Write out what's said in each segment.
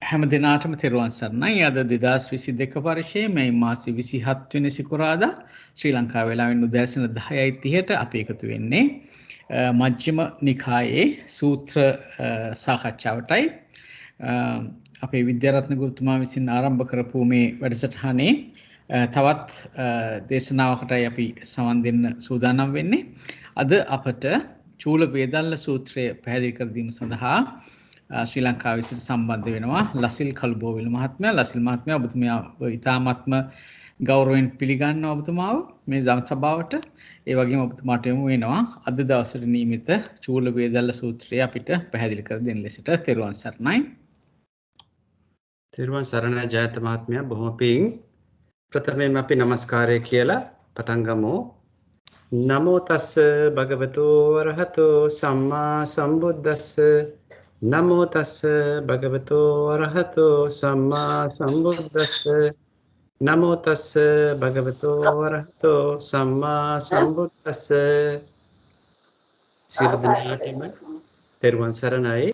හැම දිනාටම තෙරුවන් සරණයි. අද 2022 වර්ෂයේ මේ මාසේ 27 වෙනි සිකුරාදා ශ්‍රී ලංකා වේලාවෙන් උදෑසන 10:30ට අපි එකතු වෙන්නේ මජ්ක්‍ධිම නිකායේ සූත්‍ර සාකච්ඡාවටයි. අපේ විද්‍යාරත්න ගුරුතුමා විසින් ආරම්භ කරපු මේ වැඩසටහනේ තවත් දේශනාවකටයි අපි සමන් දෙන්න සූදානම් වෙන්නේ. අද අපට චූල වේදල්ල සූත්‍රය පැහැදිලි කර දීම සඳහා ශ්‍රී ලංකාව විසින් සම්බන්ධ වෙනවා ලසිල් කළුබෝවිල මහත්මයා. ලසිල් මහත්මයා ඔබතුමිය ඉතාමත්ම ගෞරවයෙන් පිළිගන්නවා ඔබතුමාව මේ සභාවට. ඒ වගේම ඔබතුමාට යොමු වෙනවා අද දවසේ නියමිත චූල වේදල්ල සූත්‍රය අපිට පැහැදිලි කර දෙන්න ලෙසට. තෙරුවන් සරණයි. තෙරුවන් සරණයි ජයත මහත්මයා, බොහොම පිං. ප්‍රථමයෙන් අපි নমස්කාරය කියලා පටන් ගමු. නමෝ තස්ස භගවතු වරහතෝ සම්මා සම්බුද්දස්ස. නමෝ තස්ස භගවතු වරහතෝ සම්මා සම්බුද්දස්ස. නමෝ තස්ස භගවතු වරහතෝ සම්මා සම්බුද්දස්ස. සියලු දෙනාටම තෙරුවන් සරණයි.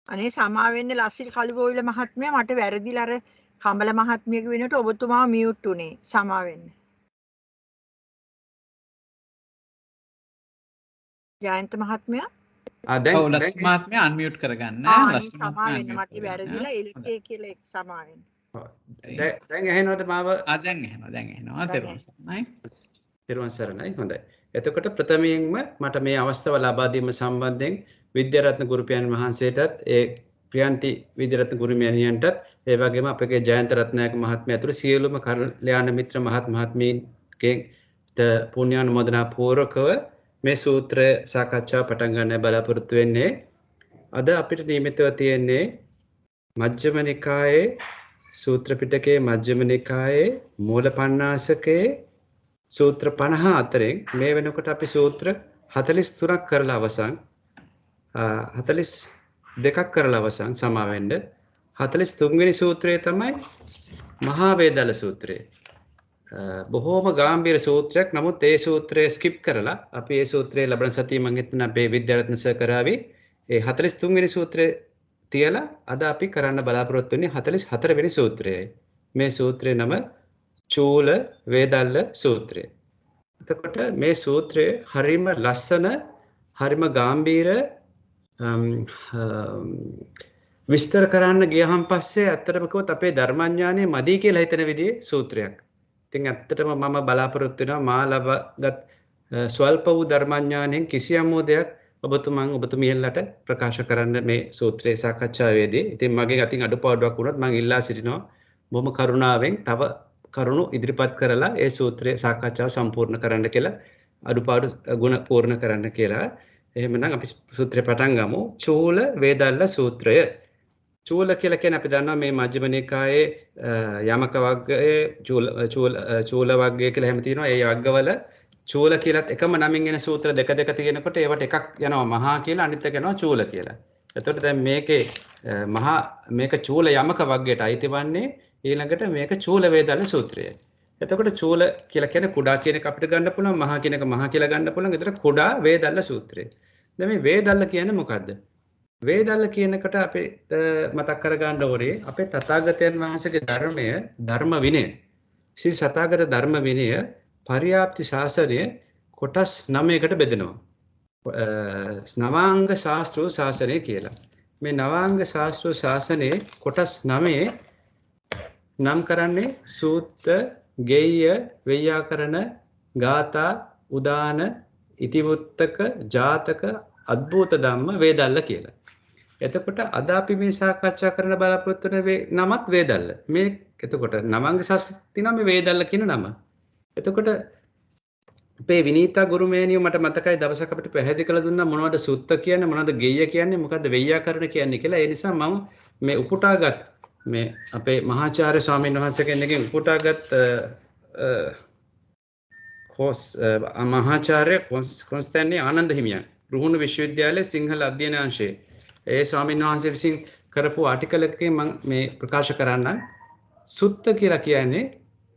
අනේ සමා වෙන්න ලස්සිල් කළුබෝවිල මහත්මයා, මට වැරදිලා අර කමල මහත්මියගේ වෙනකොට ඔබතුමා මියුට් උනේ. සමා වෙන්න. ජයන්ත මහත්මයා ඔව් ලස්සිල් මහත්මයා අන්මියුට් කරගන්න. ලස්සිල් සමා වෙන්න, මට වැරදිලා ඉලක්කය කියලා එක් සමා වෙන්න. දැන් ඇහෙනවද මාව? දැන් ඇහෙනවා. තෙරුවන් සරණයි. තෙරුවන් සරණයි. හොඳයි. එතකොට ප්‍රථමයෙන්ම මට මේ අවස්ථාව ලබා දීම සම්බන්ධයෙන් විද්‍යාරත්න ගුරු පියාණන් වහන්සේටත් ඒ ප්‍රියන්ති විද්‍යාරත්න ගුරු මෑණියන්ටත් ඒ වගේම අපගේ ජයන්ත රත්නායක මහත්මයා ඇතුළු සියලුම කල්යාණ මිත්‍ර මහත් මහත්මීන්ගේ පුණ්‍යානුමෝදනා පූර්වකව මේ සූත්‍ර සාකච්ඡාව පටන් ගන්න බලාපොරොත්තු වෙන්නේ. අද අපිට නියමිතව තියෙන්නේ මජ්ක්‍ධිම නිකායේ සූත්‍ර පිටකයේ මජ්ක්‍ධිම නිකායේ මූලපණ්ණාසකයේ සූත්‍ර 54න් මේ වෙනකොට අපි සූත්‍ර 43ක් කරලා අවසන් 42ක් කරලා අවසන් සමා වෙන්න. 43 වෙනි සූත්‍රය තමයි මහා වේදල සූත්‍රය. බොහෝම ගැඹීර සූත්‍රයක්. නමුත් ඒ සූත්‍රය ස්කිප් කරලා අපි ඒ සූත්‍රයේ ලබන සතියේ මම හිතන අපේ විද්‍යාරත්න සර් කරાવી ඒ 43 වෙනි සූත්‍රය තියලා අද අපි කරන්න බලාපොරොත්තු වෙන්නේ 44 වෙනි සූත්‍රයයි. මේ සූත්‍රයේ නම චූල වේදල්ල සූත්‍රය. එතකොට මේ සූත්‍රය හරිම ලස්සන, හරිම ගැඹීර විස්තර කරන්න ගියහම පස්සේ ඇත්තටම කිව්වොත් අපේ ධර්මඥානය මදි කියලා හිතන විදිහේ සූත්‍රයක්. ඉතින් ඇත්තටම මම බලාපොරොත්තු වෙනවා මා ලබගත් ස්වල්ප වූ ධර්මඥානයෙන් කිසියම් දෙයක් ඔබතුමියන්ලට ප්‍රකාශ කරන්න මේ සූත්‍රයේ සාකච්ඡාවේදී. ඉතින් මගේ අතින් අඩුපාඩුවක් වුණොත් මම ඉල්ලා සිටිනවා බොහොම කරුණාවෙන් තව කරුණු ඉදිරිපත් කරලා ඒ සූත්‍රයේ සාකච්ඡාව සම්පූර්ණ කරන්න කියලා, අඩුපාඩු ගුණ පූර්ණ කරන්න කියලා. එහෙමනම් අපි සූත්‍රය පටන් ගමු. චූල වේදල්ල සූත්‍රය. චූල කියලා කියන්නේ අපි දන්නවා මේ මජ්ක්‍ධිම නිකායේ යමක වග්ගයේ චූල වග්ගය කියලා එහෙම තියෙනවා. ඒ වග්ගවල චූල කියලාත් එකම නමින් එන සූත්‍ර දෙක තියෙනකොට ඒවට එකක් යනවා මහා කියලා, අනිත් එක යනවා චූල කියලා. එතකොට දැන් මේකේ මේක චූල යමක වග්ගයට අයිති වන්නේ. ඊළඟට මේක චූල වේදල්ල සූත්‍රය. එතකොට චූල කියලා කියන්නේ කුඩා කියන එක අපිට ගන්න පුළුවන්, මහා කියන එක මහා කියලා ගන්න පුළුවන්. ඒතර කුඩා වේදල්ල සූත්‍රය. දැන් මේ වේදල්ල කියන්නේ මොකද්ද? වේදල්ල කියනකොට අපි මතක් කරගන්න ඕනේ අපේ තථාගතයන් වහන්සේගේ ධර්මය, ධර්ම විනය. ශ්‍රී සතගත ධර්ම විනය පරියාප්ති ශාසනය කොටස් 9කට බෙදෙනවා. නවාංග ශාස්ත්‍ර ශාසනය කියලා. මේ නවාංග ශාස්ත්‍ර ශාසනයේ කොටස් 9 නම් කරන්නේ සූත්ත, ගෙය්‍ය, වෛයාකරණ, ගාථා, උදාන, ඉතිවුත්තක, ජාතක, අද්භූත ධම්ම, වේදල්ල කියලා. එතකොට අද අපි මේ සාකච්ඡා කරන බලාපොරොත්තු වෙන නමත් වේදල්ල. මේ එතකොට නවංග ශාස්ත්‍රය තියෙනවා මේ වේදල්ල කියන නම. එතකොට අපේ විනීතා ගුරුමෑණියෝ මට මතකයි දවසක් අපිට පැහැදිලි කරලා දුන්නා මොනවද සුත්ත කියන්නේ, මොනවද ගෙය්‍ය කියන්නේ, මොකද්ද වෛයාකරණ කියන්නේ කියලා. ඒ නිසා මම මේ උපුටාගත් මේ අපේ මහාචාර්ය ස්වාමීන් වහන්සේ කෙනෙක්ගෙන් උපුටාගත් මහාචාර්ය කොන්ස්ටන්ටි ආනන්ද හිමියන් රුහුණු විශ්වවිද්‍යාලයේ සිංහල අධ්‍යයන අංශයේ ඒ ස්වාමීන් වහන්සේ විසින් කරපු ආටිකල් එකකින් මම මේ ප්‍රකාශ කරන්න. සුත්ත කියලා කියන්නේ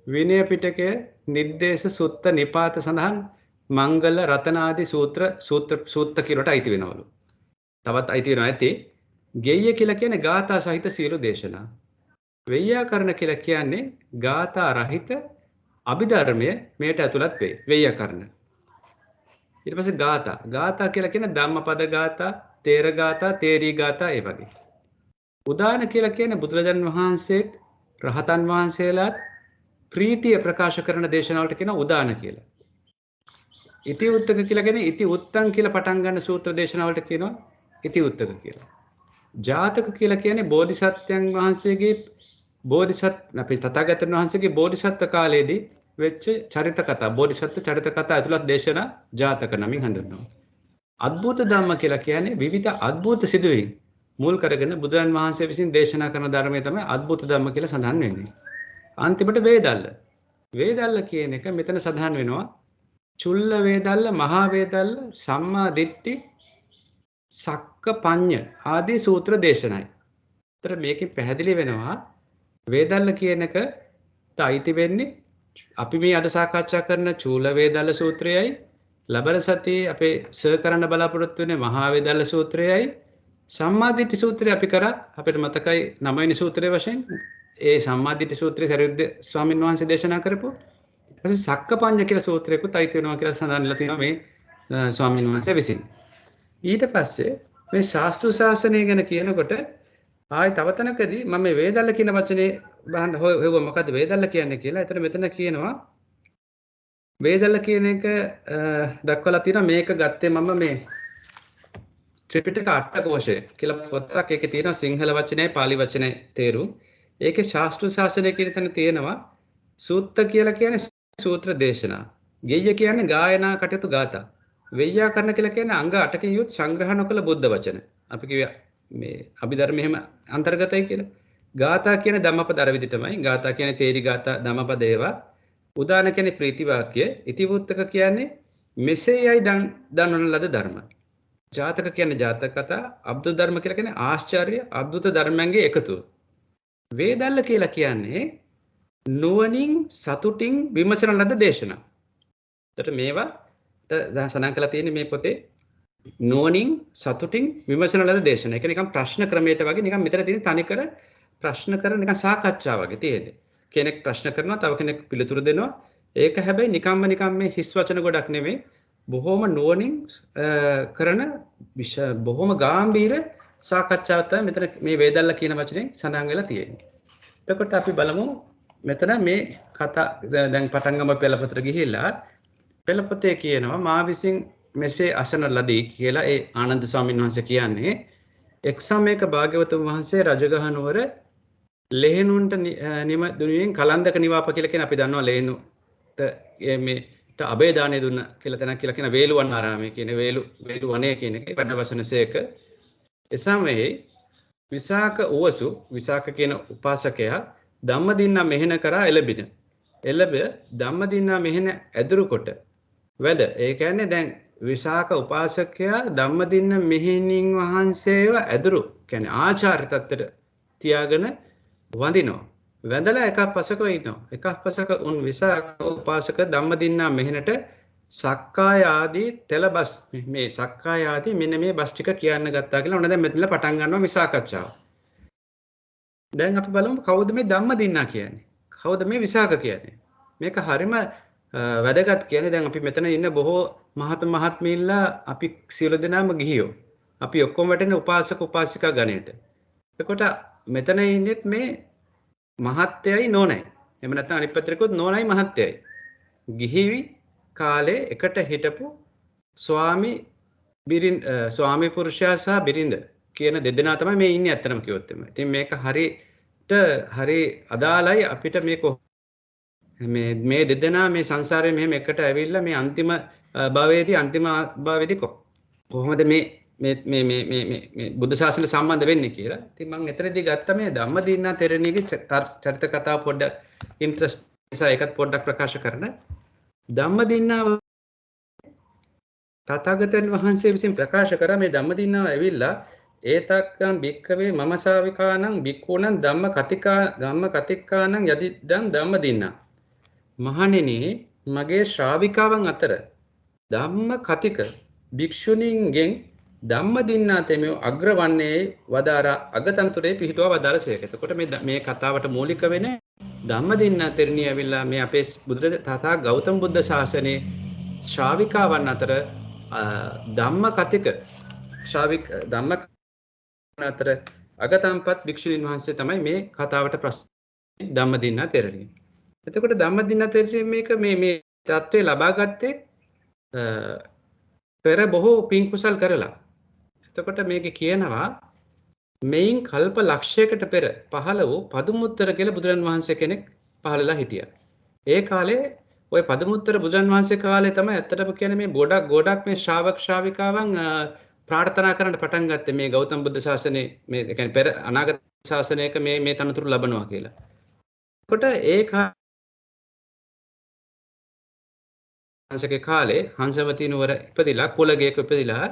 විනය පිටකයේ නිर्देश සුත්ත නිපාත සඳහන් මංගල රතන ආදී සූත්‍ර කියලාට අයිති වෙනවලු. තවත් අයිති වෙනවා ඇති. ගෙය්‍ය කියලා කියන්නේ ගාථා සහිත සියලු දේශනා. වෛයාකරණ කියලා කියන්නේ ගාථා රහිත අභිධර්මය මේට ඇතුළත් වේ. වෛයාකරණ. ඊට පස්සේ ගාථා කියලා කියන්නේ ධම්මපද ගාථා, තේර ගාථා, තේරී ගාථා ඒ වගේ. උදාන කියලා කියන්නේ බුදුරජාණන් වහන්සේත් රහතන් වහන්සේලාත් ප්‍රීතිය ප්‍රකාශ කරන දේශනාවලට කියන උදාන කියලා. ඉති උත්තක කියලා කියන්නේ ඉති උත්තං කියලා පටන් ගන්න සූත්‍ර දේශනාවලට කියනවා ඉති උත්තක කියලා. ජාතක කියලා කියන්නේ බෝධිසත්වයන් වහන්සේගේ අපි තථාගතයන් වහන්සේගේ බෝධිසත්ව කාලයේදී වෙච්ච චරිත කතා, බෝධිසත්ව චරිත කතා ඇතුළත් දේශනා ජාතක නමින් හඳුන්වනවා. අද්භූත ධම්ම කියලා කියන්නේ විවිධ අද්භූත සිදුවීම් මුල් කරගෙන බුදුන් වහන්සේ විසින් දේශනා කරන ධර්මය තමයි අද්භූත ධම්ම කියලා සඳහන් වෙන්නේ. අන්තිමට වේදල්ල කියන එක මෙතන සඳහන් වෙනවා. චුල්ල වේදල්ල, මහා වේදල්ල, සම්මා දිට්ඨි, සක්ක පඤ්ඤ ආදී සූත්‍ර දේශනයි. ඒතර මේකෙන් පැහැදිලි වෙනවා වේදල්ල කියන එකට අයිති වෙන්නේ අපි මේ අද සාකච්ඡා කරන චූල වේදල්ල සූත්‍රයයි, ලබන සතියේ අපේ කරන්න බලාපොරොත්තු වෙන්නේ මහා වේදල්ල සූත්‍රයයි, සම්මාදිට්ඨි සූත්‍රය අපි කරා. අපිට මතකයි 9 වෙනි සූත්‍රයේ වශයෙන් ඒ සම්මාදිට්ඨි සූත්‍රය සරියුද්ධ ස්වාමීන් වහන්සේ දේශනා කරපු. ඊපස්සේ සක්කපඤ්ඤ කියලා සූත්‍රයකුත් අයිති වෙනවා කියලා සඳහන් වෙලා තියෙනවා මේ ස්වාමීන් වහන්සේ විසින්. ඊට පස්සේ මේ ශාස්ත්‍ර ශාසනය ගැන කියනකොට ආයි තව තැනකදී මම මේ වේදල්ල කියන වචනේ බලන්න හොයුවා මොකද්ද වේදල්ල කියන්නේ කියලා. එතන මෙතන කියනවා වේදල්ල කියන එක දක්වලා තියෙනවා මේක ගත්තේ මම මේ ත්‍රිපිටක අට්ඨඝෝෂය කියලා පොතක්. ඒකේ තියෙනවා සිංහල වචනයයි පාලි වචනයයි තේරුම්. ඒකේ ශාස්ත්‍ර ශාසනය කියන තැන තියෙනවා සූත්ත කියලා කියන්නේ සූත්‍ර දේශනා. ගෙය්‍ය කියන්නේ ගායනා කටයුතු ගාථා. වෛයාකරණ කියලා කියන්නේ අංග 8කින් යුත් සංග්‍රහ නොකළ බුද්ධ වචන. අපි කිව්වා මේ අභිධර්මයේ එහෙම අන්තර්ගතයි කියලා. ගාථා කියන්නේ ධම්මපද අර විදිහටමයි. ගාථා කියන්නේ තේරි ගාථා ධම්මපද ඒවා. උදාන කියන්නේ ප්‍රීති වාක්‍ය. ඉතිවුත්තක කියන්නේ මෙසේයයි දන්වන ලද ධර්ම. ජාතක කියන්නේ ජාතක කතා. අද්භුත ධර්ම කියලා කියන්නේ ආශ්චර්ය අද්භුත ධර්මයන්ගේ එකතුව. වේදල්ල කියලා කියන්නේ නුවණින් සතුටින් විමසන ලද දේශනා. එතකොට මේවා සඳහන් කරලා තියෙන්නේ මේ පොතේ නුවණින් සතුටින් විමසන ලද දේශනා. ඒක නිකන් ප්‍රශ්න ක්‍රමයට වගේ නිකන් මෙතන තියෙන තනිකර ප්‍රශ්න කරන නිකන් සාකච්ඡා වගේ තියෙන්නේ. කෙනෙක් ප්‍රශ්න කරනවා තව කෙනෙක් පිළිතුරු දෙනවා. ඒක හැබැයි නිකම්ම මේ හිස් වචන ගොඩක් නෙමෙයි. බොහොම නුවණින් කරන බොහොම ගැඹීර සාකච්ඡාවක් තමයි මෙතන මේ වේදල්ල කියන වචනේ සඳහන් වෙලා තියෙන්නේ. එතකොට අපි බලමු මෙතන මේ කතා දැන් පටන් ගමු පෙළපතට ගිහිල්ලා පෙළපතේ කියනවා මා විසින් මෙසේ අසන ලදී කියලා ඒ ආනන්ද ස්වාමීන් වහන්සේ කියන්නේ එක් සමයක භාග්‍යවතුන් වහන්සේ රජගහ නුවර ලෙහෙනුන්ට නිම දුනියෙන් කලන්දක නිවාප කියලා කියන අපි දන්නවා ලෙහෙනුට මේට අබේ දාණය දුන්න කියලා තැනක් කියලා කියන වේළුවන් ආරාමයේ කියන වේළු වනයේ කියන එක වැඩවසනසේක එසමයේ විසාක උවසු විසාක කියන උපාසකයා ධම්මදින්නා මෙහෙණ කරා එළබින. එළබ ධම්මදින්නා මෙහෙණ ඇදුරු කොට වැද. ඒ කියන්නේ දැන් විසාක උපාසකයා ධම්මදින්න මෙහෙණින් වහන්සේව ඇදුරු කියන්නේ ආචාර්ය තත්ත්වයට තියාගෙන වඳිනවා. වැඳලා එකක් පසක ඉන්නවා. එකක් පසක උන් විසාක උපාසක ධම්මදින්නා මෙහෙණට සක්කාය ආදී තෙලබස් මේ සක්කාය ආදී මෙන්න මේ බස් ටික කියන්න ගත්තා කියලා. ඔන්න දැන් මෙතන පටන් ගන්නවා මේ සාකච්ඡාව. දැන් අපි බලමු කවුද මේ ධම්මදින්නා කියන්නේ? කවුද මේ විසාක කියන්නේ? මේක හරිම වැදගත් කියන්නේ දැන් අපි මෙතන ඉන්න බොහෝ මහත්මීන්ලා අපි සියලු දෙනාම ගිහියෝ. අපි ඔක්කොම වැටෙන උපාසක උපාසිකා ගණයට. එතකොට මෙතන ඉන්නෙත් මේ මහත්යයි නෝනයි. එහෙම නැත්නම් අනිත් පැත්තට නෝනයි මහත්යයි. ගිහිවි කාලේ එකට හිටපු ස්වාමි පුරුෂයා සහ බිරිඳ කියන දෙදෙනා තමයි මේ ඉන්නේ අත්‍තරම කිව්වොත් එimhe. ඉතින් මේක හරි අදාළයි අපිට මේ දෙදෙනා මේ සංසාරේ මෙහෙම එකට ඇවිල්ලා මේ අන්තිම භවයේදී කොහොමද මේ බුද්ධ ශාසනය සම්බන්ධ වෙන්නේ කියලා. ඉතින් මම එතනදී ගත්ත මේ ධම්මදින්නා තෙරණියගේ චරිත කතාව පොඩ්ඩක් ඉන්ට්‍රස්ට් නිසා ඒකත් පොඩ්ඩක් ප්‍රකාශ කරන්න. ධම්මදින්නා තථාගතයන් වහන්සේ විසින් ප්‍රකාශ කරා මේ ධම්මදින්නාව ඇවිල්ලා ඒතක්කං භික්ඛවේ මම ශාවිකානං භික්ඛූණං ධම්ම කතික්කානං යදිදං ධම්මදින්නා. මහණෙනි මගේ ශ්‍රාවිකාවන් අතර ධම්ම කතික භික්ෂුණීන්ගෙන් ධම්ම දින්නා තෙමෙව් අග්‍රවන්නේ වදාරා අගතන්තුරේ පිහිටුවා වදාළසේක. එතකොට මේ කතාවට මූලික වෙන ධම්ම දින්නා තෙරණිය ඇවිල්ලා මේ අපේ තථා ගෞතම බුද්ධ ශාසනයේ ශ්‍රාවිකාවන් අතර ධම්ම කතික ධම්ම අතර අගතම්පත් භික්ෂුණීන් වහන්සේ තමයි මේ කතාවට ප්‍රශ්න ධම්ම දින්නා තෙරණිය. එතකොට ධම්ම දින්නා තෙරණිය මේක මේ තත්ත්වය ලබා ගත්තේ පෙර බොහෝ පින් කුසල් කරලා. එතකොට මේක කියනවා මෙයින් කල්ප ලක්ෂයකට පෙර පහළ වූ පදුමුත්තර කියලා බුදුරන් වහන්සේ කෙනෙක් පහළලා හිටියා. ඒ කාලේ ওই පදුමුත්තර බුදුරන් වහන්සේ කාලේ තමයි ඇත්තටම කියන්නේ මේ ගොඩක් මේ ශ්‍රාවක ශ්‍රාවිකාවන් ප්‍රාර්ථනා කරන්න පටන් ගත්තේ මේ ගෞතම බුද්ධ ශාසනයේ මේ කියන්නේ පෙර අනාගත ශාසනයක මේ තනතුරු ලබනවා කියලා. එතකොට ඒ හංසගේ කාලේ හංසවතී නුවර ඉපදිලා කුලගේක ඉපදිලා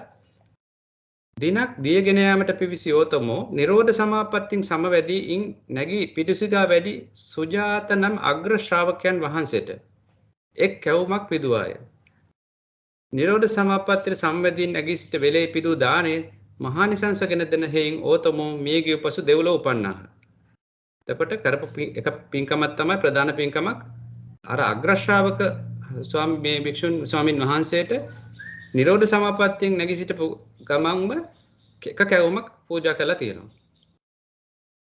දිනක් දියගෙන යාමට පිවිසි ඕතමෝ නිරෝධ සමාපත්තින් සමවැදීන් නැගී පිටුසිගා වැඩි සුජාත නම් අග්‍ර ශ්‍රාවකයන් වහන්සේට එක් කැවුමක් පිදුවාය. නිරෝධ සමාපත්තියට සම්වැදීන් නැගී සිට වෙලේ පිදූ දාණයෙන් මහානිසංසගෙන දෙන හේයින් ඕතමෝ මියගිය පසු දෙව්ලොව උපන්නාහ. එතකොට කරපු එක පින්කමක් තමයි ප්‍රධාන පින්කමක් අර අග්‍ර ශ්‍රාවක ස්වාමීන් වහන්සේට නිරෝධ සමාපත්තියෙන් නැගී සිටපු ගමන්ම එක කැවුමක් පූජා කරලා තියෙනවා.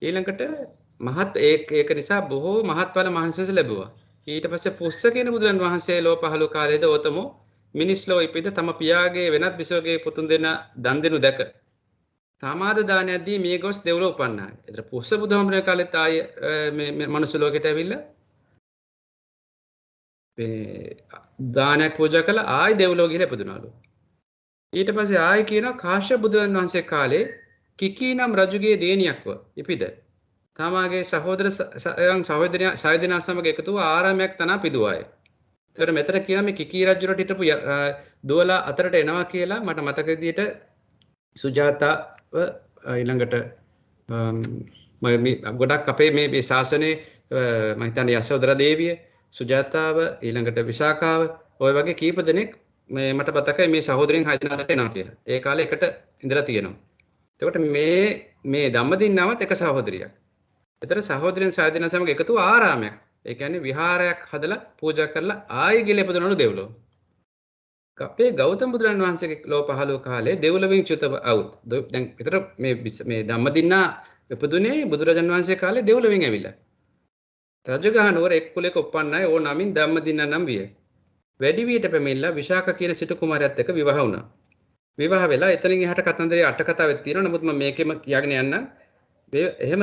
ඊළඟට ඒක නිසා බොහෝ මහත්ඵල මහන්සියස ලැබුවා. ඊට පස්සේ පුස්ස කියන බුදුරන් වහන්සේ ලෝ පහළ කාලේද ඕතමෝ මිනිස් ලෝ ඉපිද තම පියාගේ වෙනත් බිසවගේ පුතුන් දෙන දන් දෙනු දැක සමාද දානයක් දී මිය ගොස් දෙව්ලොව උපන්නා. ඒතර පුස්ස බුදුහාමුදුරේ කාලෙත් ආයේ මේ මනුස්ස ලෝකෙට ඇවිල්ලා දානයක් පූජා කළා ආයි දෙව්ලොව ගිහලා ඉපදුනාලු. ඊට පස්සේ ආයි කියනවා කාශ්‍යප බුදුරන් වහන්සේ කාලේ කිකී නම් රජුගේ දේනියක්ව ඉපිද තමාගේ සහෝදරයන් සමග එකතුව ආරාමයක් තනා පිදුවාය. ඒතර මෙතන කියනවා මේ කිකී රජුට හිටපු දුවලා අතරට එනවා කියලා මට මතක විදියට සුජාතාව ඊළඟට ගොඩක් අපේ මේ ශාසනයේ මම හිතන්නේ යශෝදරා දේවිය සුජාතාව ඊළඟට විශාඛාව ඔය වගේ කීප දෙනෙක් මට මතකයි මේ සහෝදරයන් 6 දෙනාට එනවා කියලා. ඒ කාලේ එකට ඉඳලා තියෙනවා. එතකොට මේ ධම්මදින්නවත් එක සහෝදරියක්. ඒතර සහෝදරයන් 6 දෙනා සමග එකතු ආරාමයක්. ඒ කියන්නේ විහාරයක් හදලා පූජා කරලා ආයෙ ගිහලා ඉපදුනලු දෙව්ලොව. අපේ ගෞතම බුදුරන් වහන්සේගේ ලෝ පහළ කාලේ දෙව්ලොවින් චුතව આવුත්. දැන් ඒතර මේ ධම්මදින්නා ඉපදුනේ බුදුරජාන් වහන්සේ කාලේ දෙව්ලොවින් ඇවිල්ලා. රජගහ නුවර එක් කුලයක උපන්නයි ඕ නමින් ධම්මදින්න නම් විය. වැඩි වියට පැමිණලා විශාඛ කියන සිටු කුමාරයාත් එක්ක විවාහ වුණා. විවාහ වෙලා එතනින් එහාට කතන්දරේ අට කතාවක් තියෙනවා. නමුත් මම මේකෙම කියගෙන යන්නම්. එහෙම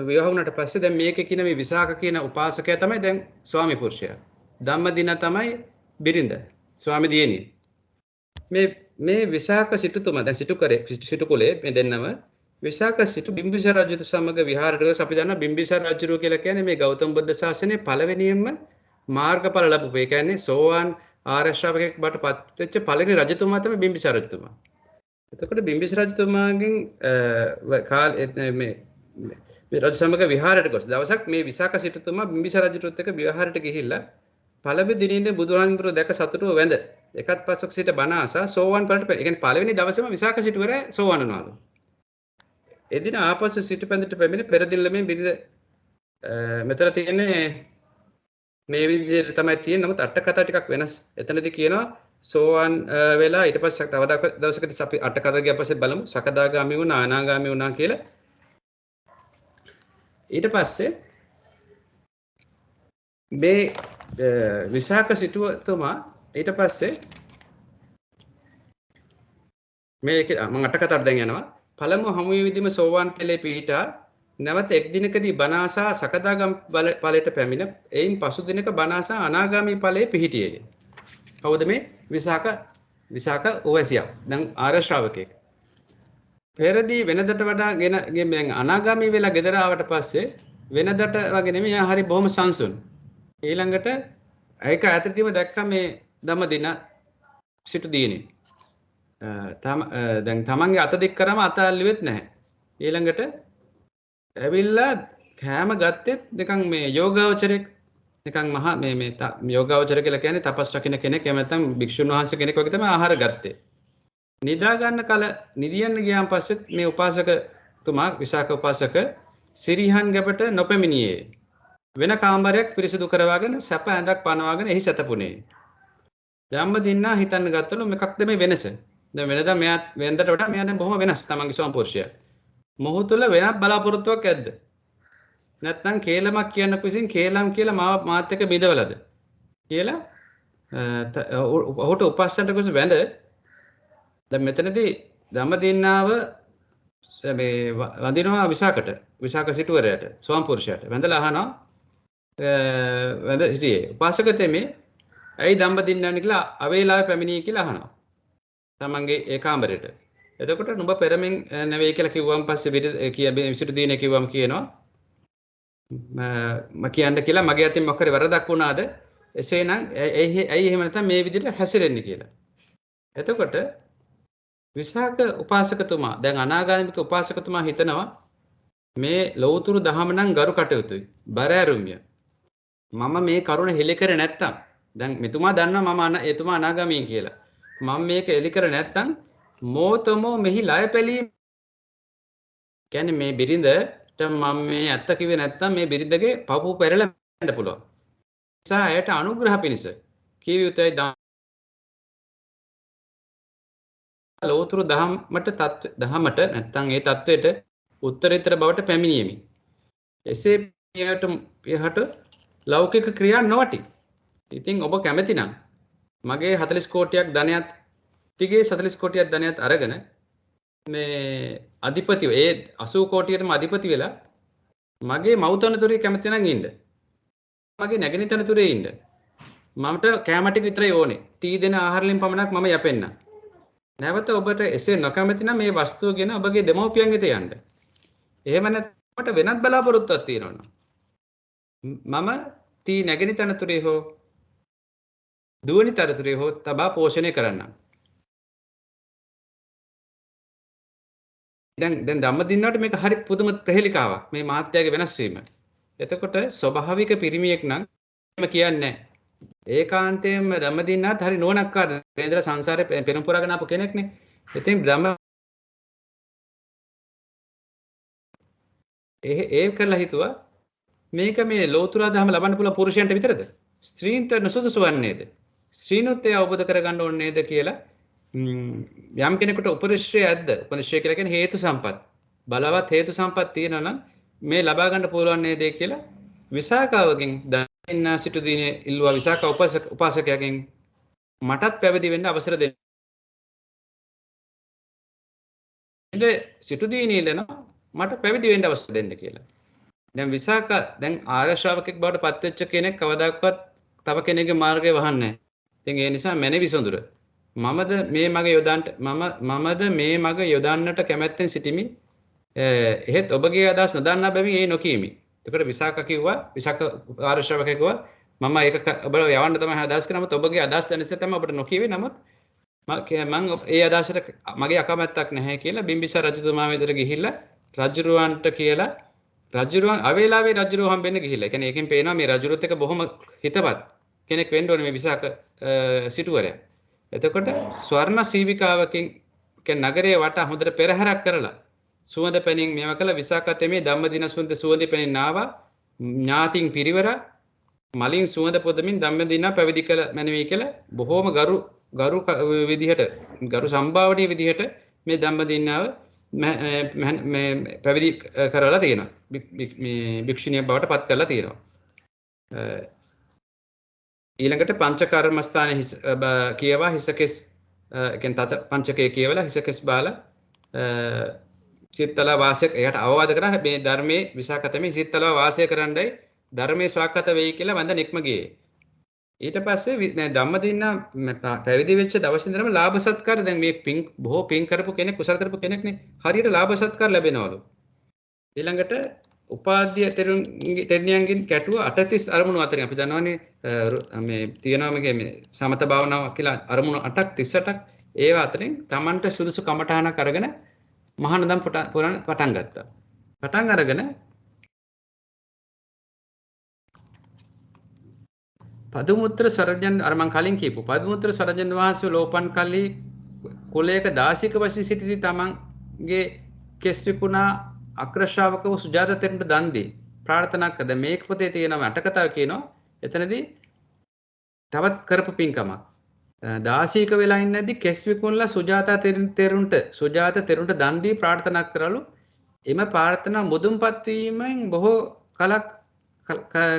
විවාහ වුණාට පස්සේ දැන් මේකේ කියන මේ විශාඛ කියන උපාසකයා තමයි දැන් ස්වාමි පුරුෂයා. ධම්මදින්න තමයි බිරිඳ. ස්වාමි දියණිය. මේ විශාඛ සිටුතුමා දැන් සිටු කුලේ මේ දෙන්නම විශාඛ සිටු බිම්බිසාර රජු සමග විහාරයට ගිහ අපි දන්නා බිම්බිසාර රජු කියලා කියන්නේ මේ ගෞතම බුද්ධ ශාසනයේ පළවෙනියෙන්ම මාර්ගඵල ලැබුවා. ඒ කියන්නේ සෝවාන් ආර්ය ශ්‍රාවකෙක් බවට පත් වෙච්ච පළවෙනි රජතුමා තමයි බිම්බිසාර රජතුමා. එතකොට බිම්බිසාර රජතුමාගෙන් මේ රජ සමග විහාරයට ගොස් දවසක් මේ විශාඛ සිටුතුමා බිම්බිසාර රජුත් එක්ක විහාරයට ගිහිල්ලා පළවෙනි දිනින්ද බුදුහාමුදුරුවෝ දැක සතුටුව වැඳ එකත් පස්සක් සිට බණ ආසා සෝවාන් ඵලයට ඒ කියන්නේ පළවෙනි දවසේම විශාඛ සිටුවරයා සෝවාන් වුණාලු. එදින ආපසු සිටුපැඳට පැමිණ පෙර දින ළමෙන් බිරිඳ මෙතන තියෙන්නේ මේ විදිහට තමයි තියෙන්නේ. නමුත් අට කතා ටිකක් වෙනස්. එතනදී කියනවා සෝවාන් වෙලා ඊට පස්සේ තව දවසකදී අපි අට කතා ගියා පස්සේ බලමු සකදාගාමි වුණා අනාගාමි වුණා කියලා. ඊට පස්සේ මේ විශාඛ සිටුතුමා ඊට පස්සේ මේක මම අට කතාවට දැන් යනවා. පළමුව හමුවේ විදිහම සෝවාන් ඵලයේ පිහිටා නැවත එක් දිනකදී බණාසා සකදාගාම ඵලයට පැමිණ එයින් පසු දිනක බණාසා අනාගාමී ඵලයේ පිහිටියේය. කවුද මේ විශාඛ ඕවැසියා? දැන් ආර්ය ශ්‍රාවකෙක්. පෙරදී වෙනදට වඩා ගෙන අනාගාමී වෙලා ගෙදර ආවට පස්සේ වෙනදට වගේ නෙමෙයි හරි බොහොම සංසුන්. ඊළඟට ඒක ඈතදීම දැක්කා මේ ධම්මදින සිටු දිනේ. දැන් තමන්ගේ අත දික් කරාම අත අල්ලුවෙත් නැහැ. ඊළඟට ඇවිල්ලා කෑම ගත්තෙත් නිකන් මේ යෝගාවචරෙක් නිකන් මහා මේ යෝගාවචර කියලා කියන්නේ තපස් රකින්න කෙනෙක් එහෙම නැත්නම් භික්ෂුන් වහන්සේ කෙනෙක් වගේ තමයි ආහාර ගත්තේ. නිදා ගන්න කල නිදියන්න ගියාන් පස්සෙත් මේ උපාසකතුමා විසාක උපාසක සිරිහන් ගැබට නොපැමිණියේ. වෙන කාමරයක් පිරිසිදු කරවාගෙන සැප ඇඳක් පනවාගෙන එහි සැතපුණේ. ධම්මදින්නා හිතන්න ගත්තලු මොකක්ද මේ වෙනස? දැන් වෙනදා මෙයා වෙනදට වඩා මෙයා දැන් බොහොම වෙනස් තමන්ගේ ස්වම්පෝර්ෂය. මොහු තුල වෙනත් බලාපොරොත්තුවක් ඇද්ද? නැත්නම් කේලමක් කියන කුසින් කේලම් කියලා මාත් එක්ක බිඳවලද? කියලා ඔහුට උපස්සන්ට කුස වැඳ දැන් මෙතනදී ධම්මදින්නාව මේ වඳිනවා විසාක සිටුවරයට ස්වම්පෝර්ෂයට වැඳලා අහනවා වැඳ හිටියේ උපාසක තෙමේ ඇයි ධම්මදින්නානි කියලා අවේලාවේ පැමිණී කියලා අහනවා. තමන්ගේ ඒ කාමරයට. එතකොට නුඹ පෙරමින් නෙවෙයි කියලා කිව්වම් පස්සේ විසිට දිනේ කිව්වම් කියනවා මම කියන්න කියලා මගේ අතින් මොකද වරදක් වුණාද? එසේනම් ඇයි එහෙම නැත්නම් මේ විදිහට හැසිරෙන්නේ කියලා. එතකොට විසාක උපාසකතුමා දැන් අනාගාමික උපාසකතුමා හිතනවා මේ ලෞතුරු දහම නම් ගරු කටයුතුයි. බර ඇරුම්ය. මම මේ කරුණ හෙලි කරේ නැත්තම් දැන් මෙතුමා දන්නවා මම එතුමා අනාගාමී කියලා. මම මේක එලි කර නැත්තම් මෝතමෝ මෙහි ලය පැලීම කියන්නේ මේ බිරිඳට මම මේ ඇත්ත කිව්වේ නැත්තම් මේ බිරිඳගේ පපු පෙරලා යන්න පුළුවන්. නිසා ඇයට අනුග්‍රහ පිණිස කීව යුතුයි ලෞතුරු දහමට නැත්තම් ඒ தത്വෙට උත්තරීතර බවට පැමිණීමේ. එසේ එහට ලෞකික ක්‍රියා නොවටි. ඉතින් ඔබ කැමති නම් මගේ 40 කෝටියක් ධනයත් තිගේ 40 කෝටියක් ධනයත් අරගෙන මේ අධිපතිව ඒ 80 කෝටියටම අධිපති වෙලා මගේ මව්තනතුරේ කැමති නම් ඉන්න. මගේ නැගණි තනතුරේ ඉන්න. මමට කැම ටික විතරයි ඕනේ. තී දෙන ආහාරලින් පමණක් මම යැපෙන්න. නැවත ඔබට එසේ නොකැමති නම් මේ වස්තුව ගෙන ඔබගේ දෙමව්පියන් වෙත යන්න. එහෙම නැත්නම් වෙනත් බලාපොරොත්තුවක් තියෙනවා. මම තී නැගණි තනතුරේ හෝ දුවනි තරතුරේ හෝ තබා පෝෂණය කරන්න. දැන් ධම්මදින්නාට මේක හරි පුදුම ප්‍රහෙලිකාවක් මේ මහත්යාගේ වෙනස් වීම. එතකොට ස්වභාවික පිරිමියෙක් නම් එහෙම කියන්නේ ඒකාන්තයෙන්ම ධම්මදින්නාත් හරි නුවණක්කාර නේදලා සංසාරේ පෙරම් පුරාගෙන ආපු කෙනෙක්නේ. ඉතින් ඒ කරලා හිතුවා මේක මේ ලෝතුරා දහම ලබන්න පුළුවන් පුරුෂයන්ට විතරද? ස්ත්‍රීන්ට නොසුදුසු වන්නේද? ස්ත්‍රීනුත් ඒ අවබෝධ කරගන්න ඕනේ නේද කියලා යම් කෙනෙකුට උපරිශ්‍රය ඇද්ද? උපරිශ්‍රය කියලා කියන්නේ හේතු සම්පත්. බලවත් හේතු සම්පත් තියෙනවා නම් මේ ලබා ගන්න පුළුවන් නේද කියලා විසාකාවගෙන් ධම්මදින්නා සිටු දිනේ ඉල්ලුවා විසාක උපාසකයාගෙන් මටත් පැවිදි වෙන්න අවසර දෙන්න. ඉතින් සිටු දිනේ ඉල්ලනවා මට පැවිදි වෙන්න අවසර දෙන්න කියලා. දැන් විසාක දැන් ආර්ය ශ්‍රාවකෙක් බවට පත් වෙච්ච කෙනෙක් කවදාකවත් තව කෙනෙකුගේ මාර්ගය වහන්නේ නැහැ. ඉතින් ඒ නිසා මැනවි සොඳුර මමද මේ මග යොදන්නට කැමැත්තෙන් සිටිමි. එහෙත් ඔබගේ අදහස් නොදන්නා බැවින් ඒ නොකීමි. එතකොට විසාක කිව්වා විසාක ආර්ය ශ්‍රාවකයෙක් කිව්වා මම ඒක ඔබව යවන්න තමයි අදහස් කරන්නේ. නමුත් ඔබගේ අදහස් දැනසෙ තමයි ඔබට නොකියවේ. නමුත් මම ඒ අදහසට මගේ අකමැත්තක් නැහැ කියලා බිම්බිසාර රජතුමා වෙතට ගිහිල්ලා රජුරවන්ට කියලා රජුරුවන් අවේලාවේ රජුරුව හම්බෙන්න ගිහිල්ලා. ඒ කියන්නේ ඒකෙන් පේනවා මේ රජුරුවත් එක බොහොම හිතවත් කෙනෙක් වෙන්න ඕනේ මේ විසාක සිටුවරයා. එතකොට ස්වර්ණ සීවිකාවකින් කියන්නේ නගරයේ වටා හොඳට පෙරහැරක් කරලා සුවඳ පැනින් මේවා කළ විසාක තෙමේ ධම්මදින සුවඳ පැනින් ආවා ඥාතින් පිරිවර මලින් සුවඳ පොදමින් ධම්මදින පැවිදි කළ මැනවි කියලා බොහොම ගරු විදිහට ගරු සම්භාවනීය විදිහට මේ ධම්මදිනාව මේ පැවිදි කරලා තියෙනවා. මේ භික්ෂුණිය බවට පත් කරලා තියෙනවා. ඊළඟට පංච කර්මස්ථානයේ කියවා හිසකෙස් කියන්නේ පංචකයේ කියවලා හිසකෙස් බාලා සිත්තල වාසය එයට අවවාද කරා මේ ධර්මයේ විසාකතමේ සිත්තල වාසය කරන්නයි ධර්මයේ ස්වාක්කත වෙයි කියලා වඳ නික්ම ගියේ. ඊට පස්සේ ධම්මදින්න පැවිදි වෙච්ච දවස් ඉඳන්ම ලාභ සත්කාර දැන් මේ බොහෝ පින් කරපු කෙනෙක් කුසල කරපු කෙනෙක්නේ හරියට ලාභ සත්කාර ලැබෙනවලු. ඊළඟට උපාධ්‍ය තෙරණියන්ගෙන් කැටුව 38 අරමුණු අතරින් අපි දන්නවනේ මේ තියෙනවා මේ සමත භාවනාව කියලා අරමුණු 8ක් 38ක් ඒව අතරින් Tamanට සුදුසු කමඨහනක් අරගෙන මහානදම් පටන් ගත්තා. පටන් අරගෙන පදුමුත්‍ර සරජන් අර මං කලින් කියපු පදුමුත්‍ර සරජන් වහන්සේ ලෝපන් කල්ලි කුලයක දාසික වශයෙන් සිටිදී තමන්ගේ කෙස් විකුණා අග්‍රශ්‍රාවක වූ සුජාත තෙරණට දන් දී ප්‍රාර්ථනා කළද මේක පොතේ තියෙනවා අටකතාව කියනවා එතනදී තවත් කරපු පින්කමක් දාසික වෙලා ඉන්නදී කෙස් විකුණලා සුජාත තෙරණට දන් දී ප්‍රාර්ථනා කරලු එම ප්‍රාර්ථනා මුදුන්පත් වීමෙන් බොහෝ කලක්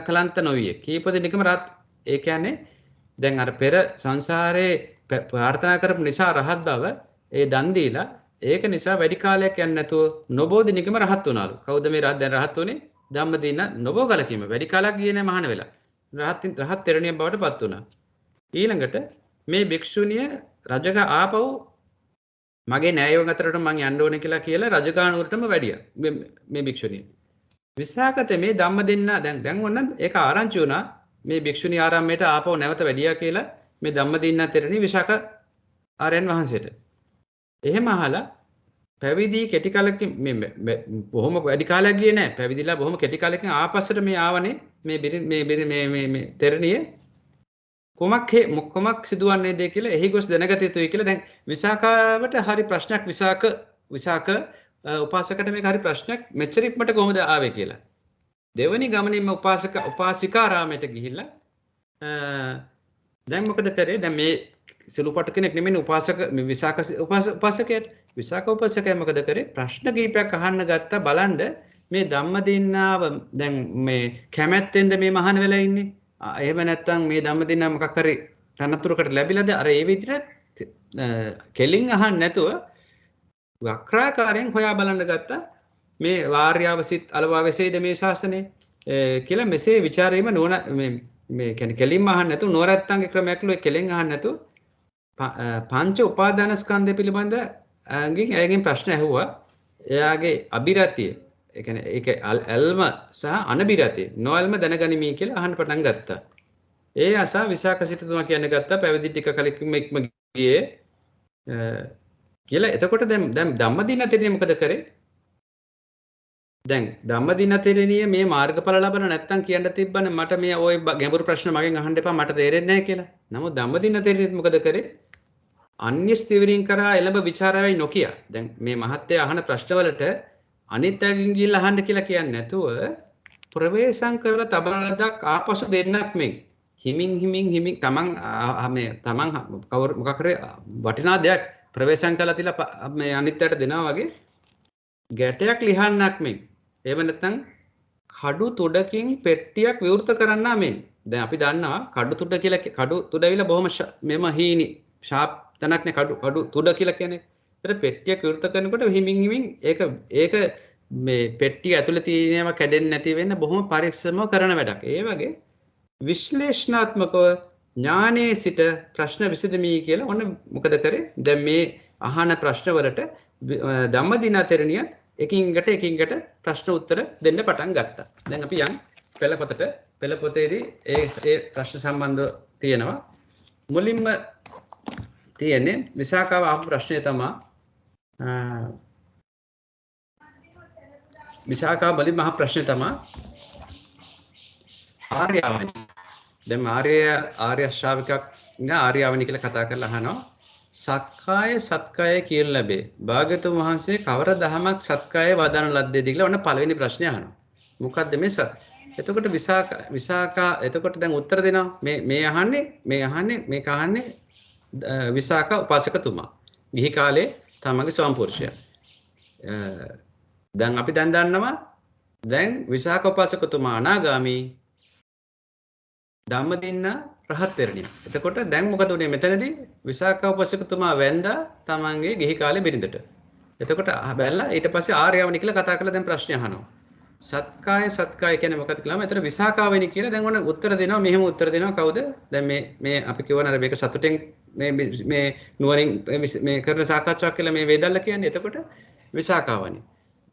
කලන්ත නොවිය කීප දිනකම රහත් ඒ කියන්නේ දැන් අර පෙර සංසාරේ ප්‍රාර්ථනා කරපු නිසා රහත් බව ඒ දන් දීලා ඒක නිසා වැඩි කාලයක් යන්නේ නැතුව නොබෝ දිනකම රහත් වුණාලු. කවුද මේ රහත් දැන් රහත් වුනේ? ධම්මදින නොබෝ කාලෙකින්ම වැඩි කාලයක් ගියේ නැහැ මහාන වෙලා. රහත් තෙරණිය බවට පත් වුණා. ඊළඟට මේ භික්ෂුණිය රජගහ ආපහු මගේ නෑයවන් අතරට මං යන්න ඕනේ කියලා රජගහනුවරටම වැඩියා. මේ භික්ෂුණිය. විසාකතේ මේ ධම්මදින දැන් ඔන්න ඒක ආරංචි වුණා. මේ භික්ෂුණී ආරාමයට ආපහු නැවත වැඩියා කියලා මේ ධම්මදින තෙරණිය විසාක ආර්යයන් වහන්සේට. එහෙම අහලා පැවිදි කෙටි කාලෙකින් මේ බොහොම වැඩි කාලයක් ගියේ නැහැ. පැවිදිලා බොහොම කෙටි කාලෙකින් ආපස්සට මේ ආවනේ මේ තෙරණිය කොමක් සිදුවන්නේද කියලා එහි ගොස් දැනගත යුතුයි කියලා දැන් විසාකාවට හරි ප්‍රශ්නයක් විසාක උපාසකට මේක හරි ප්‍රශ්නයක් මෙච්චරික්මට කොහොමද ආවේ කියලා. දෙවනි ගමනින්ම උපාසිකාරාමයට ගිහිල්ලා දැන් මොකද කරේ? දැන් මේ සිළුපට කෙනෙක් නෙමෙයි විසාක උපාසකයා මොකද කරේ? ප්‍රශ්න කීපයක් අහන්න ගත්තා බලන්න මේ ධම්මදින්නාව දැන් මේ කැමැත්තෙන්ද මේ මහාන වෙලා ඉන්නේ? එහෙම නැත්නම් මේ ධම්මදින්නාව මොකක් හරි තනතුරකට ලැබිලාද? අර ඒ විදිහට කෙලින් අහන්න නැතුව වක්‍රාකාරයෙන් හොයා බලන්න ගත්තා. මේ වාර්යාව සිත් අලවා වෙසෙයිද මේ ශාසනය කියලා මෙසේ ਵਿਚාරීම නෝන මේ කියන්නේ කෙලින්ම අහන්න නැතුව නෝරත්තන්ගේ ක්‍රමයක්ලු කෙලින් අහන්න නැතුව පංච උපාදාන ස්කන්ධය පිළිබඳ එයාගෙන් ප්‍රශ්න ඇහුවා. එයාගේ අබිරතිය ඒ කියන්නේ ඒක ඇල්ම සහ අනබිරතිය නොඇල්ම දැනගනිමි කියලා අහන්න පටන් ගත්තා. ඒ අසා විසාක සිටුතුමා කියන්න ගත්තා පැවිදි ටික කලකින්ම ඉක්ම ගියේ කියලා. එතකොට දැන් ධම්මදින තෙරණිය මොකද කරේ? දැන් ධම්මදින තෙරණිය මේ මාර්ගඵල ලබන නැත්තම් කියන්න තිබ්බනේ මට මේ ওই ගැඹුරු ප්‍රශ්න මගෙන් අහන්න එපා මට තේරෙන්නේ නැහැ කියලා. නමුත් ධම්මදින තෙරණිය මොකද කරේ? අන්‍ය ස්ථවිරින් කරා එළඹ ਵਿਚාරයයි නොකිය. දැන් මේ මහත්ය අහන ප්‍රශ්නවලට අනිත් අයගෙන් ගිහිල්ලා අහන්න කියලා කියන්නේ නැතුව ප්‍රවේශම් කරලා තබලදක් ආපසු දෙන්නක් මේ හිමින් තමන් මොකක් කරේ වටිනා දෙයක් ප්‍රවේශම් කළා තියලා මේ අනිත් අයට දෙනවා වගේ ගැටයක් ලිහන්නක් මේ. එහෙම නැත්නම් කඩු තුඩකින් පෙට්ටියක් විවෘත කරන්නා මේ. දැන් අපි දන්නවා කඩු තුඩ කියලා කඩු තුඩවිලා බොහොම මෙම හීනි ෂාප් තනක් නේ කඩු තුඩ කියලා කියන්නේ. ඒතර පෙට්ටියක් විවෘත කරනකොට හිමින් ඒක මේ පෙට්ටිය ඇතුලේ තියෙනව කැඩෙන්නේ නැති වෙන්න බොහොම පරිස්සමව කරන වැඩක්. ඒ වගේ විශ්ලේෂණාත්මකව ඥානයේ සිට ප්‍රශ්න විසඳමි කියලා ඔන්න මොකද කරේ? දැන් මේ අහන ප්‍රශ්න වලට ධම්මදින තෙරණිය එකින්කට ප්‍රශ්න උත්තර දෙන්න පටන් ගත්තා. දැන් අපි යන් පෙළපොතේදී ඒ ප්‍රශ්න සම්බන්ධව තියෙනවා. මුලින්ම තියෙන්නේ විසාකාව අහපු ප්‍රශ්නය තමයි විසාකාව මුලින්ම අහපු ප්‍රශ්නය තමයි ආර්යාවනි. දැන් ආර්ය ශ්‍රාවකයක් නා ආර්යාවනි කියලා කතා කරලා අහනවා. සත්කාය කියලා ලැබේ. භාග්‍යවතුන් වහන්සේ කවර දහමක් සත්කාය වදාන ලද්දේද කියලා ඔන්න පළවෙනි ප්‍රශ්නේ අහනවා. මොකද්ද මේ සත්? එතකොට විසාකා එතකොට දැන් උත්තර දෙනවා. මේ අහන්නේ විසාක උපාසකතුමා. ගිහි කාලේ තමගේ ස්වාම පුරුෂයා. දැන් අපි දන්නවා දැන් විසාක උපාසකතුමා අනාගාමී ධම්මදින්න රහත් තෙරණිය. එතකොට දැන් මොකද උනේ මෙතනදී විසාක උපාසකතුමා වැඳා තමන්ගේ ගිහි කාලේ බිරිඳට. එතකොට බැලලා ඊට පස්සේ ආර්යවනි කියලා කතා කරලා දැන් ප්‍රශ්න අහනවා. සත්කාය කියන්නේ මොකක්ද කියලා. මෙතන විසාකාවෙනි කියලා දැන් ඔන්න උත්තර දෙනවා. මෙහෙම උත්තර දෙනවා කවුද? දැන් මේ අපි කියවන අර මේක සතුටෙන් මේ නුවණින් මේ කරන සාකච්ඡාවක් කියලා මේ වේදල්ල කියන්නේ. එතකොට විසාකාවනි.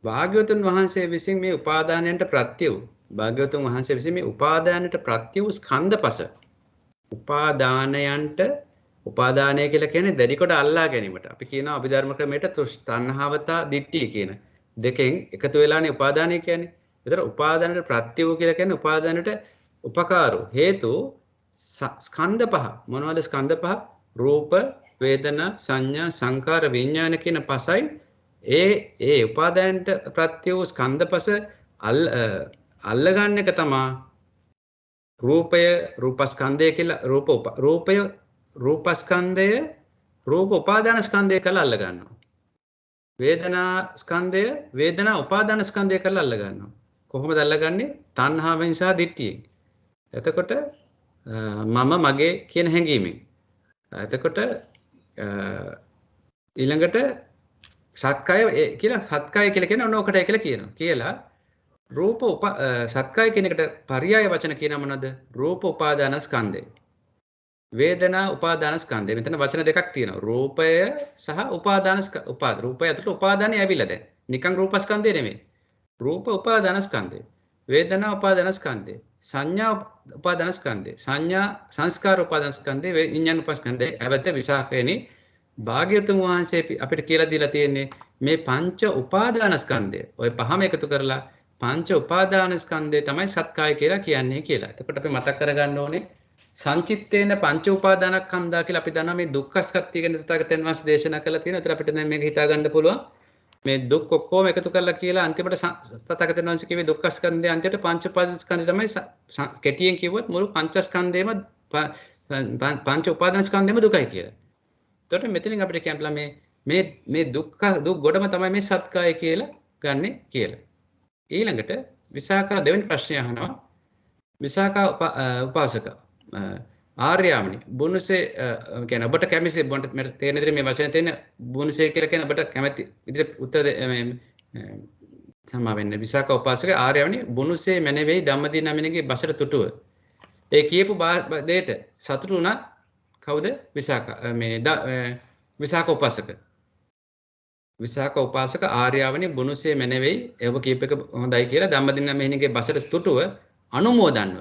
භාග්‍යවතුන් වහන්සේ විසින් මේ උපාදානයන්ට ප්‍රත්‍ය වූ භාග්‍යවතුන් වහන්සේ විසින් මේ උපාදානයට ප්‍රත්‍ය වූ ස්කන්ධපස උපාදානය කියලා කියන්නේ දැඩි කොට අල්ලා ගැනීමට. අපි කියනවා අභිධර්ම ක්‍රමයට තණ්හාවතා දිට්ඨිය කියන දෙකෙන් එකතු වෙලානේ උපාදානය කියන්නේ. ඒතර උපාදානයට ප්‍රත්‍ය වූ කියලා කියන්නේ උපාදානයට උපකාරෝ හේතු ස්කන්ධ පහ මොනවද ස්කන්ධ පහ? රූප, වේදනා, සංඥා, සංකාර, විඥාන කියන පසයි ඒ උපාදානට ප්‍රත්‍ය වූ ස්කන්ධ පස අල්ලගන්න එක තමයි රූපය රූපස්කන්ධය කියලා රූපය රූපස්කන්ධය රූප උපාදාන ස්කන්ධය කියලා අල්ල ගන්නවා. වේදනා ස්කන්ධය වේදනා උපාදාන ස්කන්ධය කියලා අල්ල ගන්නවා. කොහොමද අල්ලගන්නේ? තණ්හාවෙන් සහ දිට්ඨියෙන්. එතකොට මම මගේ කියන හැඟීමෙන්. එතකොට ඊළඟට සක්කාය කියලා සත්කාය කියලා කියන ඕනෝකටයි කියලා කියනවා. කියලා රූප සත්කාය කියන එකට පర్యాయ වචන කියන මොනවද? රූප උපාදාන ස්කන්ධය. වේදනා උපාදාන ස්කන්ධය. මෙතන වචන දෙකක් තියෙනවා. රූපය සහ උපාදාන රූපය ඇතුළට උපාදානය ඇවිල්ලා දැන්. නිකන් රූපස්කන්ධය නෙමෙයි. රූප උපාදාන ස්කන්ධය. වේදනා උපාදාන ස්කන්ධය. සංඥා උපාදාන ස්කන්ධය. සංඥා සංස්කාර උපාදාන ස්කන්ධය. විඥාන උපස්කන්ධය. අවත විසාකේනි භාග්‍යවතුන් වහන්සේ අපිට කියලා දීලා තියෙන්නේ මේ පංච උපාදාන ස්කන්ධය. ඔය පහම එකතු කරලා පංච උපාදාන ස්කන්ධය තමයි සත්කාය කියලා කියන්නේ කියලා. එතකොට අපි මතක් කරගන්න ඕනේ සංචිත්තේන පංච උපාදානස්කන්ධා කියලා අපි දන්නවා මේ දුක්ඛ සත්‍ය ගැන තථාගතයන් වහන්සේ දේශනා කළා තියෙනවා. ඒතර අපිට දැන් මේක හිතා ගන්න පුළුවන්. මේ දුක් ඔක්කොම එකතු කරලා කියලා අන්තිමට තථාගතයන් වහන්සේ කිව්වේ දුක්ඛ ස්කන්ධය අන්තිමට පංච උපාදානස්කන්ධය තමයි කෙටියෙන් කිව්වොත් මුළු පංචස්කන්ධයම පංච උපාදානස්කන්ධයම දුකයි කියලා. එතකොට මෙතනින් අපිට කියන්න මේ දුක් ගොඩම තමයි මේ සත්කාය කියලා ගන්නෙ කියලා. ඊළඟට විසාකා දෙවෙනි ප්‍රශ්නය අහනවා. විසාකා උපාසක ආර්යාමනි බුනුසේ කියන්නේ ඔබට කැමති මට තේරෙන විදිහට මේ වචනේ තියෙන බුනුසේ කියලා කියන ඔබට කැමති විදිහට උත්තර සමා වෙන්න. විසාකා උපාසක ආර්යාමනි බුනුසේ මැනවෙයි ධම්මදින නමිනගේ බසට තුටුව. ඒ කියපු දෙයට සතුටු වුණා කවුද? විසාකා විසාක උපාසක. විසාක උපාසක ආර්යාවනි බුනුසේ මැනවෙයි ඔබ කීප එක හොඳයි කියලා ධම්මදින මෙහිණිගේ බසට තුටුව අනුමෝදන්ව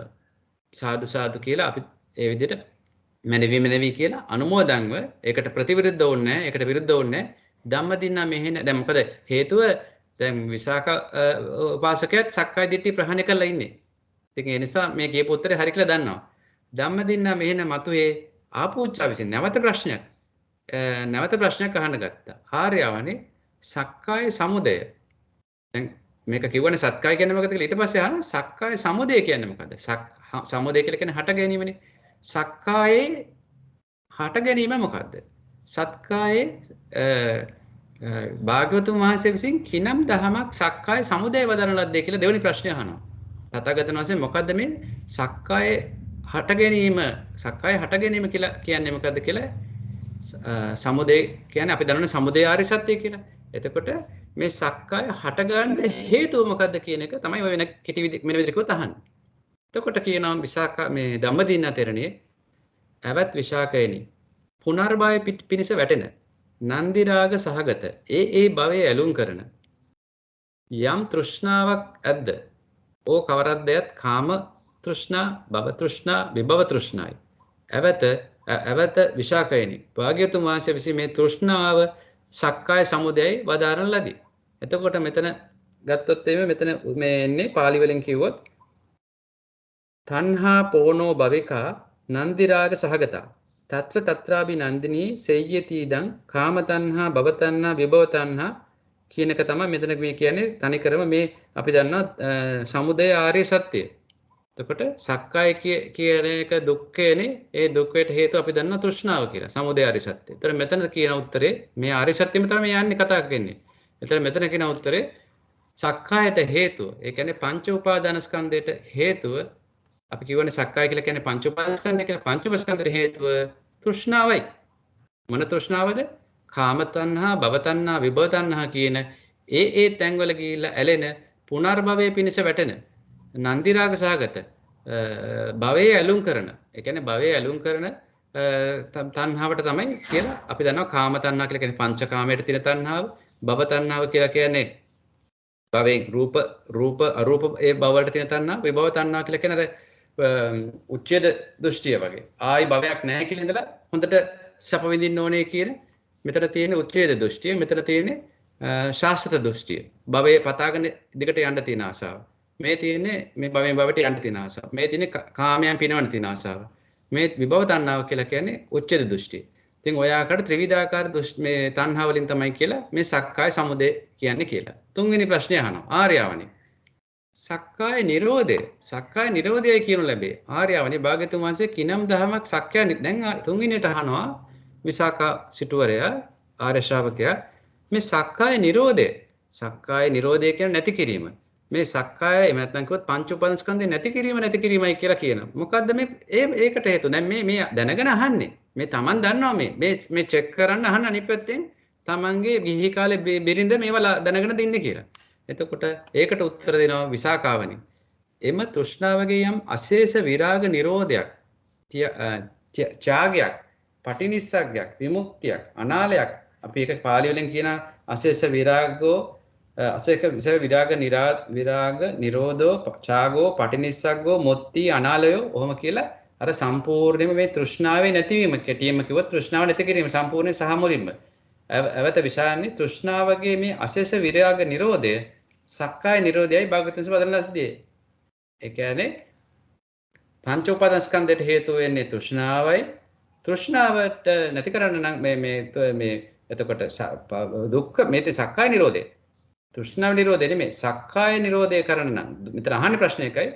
සාදු සාදු කියලා අපි ඒ විදිහට මැනවි කියලා අනුමෝදන්ව ඒකට ප්‍රතිවිරුද්ධ වුන්නේ නැහැ. ඒකට විරුද්ධ වුන්නේ ධම්මදින මෙහිණ. දැන් මොකද හේතුව? දැන් විසාක උපාසකයාත් සක්කාය දිට්ඨිය ප්‍රහාණය කරලා ඉන්නේ. ඉතින් ඒ නිසා මේ කියපු උත්තරේ හරි කියලා දන්නවා. ධම්මදින මෙහිණ මතුවේ ආපූජ්ජා විසින් නැවත ප්‍රශ්නයක් අහන්න ගත්තා. ආර්යවනේ සක්කාය සමුදය. දැන් මේක කිව්වනේ සක්කාය කියන්නේ මොකද කියලා. ඊට පස්සේ අහන සක්කාය සමුදය කියන්නේ මොකද? සමුදය කියලා කියන්නේ හට ගැනීමනේ. සක්කායේ හට ගැනීම මොකද්ද? සත්කායේ භාග්‍යවතුන් වහන්සේ විසින් කිනම් දහමක් සක්කාය සමුදය වදන ලද්දේ කියලා දෙවෙනි ප්‍රශ්නය අහනවා. තථාගතයන් වහන්සේ මොකද්ද මේ සක්කායේ හට ගැනීම කියලා කියන්නේ මොකද්ද කියලා සමුදය කියන්නේ අපි දන්නවනේ සමුදය ආර්ය සත්‍ය කියලා. එතකොට මේ සක්කාය හටගන්න හේතුව මොකද්ද කියන එක තමයි වෙන කෙටි විදිහට කිව්වොත් අහන්නේ. එතකොට කියනවා විසාකා මේ ධම්මදින තෙරණිය ඇවත් විසාකයනි පුනර්භවය පිණිස වැටෙන නන්දි රාග සහගත ඒ භවයේ ඇලුම් කරන යම් තෘෂ්ණාවක් ඇද්ද? ඕ කවරක්දයත් කාම තෘෂ්ණා, භව තෘෂ්ණා, විභව තෘෂ්ණායි. ඇවත විසාකයනි භාග්‍යවතුන් වහන්සේ විසින් මේ තෘෂ්ණාව සක්කාය සමුදයයි වදාරන ලදී. එතකොට මෙතන ගත්තොත් මෙතන මේ එන්නේ පාලි වලින් කිව්වොත් තණ්හා පෝනෝ භවිකා නන්දි රාග සහගතා తත්‍ර తත්‍රාභි නන්දිනී සෙය්‍යති ඉදං කාම තණ්හා භව තණ්හා විභව තණ්හා කියන එක තමයි මෙතන මේ කියන්නේ. තනිකරම මේ අපි දන්නවා සමුදය ආර්ය සත්‍යය. එතකොට සක්කාය කියන එක දුක්ඛයනේ. ඒ දුක්ඛයට හේතුව අපි දන්නවා තෘෂ්ණාව කියලා. සමුදය ආර්ය සත්‍යය. ඒතර මෙතන කියන උත්තරේ මේ ආර්ය සත්‍යෙම තමයි මේ යන්නේ කතා කරන්නේ. ඒතර මෙතන කියන උත්තරේ සක්කායට හේතුව. ඒ කියන්නේ පංච උපාදානස්කන්ධයට හේතුව අපි කියවනේ සක්කාය කියලා කියන්නේ පංච උපාදානස්කන්ධය කියලා. පංච උපාදානස්කන්ධයට හේතුව තෘෂ්ණාවයි. මොන තෘෂ්ණාවද? කාම තණ්හා, භව තණ්හා, විභව තණ්හා කියන ඒ තැන්වල ගිහිල්ලා ඇලෙන පුනර්භවයේ පිණිස වැටෙන නන්දි රාග සහගත භවයේ ඇලුම් කරන. ඒ කියන්නේ භවයේ ඇලුම් කරන තණ්හාවට තමයි කියලා අපි දන්නවා කාම තණ්හා කියලා කියන්නේ පංචකාමයට තියෙන තණ්හාව. භව තණ්හාව කියලා කියන්නේ භවයේ රූප අරූප ඒ භවවලට තියෙන තණ්හාව. විභව තණ්හා කියලා කියන්නේ උච්ඡේද දෘෂ්ටිය වගේ. ආයි භවයක් නැහැ කියලා ඉඳලා හොඳට සැප විඳින්න ඕනේ කියන මෙතන තියෙන උච්ඡේද දෘෂ්ටිය. මෙතන තියෙන ශාස්ත්‍ර දෘෂ්ටිය. භවයේ පතාගෙන දිගට යන්න තියෙන ආසාව. මේ තියෙන්නේ මේ භවයෙන් භවයට යන්න තියෙන ආසාව. මේ තියෙන්නේ කාමයන් පිනවන්න තියෙන ආසාව. මේ විභව තණ්හාව කියලා කියන්නේ උච්ඡේද දෘෂ්ටිය. ඉතින් ඔය ආකාරයට ත්‍රිවිධාකාර මේ තණ්හා වලින් තමයි කියලා මේ සක්කාය සමුදය කියන්නේ කියලා. තුන්වෙනි ප්‍රශ්නේ අහනවා ආර්යවනි. සක්කාය නිරෝධයයි කියනු ලැබේ. ආර්යවනි භාග්‍යතුන් වහන්සේ කිනම් දහමක් සක්කාය දැන් තුන්වෙනියට අහනවා විසාකා සිටුවරයා ආර්ය ශ්‍රාවකයා මේ සක්කාය නිරෝධය කියන්නේ නැති කිරීම. මේ සක්කාය එහෙම නැත්නම් කිව්වොත් පංච උපාදානස්කන්ධය නැති කිරීමයි කියලා කියනවා. මොකද්ද මේ ඒකට හේතුව? දැන් මේ දැනගෙන අහන්නේ. මේ Taman දන්නවා මේ චෙක් කරන්න අහන්න අනිත් පැත්තෙන් Tamanගේ ගිහි කාලේ බිරිඳ මේවා දැනගෙන දින්නේ කියලා. එතකොට ඒකට උත්තර දෙනවා විසාකාවනි. එම තෘෂ්ණාවගේ යම් අශේෂ විරාග නිරෝධයක්, ත්‍යාගයක්, පටිනිස්සග්ගයක්, විමුක්තියක්, අනාලයක් අපි ඒක පාලි වලින් කියන අශේෂ විරාග නිරෝධෝ ඡාගෝ පටිනිස්සග්ගෝ මොත්ති අනාලයෝ ඔහොම කියලා අර සම්පූර්ණයෙන්ම මේ තෘෂ්ණාවේ නැතිවීම කෙටියෙන්ම කිව්වොත් තෘෂ්ණාව නැති කිරීම සම්පූර්ණයෙන් සහ මුලින්ම අවත විශාන්නේ තෘෂ්ණාවගේ මේ අශේෂ විරාග නිරෝධය සක්කාය නිරෝධයයි භාගතුන් වහන්සේ. ඒ කියන්නේ පංච උපාදානස්කන්ධයට හේතු වෙන්නේ තෘෂ්ණාවයි. තෘෂ්ණාවට නැති කරන්න නම් මේ එතකොට දුක්ඛ මේ සක්කාය නිරෝධය. තෘෂ්ණාව නිරෝධය නෙමෙයි සක්කාය නිරෝධය කරන්න නම් මෙතන අහන්නේ ප්‍රශ්න එකයි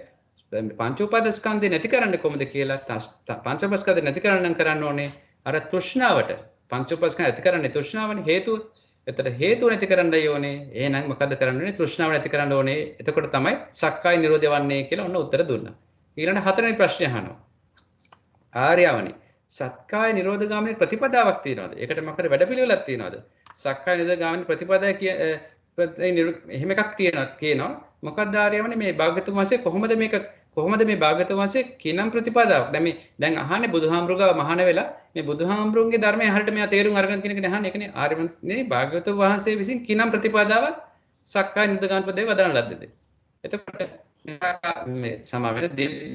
පංච උපාදානස්කන්ධය නැති කරන්නේ කොහොමද කියලා පංච උපාදානස්කන්ධය නැති කරන්න නම් කරන්න ඕනේ අර තෘෂ්ණාවට පංච උපාදානස්කන්ධය නැති කරන්නේ තෘෂ්ණාවනේ හේතුව. එතන හේතුව නැති කරන්නයි ඕනේ. එහෙනම් මොකද්ද කරන්න ඕනේ? තෘෂ්ණාව නැති කරන්න ඕනේ. එතකොට තමයි සක්කාය නිරෝධය වන්නේ කියලා ඔන්න උත්තර දුන්නා. ඊළඟ හතරවෙනි ප්‍රශ්නේ අහනවා. ආර්යවනි සක්කාය නිරෝධ ගාමිනී ප්‍රතිපදාවක් තියනවාද? ඒකට මොකද වැඩපිළිවෙලක් තියනවාද? සක්කාය නිරෝධ ගාමිනී ප්‍රතිපදාව එහෙම එකක් කියනවා. මොකක්ද ආර්යවනි මේ භාග්‍යතුන් වහන්සේ කොහොමද මේ භාග්‍යතුන් වහන්සේ කිනම් ප්‍රතිපදාවක්? දැන් අහන්නේ බුදුහාමුදුරුවෝ මහාන වෙලා මේ බුදුහාමුදුරුවන්ගේ ධර්මයේ හරියට මෙයා තේරුම් අරගෙන කෙනෙක් අහන්නේ ඒකනේ ආර්යවනි මේ භාග්‍යතුන් වහන්සේ විසින් කිනම් ප්‍රතිපදාවක් සක්කාය නිරෝධ ගාමිනී ප්‍රතිපදාව වදන ලද්දද? එතකොට මේ සමාවෙන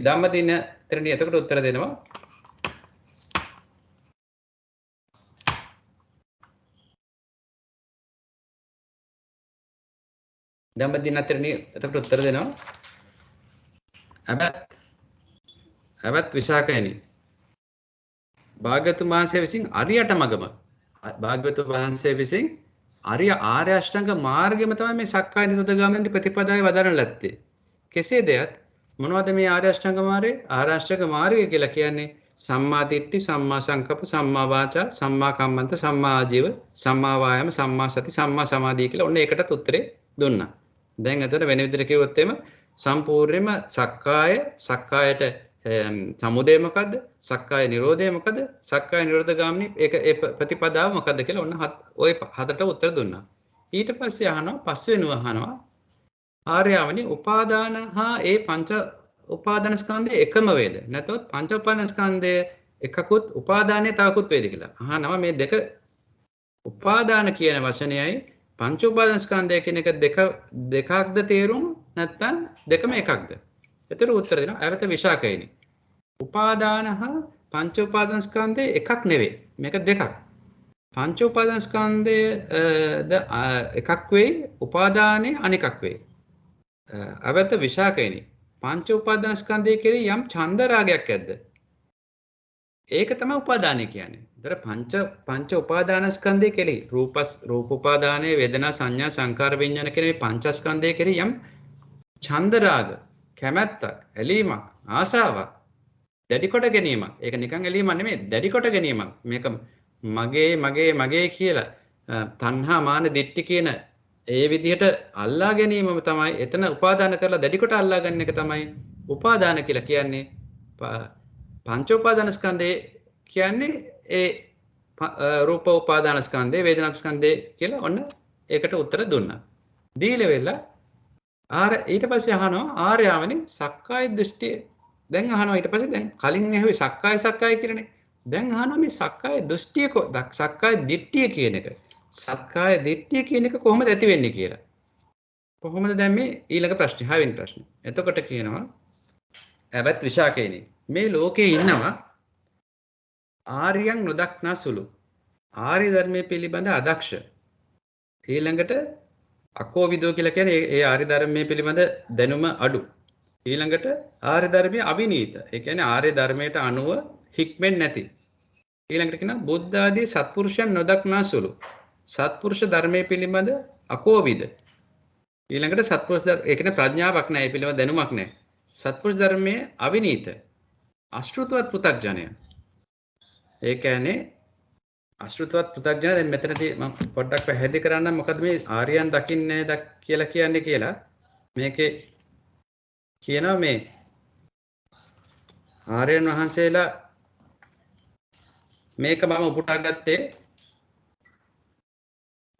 ධම්මදින ත්‍රිණිය එතකොට උත්තර දෙනවා. ධම්මදින ත්‍රිණිය එතකොට උත්තර දෙනවා. අබත් විශාකයනි භාග්‍යතුන් වහන්සේ විසින් අරියට මගම භාග්‍යතුන් වහන්සේ විසින් ආර්ය අෂ්ටාංග මාර්ගයම තමයි මේ සක්කාය නිරෝධ ගාමිනී ප්‍රතිපදාවේ වදාරන ලද්දේ. කෙසේදයත් මොනවද මේ ආර්ය අෂ්ටාංග මාර්ගය? ආර්ය අෂ්ටාංග මාර්ගය කියලා කියන්නේ සම්මා දිට්ඨි, සම්මා සංකප්ප, සම්මා වාචා, සම්මා කම්මන්ත, සම්මා ආජීව, සම්මා වායාම, සම්මා සති, සම්මා සමාධිය කියලා ඔන්න ඒකටත් උත්තරේ දුන්නා. දැන් අතන වෙන විදිහට කිව්වොත් එimhe සම්පූර්ණයෙන්ම සක්කායට සමුදය මොකද්ද? සක්කාය නිරෝධය මොකද්ද? සක්කාය නිරෝධ ගාමිනී ඒ ප්‍රතිපදාව මොකද්ද කියලා ඔන්න ওই හතට උත්තර දුන්නා. ඊට පස්සේ අහනවා පස්වෙනුව අහනවා ආර්යවනි උපාදාන හා ඒ පංච උපාදානස්කන්ධය එකම වේද? නැත්නම් පංච උපාදානස්කන්ධය එකකුත් උපාදානය තවකුත් වේද කියලා. අහනවා මේ දෙක උපාදාන කියන වචනයයි පංච උපාදානස්කන්ධය කියන එක දෙකක්ද තේරුම් නැත්නම් දෙකම එකක්ද? එතන උත්තර දෙනවා අවත විශාකයනි. උපාදාන හා පංච උපාදානස්කන්ධය එකක් නෙවෙයි. මේක දෙකක්. පංච උපාදානස්කන්ධය එකක් වෙයි උපාදානය අනෙකක් වෙයි. අවත විශාකයනි පංච උපාදානස්කන්ධය කෙරෙහි යම් ඡන්ද රාගයක් ඇද්ද? ඒක තමයි උපාදානය කියන්නේ. ඒතර පංච උපාදානස්කන්ධය කෙරෙහි රූප උපාදානය, වේදනා, සංඥා, සංකාර, විඥාන කියන මේ පංචස්කන්ධය කෙරෙහි යම් ඡන්ද රාග, කැමැත්තක්, ඇලීමක්, ආසාවක්, දැඩි කොට ගැනීමක්. ඒක නිකන් ඇලීමක් නෙමෙයි, දැඩි කොට ගැනීමක්. මේක මගේ කියලා තණ්හා මාන දිට්ඨි කියන ඒ විදිහට අල්ලා ගැනීමම තමයි එතන උපාදාන කරලා දැඩි කොට අල්ලා ගන්න එක තමයි උපාදාන කියලා කියන්නේ. පංච උපාදානස්කන්ධය කියන්නේ ඒ රූප උපාදානස්කන්ධය, වේදනාස්කන්ධය කියලා ඔන්න ඒකට උත්තර දුන්නා. දීල වෙලා ඊට පස්සේ අහනවා ආර්යවනි සක්කාය දෘෂ්ටිය. දැන් අහනවා ඊට පස්සේ දැන් කලින් ඇහුවේ සක්කාය කියලානේ. දැන් අහනවා මේ සක්කාය දෘෂ්ටිය සක්කාය දිට්ඨිය කියන එක. සක්කාය දිට්ඨිය කියන එක කොහොමද ඇති වෙන්නේ කියලා. කොහොමද දැන් මේ ඊළඟ ප්‍රශ්නේ 6 වෙනි ප්‍රශ්නේ. එතකොට කියනවා අවත් විශාකේනි මේ ලෝකේ ඉන්නවා ආර්යයන් නොදක්නා සුළු. ආර්ය ධර්මයේ පිළිබඳ අදක්ෂ. ඊළඟට අකෝවිදෝ කියලා කියන්නේ ඒ ආර්ය ධර්මයේ පිළිබඳ දැනුම අඩු. ඊළඟට ආර්ය ධර්මයේ අවිනීත. ඒ කියන්නේ ආර්ය ධර්මයට අනුව හික්මෙන් නැති. ඊළඟට කියනවා බුද්ධ ආදී සත්පුරුෂයන් නොදක්නා සුළු. සත්පුරුෂ ධර්මයේ පිළිබඳ අකෝවිද. ඊළඟට සත්පුරුෂ ඒ කියන්නේ ප්‍රඥාවක් නැහැ, ඒ පිළිබඳ දැනුමක් නැහැ. සත්පුරුෂ ධර්මයේ අවිනීත. අශෘතවත් පෘථග්ජනය. ඒ කියන්නේ අශෘතවත් පෘථග්ජන දැන් මෙතනදී මම පොඩ්ඩක් පැහැදිලි කරන්නම් මොකද මේ ආර්යයන් දකින්නේ කියලා කියන්නේ කියලා. මේකේ කියනවා මේ ආර්යයන් වහන්සේලා මේක මම උපුටා ගත්තේ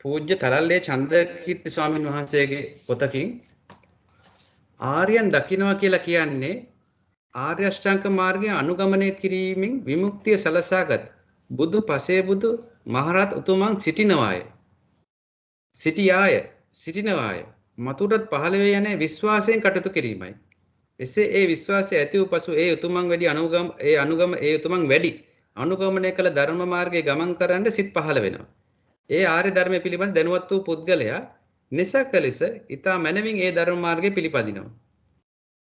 පූජ්‍ය තලල්ලේ චන්දකීර්ති ස්වාමීන් වහන්සේගේ පොතකින්. ආර්යයන් දකින්නවා කියලා කියන්නේ ආර්ය අෂ්ටාංග මාර්ගය අනුගමනය කිරීමෙන් විමුක්තිය සලසාගත් බුදු පසේ බුදු මහරහත් උතුමන් සිටිනවාය. සිටිනවාය. මතුටත් පහළ වේ යන විශ්වාසයෙන් කටයුතු කිරීමයි. එසේ ඒ විශ්වාසය ඇති වූ පසු ඒ උතුමන් වැඩි අනුගමනය කළ ධර්ම මාර්ගයේ ගමන් කරන්න සිත් පහළ වෙනවා. ඒ ආර්ය ධර්මයේ පිළිබඳ දැනුවත් වූ පුද්ගලයා නිසක ලෙස ඊතා මනමින් ඒ ධර්ම මාර්ගයේ පිළිපදිනවා.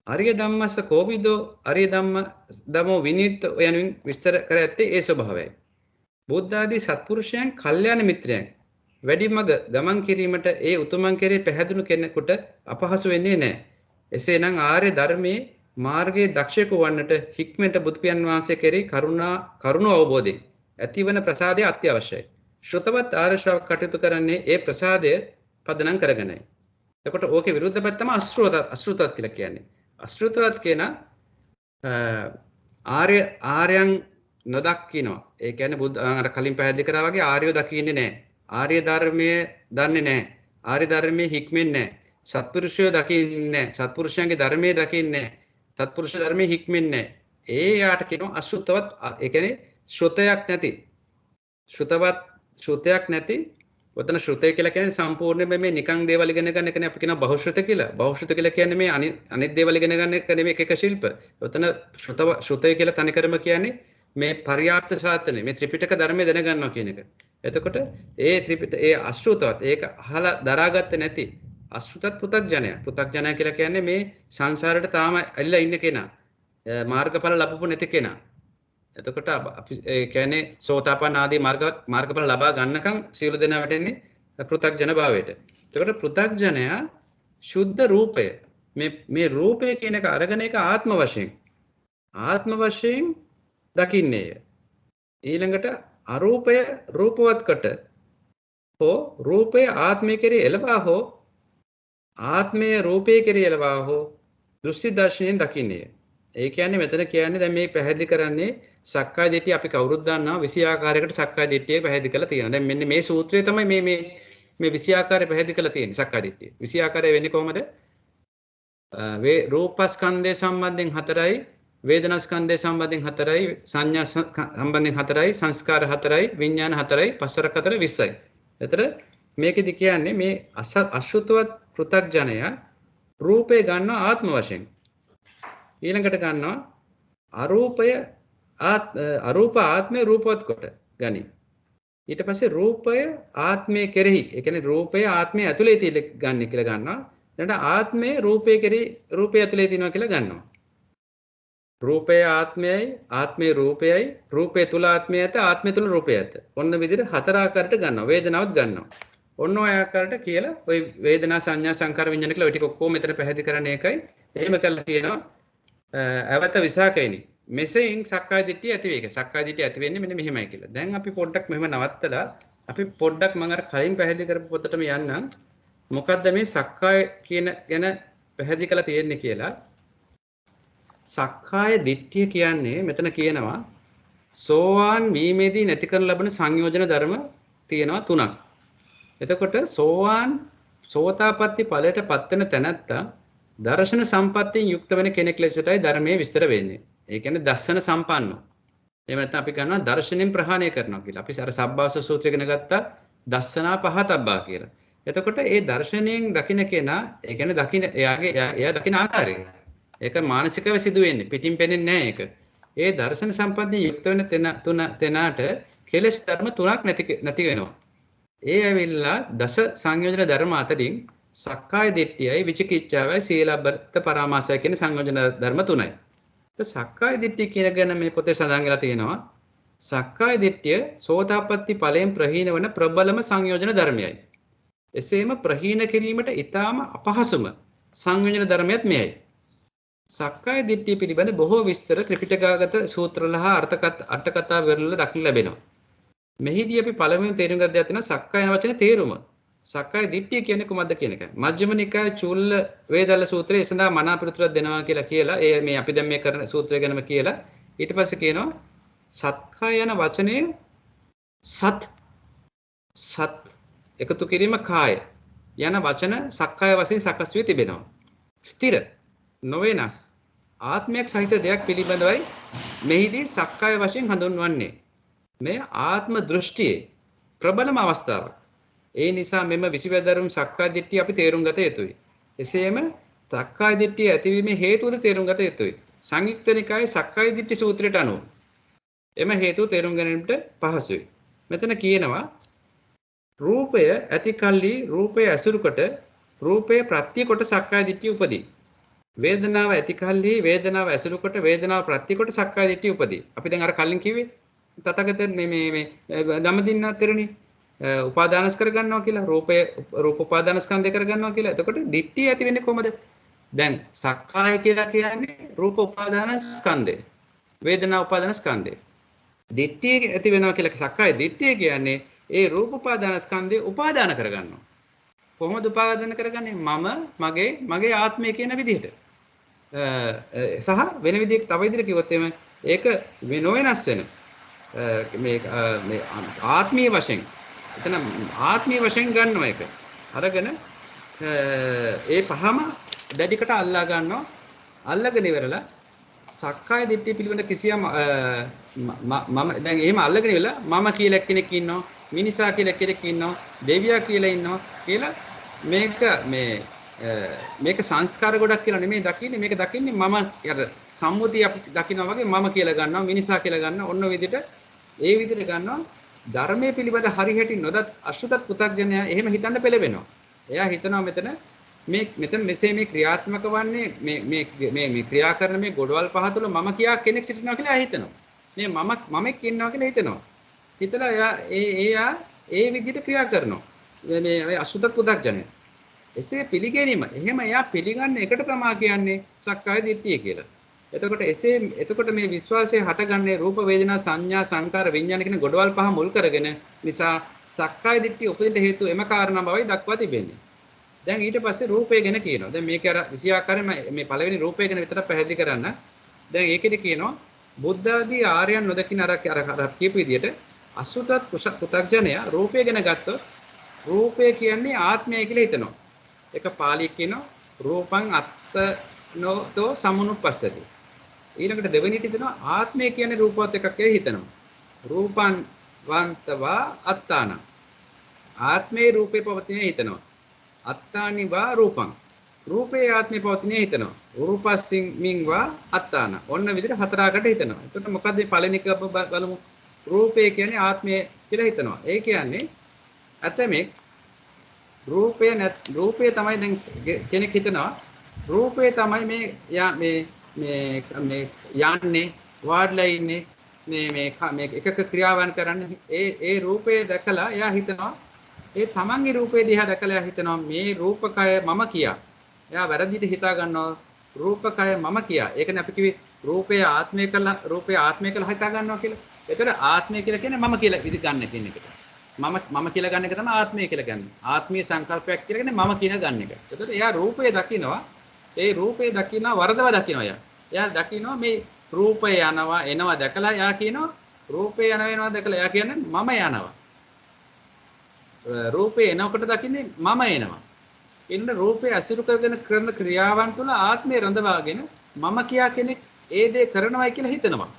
ආර්ය ධම්මස්ස කෝවිදෝ ආර්ය ධම්මෝ විනිත් යනුවෙන් විස්තර කර ඇත්තේ ඒ ස්වභාවයයි. බුද්ධ ආදී සත්පුරුෂයන් කල්යාණ මිත්‍රයන් වැඩි මඟ ගමන් කිරීමට ඒ උතුමන් කෙරේ පැහැදුණු කෙනෙකුට අපහසු වෙන්නේ නැහැ. එසේනම් ආර්ය ධර්මයේ මාර්ගයේ දක්ෂයෙකු වන්නට හික්මෙන්ට බුදුපියන් වහන්සේ කෙරෙහි කරුණ අවබෝධයෙන් ඇතිවන ප්‍රසාදය අත්‍යවශ්‍යයි. ශ්‍රතවත් ආර්ය ශ්‍රාවක කටයුතු කරන්නේ ඒ ප්‍රසාදය පදනම් කරගෙනයි. එතකොට ඕකේ විරුද්ධ පැත්ත තමයි අශෘතවත් කියලා කියන්නේ. අශෘතවත් කියන ආර්යයන් නොදක්කිනවා. ඒ කියන්නේ බුදු අර කලින් පැහැදිලි කරා වගේ ආර්යව දකින්නේ නැහැ. ආර්ය ධර්මයේ දන්නේ නැහැ. ආර්ය ධර්මයේ හික්මෙන්නේ නැහැ. සත්පුරුෂයෝ දකින්නේ නැහැ. සත්පුරුෂයන්ගේ ධර්මයේ දකින්නේ නැහැ. සත්පුරුෂ ධර්මයේ හික්මෙන්නේ නැහැ. ඒ යාට කියනවා අශෘතවත්. ඒ කියන්නේ ශ්‍රොතයක් නැති. ශ්‍රොතයක් නැති. ඔතන ශ්‍රොතය කියලා කියන්නේ සම්පූර්ණයෙන්ම මේ නිකං දේවල් ඉගෙන ගන්න එකනේ අපි කියනවා බහුශ්‍රත කියලා. බහුශ්‍රත කියලා කියන්නේ මේ අනිත් දේවල් ඉගෙන ගන්න එක නෙමෙයි එක ශිල්ප. ඔතන ශ්‍රොතය කියලා තනිකරම කියන්නේ මේ පර්යාප්ත ශාස්ත්‍රනේ මේ ත්‍රිපිටක ධර්මය දැනගන්නවා කියන එක. එතකොට ඒ අශෘතවත් ඒක අහලා දරාගත්තේ නැති අශෘතත් පෘථග්ජනය. පෘථග්ජනය කියලා කියන්නේ මේ සංසාරයට තාම ඇලිලා ඉන්න කෙනා. මාර්ගඵල ලැබපු නැති කෙනා. එතකොට අපි කියන්නේ සෝතාපන්න ආදී මාර්ගඵල ලබා ගන්නකම් සියලු දෙනා වැටෙන්නේ පෘථග්ජන භාවයට. එතකොට පෘථග්ජනයා සුද්ධ රූපය මේ රූපය කියන එක අරගෙන ඒක ආත්ම වශයෙන් දකින්නේය. ඊළඟට අරූපය රූපවත් කොට හෝ රූපය ආත්මය කෙරෙහි එළවා හෝ ආත්මය රූපය කෙරෙහි එළවා හෝ දෘෂ්ටි දර්ශනයෙන් දකින්නේය. ඒ කියන්නේ මෙතන කියන්නේ දැන් මේ පැහැදිලි කරන්නේ සක්කාය දිට්ඨිය අපි කවුරුත් දන්නවා 20 ආකාරයකට සක්කාය දිට්ඨිය පැහැදිලි කරලා තියෙනවා. දැන් මෙන්න මේ සූත්‍රය තමයි මේ 20 ආකාරය පැහැදිලි කරලා තියෙන්නේ සක්කාය දිට්ඨිය. 20 ආකාරය වෙන්නේ කොහොමද? රූපස්කන්ධය සම්බන්ධයෙන් 4යි, වේදනාස්කන්ධය සම්බන්ධයෙන් 4යි, සංඥා සම්බන්ධයෙන් 4යි, සංස්කාර 4යි, විඥාන 4යි, පස්වරක් 4 20යි. එතන මේකෙදි කියන්නේ මේ අශෘතවත් පෘථග්ජනය රූපේ ගන්නවා ආත්ම වශයෙන්. ඊළඟට ගන්නවා අරූප ආත්මය රූපවත් කොට ගනි. ඊට පස්සේ රූපය ආත්මය කෙරෙහි, ඒ කියන්නේ රූපය ආත්මය ඇතුලේ තියෙල ගන්න කියලා ගන්නවා. ඊළඟට ආත්මය රූපය කෙරෙහි රූපය ඇතුලේ තියෙනවා කියලා ගන්නවා. රූපය ආත්මයයි, ආත්මය රූපයයි, රූපය තුල ආත්මය ඇත, ආත්මය තුල රූපය ඇත. ඔන්න විදිහට 4 ආකාරයට ගන්නවා. වේදනාවත් ගන්නවා. ඔන්න ඔය ආකාරයට කියලා ඔය වේදනා සංඥා සංකාර විඥාන කියලා ඔය ටික ඔක්කොම මෙතන පැහැදිලි කරන්නේ ඒකයි. එහෙම කළා කියනවා අවත විසාකේනි. මෙසේයින් සක්කාය දිට්ඨිය ඇති වෙයි. සක්කාය දිට්ඨිය ඇති වෙන්නේ මෙන්න මෙහෙමයි කියලා. දැන් අපි පොඩ්ඩක් මෙහෙම නවත්තලා අපි පොඩ්ඩක් මම අර කලින් පැහැදිලි කරපු පොතටම යන්නම්. මොකද්ද මේ සක්කාය කියන ගැන පැහැදිලි කරලා තියෙන්නේ කියලා. සක්කාය දිට්ඨිය කියන්නේ මෙතන කියනවා සෝවාන් වීමේදී නැති කරන ලබන සංයෝජන ධර්ම තියෙනවා 3ක්. එතකොට සෝතාපට්ටි ඵලයට පත්වෙන තැනැත්තා දර්ශන සම්පත්තියෙන් යුක්ත වෙන කෙනෙක් ලෙසටයි ධර්මයේ විස්තර වෙන්නේ. ඒ කියන්නේ දර්ශන සම්පන්නව. එහෙම නැත්නම් අපි කරනවා දර්ශනෙන් ප්‍රහාණය කරනවා කියලා. අපි අර සබ්බාස සූත්‍රය ඉගෙන ගත්තා දස්සනා පහතබ්බා කියලා. එතකොට ඒ දර්ශනයෙන් දකින්න කෙනා, ඒ කියන්නේ එයා දකින්න ආකාරය. ඒක මානසිකව සිදු වෙන්නේ. පිටින් පෙනෙන්නේ නැහැ ඒක. ඒ දර්ශන සම්පත්තියෙන් යුක්ත වෙන තැනට කෙලෙස් ධර්ම 3ක් නැති වෙනවා. ඒ ඇවිල්ලා දස සංයෝජන ධර්ම අතරින් සක්කාය දිට්ඨියයි විචිකිච්ඡාවයි සීලබ්බත පරාමාසය කියන සංයෝජන ධර්ම 3යි. සක්කාය දිට්ඨිය කියන ගැන මේ පොතේ සඳහන් වෙලා තියෙනවා. සක්කාය දිට්ඨිය සෝතාපට්ටි ඵලයෙන් ප්‍රහීන වන ප්‍රබලම සංයෝජන ධර්මයයි. එසේම ප්‍රහීන කිරීමට ඊටාම අපහසුම සංයෝජන ධර්මයක් මෙයයි. සක්කාය දිට්ඨිය පිළිබඳ බොහෝ විස්තර ත්‍රිපිටකාගත සූත්‍රවල හා අට කතා වල දක්නට ලැබෙනවා. මෙහිදී අපි පළමුවෙන් තේරුම් ගන්න දෙයක් තියෙනවා සක්කාය යන වචනේ තේරුම. සක්කාය දිට්ඨිය කියන්නේ කොහොමද කියන එක. මජ්ක්‍ධිම නිකාය චූල්ල වේදල්ල සූත්‍රයේ සඳහා මනා පිළිතුරක් දෙනවා කියලා ඒ මේ අපි දැන් මේ කරන සූත්‍රය ගැනම කියලා ඊට පස්සේ කියනවා සක්කාය යන වචනේ සත් එකතු කිරීම කාය යන වචන සක්කාය වශයෙන් සකස් වී තිබෙනවා. ස්ථිර නොවෙනස් ආත්මයක් සහිත දෙයක් පිළිබඳවයි මෙහිදී සක්කාය වශයෙන් හඳුන්වන්නේ. මේ ආත්ම දෘෂ්ටියේ ප්‍රබලම අවස්ථාවක්. ඒ නිසා මෙම විසිවැදරුම් සක්කාය දිට්ඨිය අපි තේරුම් ගත යුතුයි. එසේම සක්කාය දිට්ඨිය ඇතිවීමේ හේතුවද තේරුම් ගත යුතුයි. සංයුක්ත නිකායේ සක්කාය දිට්ඨි සූත්‍රයට අනුව එම හේතුව තේරුම් ගැනීමට පහසුයි. මෙතන කියනවා රූපය ඇති කල්ලි රූපය ඇසුරු කොට රූපය ප්‍රත්‍ය කොට සක්කාය දිට්ඨිය උපදී. වේදනාව ඇති කල්හි වේදනාව ඇසුරු කොට වේදනාව ප්‍රත්‍ය කොට සක්කාය දිට්ඨිය උපදී. අපි දැන් අර කලින් කිව්වේ තථාගතයන් මේ ධම්මදින්නා තෙරණි උපාදානස් කර ගන්නවා කියලා රූප උපාදාන ස්කන්ධය කර ගන්නවා කියලා. එතකොට දිට්ඨිය ඇති වෙන්නේ කොහමද? දැන් සක්කාය කියලා කියන්නේ රූප උපාදාන ස්කන්ධය. වේදනා උපාදාන ස්කන්ධය. දිට්ඨිය ඇති වෙනවා කියලා සක්කාය දිට්ඨිය කියන්නේ ඒ රූප උපාදාන ස්කන්ධය උපාදාන කර ගන්නවා. කොහොමද උපාදාන කරගන්නේ? මගේ ආත්මය කියන විදිහට. සහ වෙන විදිහකට තව විදිහට කිව්වොත් එimhe ඒක නොවෙනස් වෙන මේ ආත්මීය වශයෙන් එතන ආත්මීය වශයෙන් ගන්නවා ඒක. අරගෙන ඒ පහම දැඩිකට අල්ලා ගන්නවා. අල්ලගෙන ඉවරලා සක්කාය දිට්ඨිය පිළිබඳ කිසියම් මම දැන් එහෙම අල්ලගෙන ඉවරලා මම කියලා කෙනෙක් ඉන්නවා, මිනිසා කියලා කෙනෙක් ඉන්නවා, දෙවියා කියලා ඉන්නවා කියලා මේක සංස්කාර ගොඩක් කියලා නෙමෙයි දකින්නේ. මේක දකින්නේ මම අර සම්මුතිය අපි දකිනවා වගේ මම කියලා ගන්නවා, මිනිසා කියලා ගන්නවා. ඔන්න ඔය විදිහට ඒ විදිහට ගන්නවා. ධර්මයේ පිළිබඳ හරිහැටි නොදත් අසුතත් පු탁ජනයා එහෙම හිතන්න පෙළවෙනවා. එයා හිතනවා මෙතන මෙසේ මේ ක්‍රියාත්මක වන්නේ මේ ක්‍රියා කරන මේ ගොඩවල් පහ තුළ මම කියා කෙනෙක් සිටිනවා කියලා එයා හිතනවා. මේ මමෙක් ඉන්නවා කියලා හිතනවා. හිතලා එයා ඒ විදිහට ක්‍රියා කරනවා. මේ අසුතත් පු탁ජනයා. එසේ පිළිගැනීම එහෙම එයා පිළිගන්න එකට තමයි කියන්නේ සක්කාය දිට්ඨිය කියලා. එතකොට මේ විශ්වාසය හටගන්නේ රූප වේදනා සංඥා සංකාර විඥාන කියන ගොඩවල් පහ මුල් කරගෙන නිසා සක්කාය දිට්ඨිය උපදින්න හේතු එම කාරණා බවයි දක්වා තිබෙන්නේ. දැන් ඊට පස්සේ රූපය ගැන කියනවා. දැන් මේක අර විෂයාකාරයෙන් මේ පළවෙනි රූපය ගැන විතර පැහැදිලි කරන්න. දැන් ඒකෙදි කියනවා බුද්ධ ආදී ආර්යයන් නොදකින අර කියපු විදිහට අසුතත් පු탁ජනයා රූපය ගැන ගත්තොත් රූපය කියන්නේ ආත්මය කියලා හිතනවා. එක පාලියක් කියනවා රූපං අත්තනෝතෝ සමුනුප්පස්සති. ඊළඟට දෙවෙනිට හිතනවා ආත්මය කියන්නේ රූපවත් එකක් කියලා හිතනවා. රූපං වන්තවා අත්තාන. ආත්මේ රූපේ පවතින හිතනවා. අත්තානිවා රූපං. රූපේ ආත්මේ පවතින හිතනවා. රූපස්සින් මින්වා අත්තාන. ඔන්න විදිහට හතරකට හිතනවා. එතකොට මොකද්ද මේ පළවෙනි එක බලමු. රූපය කියන්නේ ආත්මය කියලා හිතනවා. ඒ කියන්නේ ඇතමෙක් රූපය තමයි දැන් කෙනෙක් හිතනවා රූපය තමයි මේ යන්නේ වාඩ්ලා ඉන්නේ මේ එකක ක්‍රියාවන් කරන්නේ ඒ රූපය දැකලා එයා හිතනවා ඒ තමන්ගේ රූපය දිහා දැකලා එයා හිතනවා මේ රූපකය මම කියා. එයා වැරදිට හිතා ගන්නවා රූපකය මම කියා. ඒකනේ අපි කිව්වේ රූපය ආත්මය කියලා හිතා ගන්නවා කියලා. ඒතර ආත්මය කියලා කියන්නේ මම කියලා ඉදි ගන්න කියන එකට. මම කියලා ගන්න එක තමයි ආත්මය කියලා ගන්න. ආත්මීය සංකල්පයක් කියලා කියන්නේ මම කියන ගන්න එක. එතකොට එයා රූපය දකිනවා. ඒ රූපය දකිනවා වරදව දකිනවා එයා. එයා දකිනවා මේ රූපය එනවා දැකලා එයා කියනවා රූපය වෙනවා දැකලා එයා කියන්නේ මම යනවා. රූපය එනකොට දකින්නේ මම එනවා. ඉන්න රූපය අසිරු කරගෙන කරන ක්‍රියාවන් තුළ ආත්මය රඳවාගෙන මම කියා කෙනෙක් ඒ දේ කරනවායි කියලා හිතනවා.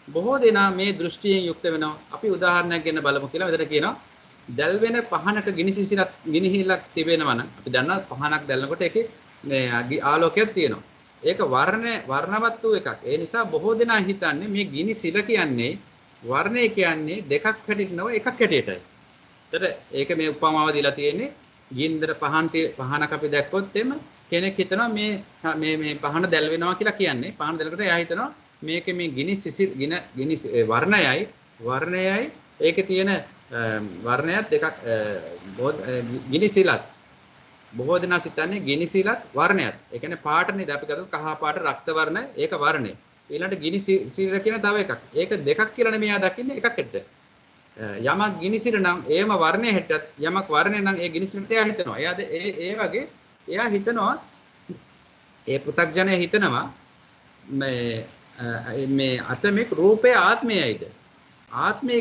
බොහෝ දෙනා මේ දෘෂ්ටියෙන් යුක්ත වෙනවා. අපි උදාහරණයක් ගන්න බලමු කියලා. මෙතන කියනවා දැල් වෙන පහනක ගිනිහිලක් තිබෙනවා නම් අපි දන්නවා පහනක් දැල්නකොට ඒකේ මේ ආලෝකයක් තියෙනවා. ඒක වර්ණවත් වූ එකක්. ඒ නිසා බොහෝ දෙනා හිතන්නේ මේ ගිනිසිල කියන්නේ වර්ණය කියන්නේ දෙකක් හැටියට නෙවෙයි එකක් හැටියටයි. ඒතර ඒක මේ උපමාව දීලා තියෙන්නේ ගින්දර පහනක් අපි දැක්කොත් එම කෙනෙක් හිතනවා මේ පහන දැල් වෙනවා කියලා කියන්නේ. පහන දැල්නකොට එයා හිතනවා මේකේ මේ ගිනි සිසිල් ගිනි වර්ණයයි ඒකේ තියෙන වර්ණයක් දෙකක් ගිනි සිලත් බොහෝ දෙනා සිතන්නේ ගිනි සිලත් වර්ණයක්. ඒ කියන්නේ පාටනේ අපි ගත්තොත් කහ පාට රක්ත වර්ණ ඒක වර්ණය. ඊළඟට ගිනි සිර කියන තව එකක්. ඒක දෙකක් කියලා නෙමෙයි ආ දකින්නේ එකක් හෙට. යමක් ගිනි සිර නම් ඒම වර්ණය හෙටත් යමක් වර්ණය නම් ඒ ගිනි සිරට එයා හිතනවා. එයාද ඒ වගේ එයා හිතනවා ඒ පෘථග්ජනය හිතනවා මේ අතමික රූපේ ආත්මයයිද? ආත්මය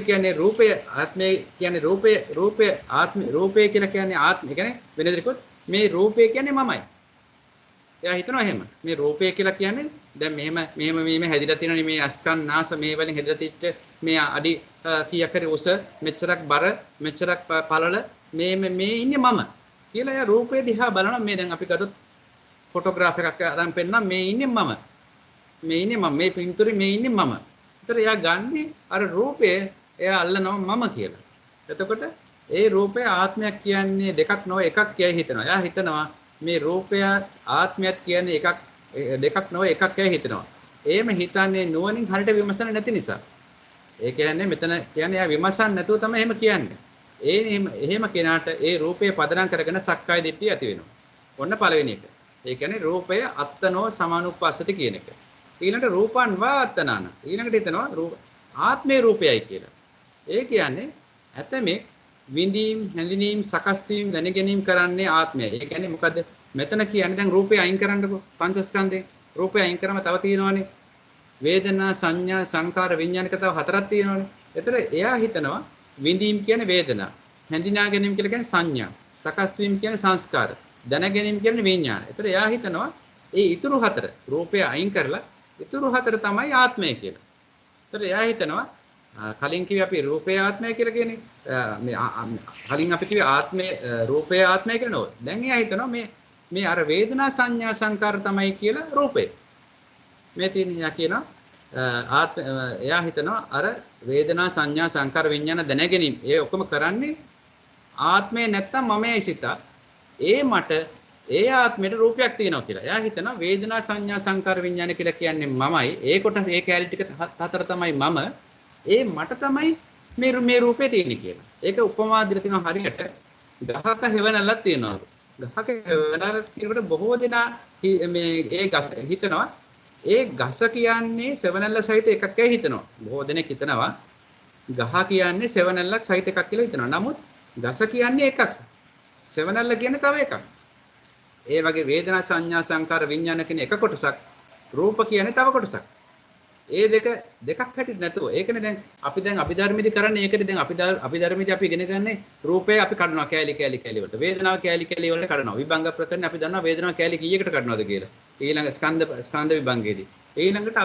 කියන්නේ රූපය ආත්මය කියන්නේ රූපය ආත්මය රූපය කියලා කියන්නේ ආත්මය කියන්නේ වෙන දෙයක්වත් මේ රූපය කියන්නේ මමයි. එයා හිතනවා එහෙම. මේ රූපය කියලා කියන්නේ දැන් මෙහෙම හැදිලා තියෙනනේ මේ අස්කන් නාස මේ වලින් හැදිලා තිච්ච මේ අඩි කීයක් හරි උස මෙච්චරක් බර මෙච්චරක් පළල මේ ඉන්නේ මම කියලා එයා රූපය දිහා බලනවා. මේ දැන් අපි ගත්තොත් ෆොටෝග්‍රාෆ් එකක් අරන් පෙන්නනම් මේ ඉන්නේ මම. මේ පින්තූරේ මේ ඉන්නේ මම. ඒතර එයා ගන්නේ අර රූපය එයා අල්ලනවා මම කියලා. එතකොට ඒ රූපය ආත්මයක් කියන්නේ දෙකක් නොවේ එකක් කියයි හිතනවා. එයා හිතනවා මේ රූපය ආත්මයක් කියන්නේ දෙකක් නොවේ එකක් කියයි හිතනවා. එහෙම හිතන්නේ නුවණින් හරියට විමසන්න නැති නිසා. ඒ කියන්නේ මෙතන කියන්නේ එයා විමසන්න නැතුව තමයි එහෙම කියන්නේ. එහෙම කෙනාට ඒ රූපය පදනම් කරගෙන සක්කාය දිට්ඨිය ඇති වෙනවා. ඔන්න පළවෙනි එක. ඒ කියන්නේ රූපය අත්තනෝ සමානුප්පස්සති කියන එක. ඊළඟට රූපං වා අත්තනාන. ඊළඟට හිතනවා ආත්මේ රූපයයි කියලා. ඒ කියන්නේ ඇතමෙක් විඳීම්, හැඳිනීම්, සකස් වීම, දැනගැනීම් කරන්නේ ආත්මයයි. ඒ කියන්නේ මොකද්ද? මෙතන කියන්නේ දැන් රූපය අයින් කරන්නකො පංචස්කන්ධේ. රූපය අයින් කරාම තව තියෙනවානේ. වේදනා, සංඥා, සංකාර, විඥානික තව හතරක් තියෙනවානේ. ඒතර එයා හිතනවා විඳීම් කියන්නේ වේදනා, හැඳිනා ගැනීම කියලා කියන්නේ සංඥා, සකස් වීම කියන්නේ සංස්කාර, දැන ගැනීම කියන්නේ විඥාන. ඒතර එයා හිතනවා ඒ ඉතුරු හතර රූපය අයින් කරලා ඉතුරු හතර තමයි ආත්මය කියලා. ඒතර එයා හිතනවා කලින් කිව්වේ අපි රූපේ ආත්මය කියලා කියන්නේ මේ කලින් අපි කිව්වේ ආත්මය රූපේ ආත්මය කියලා නෝ. දැන් එයා හිතනවා මේ අර වේදනා සංඥා සංකාර තමයි කියලා රූපේ. මේ තියෙන එයා කියනවා එයා හිතනවා අර වේදනා සංඥා සංකාර විඥාන දැනගැනීම ඒ ඔක්කොම කරන්නේ ආත්මය නැත්තම් මමයි සිතා. ඒ ආත්මෙට රූපයක් තියෙනවා කියලා. එයා හිතනවා වේදනා සංඥා සංකාර විඥාන කියලා කියන්නේ මමයි. ඒ කොටස ඒ කැලි ටික හතර තමයි මම. ඒ මට තමයි මේ රූපේ තියෙන්නේ කියලා. ඒක උපමා දෙලා තියෙනවා හරියට ගහක හෙවණල්ලක් තියෙනවා. ගහක හෙවණල්ල කියනකොට බොහෝ දෙනා මේ ඒ ගස හිතනවා ඒ ගස කියන්නේ සෙවණැල්ල සහිත එකක් කියලා හිතනවා. බොහෝ දෙනෙක් හිතනවා ගහ කියන්නේ සෙවණැල්ලක් සහිත එකක් කියලා හිතනවා. නමුත් ගස කියන්නේ එකක්. සෙවණැල්ල කියන්නේ තව එකක්. ඒ වගේ වේදනා සංඥා සංකාර විඥාන කියන එක කොටසක්, රූප කියන්නේ තව කොටසක්. ඒ දෙකක් හැටියට නැතුව ඒකනේ දැන් අපි අභිධර්මයේදී කරන්නේ ඒකනේ දැන් අභිධර්මයේදී අපි ඉගෙන ගන්නේ රූපය අපි කඩනවා කෑලි වලට. වේදනාව කෑලි වලට කඩනවා. විභංග ප්‍රකරණේ අපි දන්නවා වේදනාව කෑලි කීයකට කඩනවද කියලා. ඊළඟ ස්කන්ධ විභංගයේදී. ඊළඟට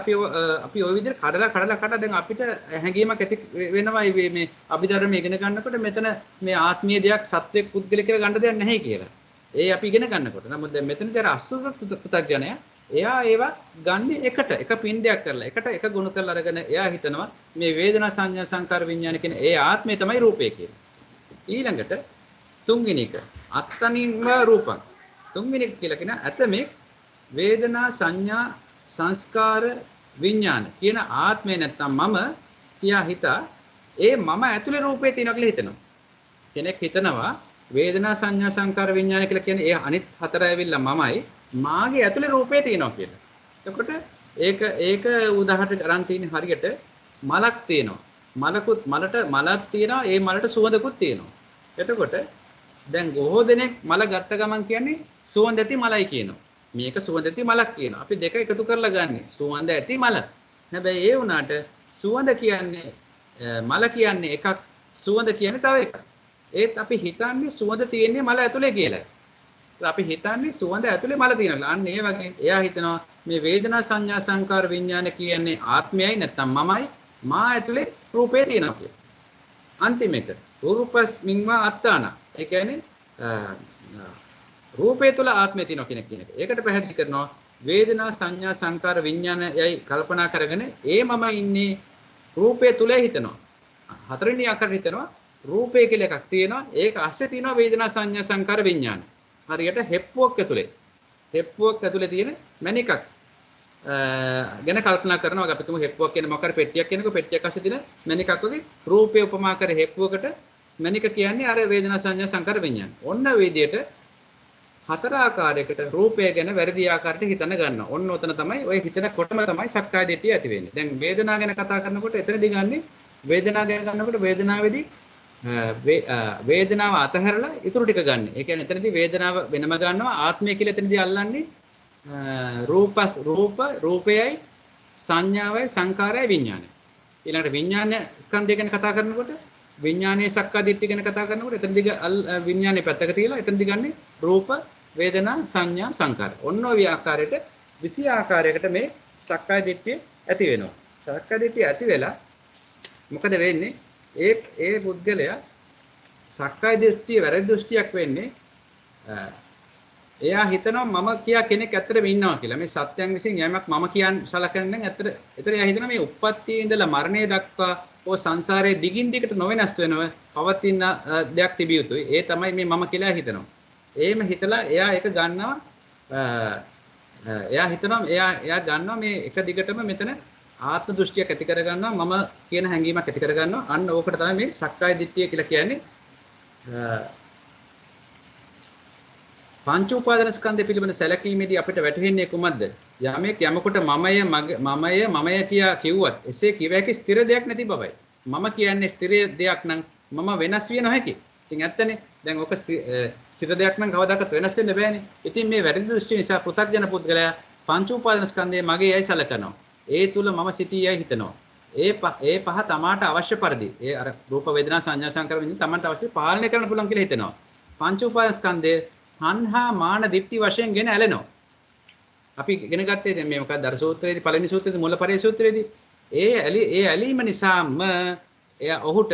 අපි ওই විදිහට කඩලා දැන් අපිට හැඟීමක් ඇති වෙනවා මේ අභිධර්මයේ ඉගෙන ගන්නකොට මෙතන මේ ආත්මීය දෙයක් සත්‍යයක් පුද්ගලික කියලා ගන්න දෙයක් නැහැ කියලා. ඒ අපි ඉගෙන ගන්නකොට. නමුත් දැන් මෙතනදී අර අසුර පුතග්ජනය එයා ඒවා ගන්න එක පින්ඩයක් කරලා එක ගුණ කරලා අරගෙන එයා හිතනවා මේ වේදනා සංඥා සංකාර විඥාන කියන ඒ ආත්මය තමයි රූපය කියලා. ඊළඟට තුන්වෙනි එක අත්තනින්ව රූපං. තුන්වෙනි එක කියලා කියන ඇතමෙක් වේදනා සංඥා සංස්කාර විඥාන කියන ආත්මය නැත්තම් මම කියා හිතා ඒ මම ඇතුලේ රූපේ තියෙනවා කියලා හිතනවා. කෙනෙක් හිතනවා වේදනා සංඥා සංකාර විඥාන කියලා කියන්නේ ඒ අනිත් හතර ඇවිල්ලා මමයි මාගේ ඇතුලේ රූපේ තියෙනවා කියලා. එතකොට ඒක උදාහරණයක් අරන් තියෙන හරියට මලක් තියෙනවා. මලක් තියෙනවා ඒ මලට සුවඳකුත් තියෙනවා. එතකොට දැන් බොහෝ දෙනෙක් මල ගත්ත ගමන් කියන්නේ සුවඳ ඇති මලයි කියනවා. මේක සුවඳ ඇති මලක් කියනවා. අපි දෙක එකතු කරලා ගන්නෙ සුවඳ ඇති මල. හැබැයි ඒ වුණාට සුවඳ කියන්නේ මල කියන්නේ එකක් සුවඳ කියන්නේ තව එකක්. ඒත් අපි හිතන්නේ සුවඳ තියෙන්නේ මල ඇතුලේ කියලා. අපි හිතන්නේ සුවඳ ඇතුලේ මල තියෙනවා. අන්න ඒ වගේ එයා හිතනවා මේ වේදනා සංඥා සංකාර විඥාන කියන්නේ ආත්මයයි නැත්නම් මමයි මා ඇතුලේ රූපේ තියෙනවා කියලා. අන්තිම එක රූපස්මින්වා අත්තාන. ඒ කියන්නේ රූපේ තුල ආත්මය තියෙනවා කියන එක. ඒකට පැහැදිලි කරනවා වේදනා සංඥා සංකාර විඥාන යයි කල්පනා කරගෙන ඒ මම ඉන්නේ රූපේ තුල හිතනවා. හතරවෙනි ආකාරයට හිතනවා රූපය කියලා එකක් තියෙනවා. ඒක ASCII තියෙනවා වේදනා සංඥා සංකාර විඥාන. හරියට හෙප්පුවක් ඇතුලේ තියෙන මණිකක් ගැන කල්පනා කරනවා. අපි තුමු හෙප්පුවක් කියන මොකක් හරි පෙට්ටියක් කියනකොට පෙට්ටියක් අස්සේ තියෙන මණිකක් වගේ රූපේ උපමා කර හෙප්පුවකට මණික කියන්නේ අර වේදනා සංඥා සංකාර විඥාන. ඔන්න විදියට හතර ආකාරයකට රූපය ගැන වැරදි ආකාරයට හිතන ගන්නවා. ඔන්න ඔතන තමයි ඔය හිතනකොටම තමයි සක්කාය දිට්ඨිය ඇති වෙන්නේ. දැන් වේදනාව ගැන කතා කරනකොට එතනදී ගන්නේ වේදනාව ගැන ගන්නකොට වේදනාවේදී වේදනාව අතහැරලා ඊටු ටික ගන්න. ඒ කියන්නේ එතනදී වේදනාව වෙනම ගන්නවා. ආත්මය කියලා එතනදී අල්ලන්නේ රූපයයි සංඥාවයි සංකාරයයි විඥානය. ඊළඟට විඥාන ස්කන්ධය ගැන කතා කරනකොට විඥානයේ සක්කාය දිට්ඨිය ගැන කතා කරනකොට එතනදී විඥානේ පැත්තක තියලා එතනදී ගන්නේ රූප වේදනා සංඥා සංකාර. ඔන්න ඔය ආකාරයට 20 ආකාරයකට මේ සක්කාය දිට්ඨිය ඇති වෙනවා. සක්කාය දිට්ඨිය ඇති වෙලා මොකද වෙන්නේ? ඒ පුද්ගලයා සක්කාය දිට්ඨිය වැරදි දෘෂ්ටියක් වෙන්නේ එයා හිතනවා මම කියා කෙනෙක් ඇත්තටම ඉන්නවා කියලා. මේ සත්‍යයන් විසින් යමක් මම කියන් සලකන්නේ නම් ඇත්තට ඒතර එයා හිතනවා මේ උප්පත්තියේ ඉඳලා මරණය දක්වා ඕ සංසාරයේ දිගින් දිගට නොවෙනස් වෙනව පවතින දෙයක් තිබිය යුතුයි. ඒ තමයි මේ මම කියලා හිතනවා. එහෙම හිතලා එයා ඒක ගන්නවා එයා හිතනවා එයා ගන්නවා මේ එක දිගටම මෙතන ආත්ම දෘෂ්ටියක් ඇති කර ගන්නවා මම කියන හැඟීමක් ඇති කර ගන්නවා. අන්න ඕකට තමයි මේ සක්කාය දිට්ඨිය කියලා කියන්නේ. පංච උපාදාන ස්කන්ධය පිළිබඳ සැලකීමේදී අපිට වැටහෙන්නේ කුමක්ද? යමෙක් යමකට මමය කියා කිව්වත් එසේ කිව හැකි ස්ථිර දෙයක් නැති බවයි. මම කියන්නේ ස්ථිර දෙයක් නම් මම වෙනස් විය නොහැකි. ඉතින් ඇත්තනේ. දැන් ඔක ස්ථිර දෙයක් නම් කවදාකවත් වෙනස් වෙන්න බෑනේ. ඉතින් මේ වැරදි දෘෂ්ටි නිසා පෘථග්ජන පුද්ගලයා පංච උපාදාන ස්කන්ධය මගේ යයි සලකනවා. ඒ තුල මම සිටියයි හිතනවා. ඒ පහ තමාට අවශ්‍ය පරිදි ඒ අර රූප වේදනා සංඥා සංකාර විඤ්ඤාණ තමාට අවශ්‍ය පාලනය කරන්න පුළුවන් කියලා හිතනවා. පංච උපාදාන ස්කන්ධය හන්හා මාන දිට්ඨි වශයෙන් ගෙන ඇලෙනවා. අපි ඉගෙන ගත්තේ දැන් මේ මොකක්ද අර සූත්‍රයේදී පළවෙනි සූත්‍රයේදී මුලපරේ සූත්‍රයේදී ඒ ඇලීම නිසාම එයා ඔහුට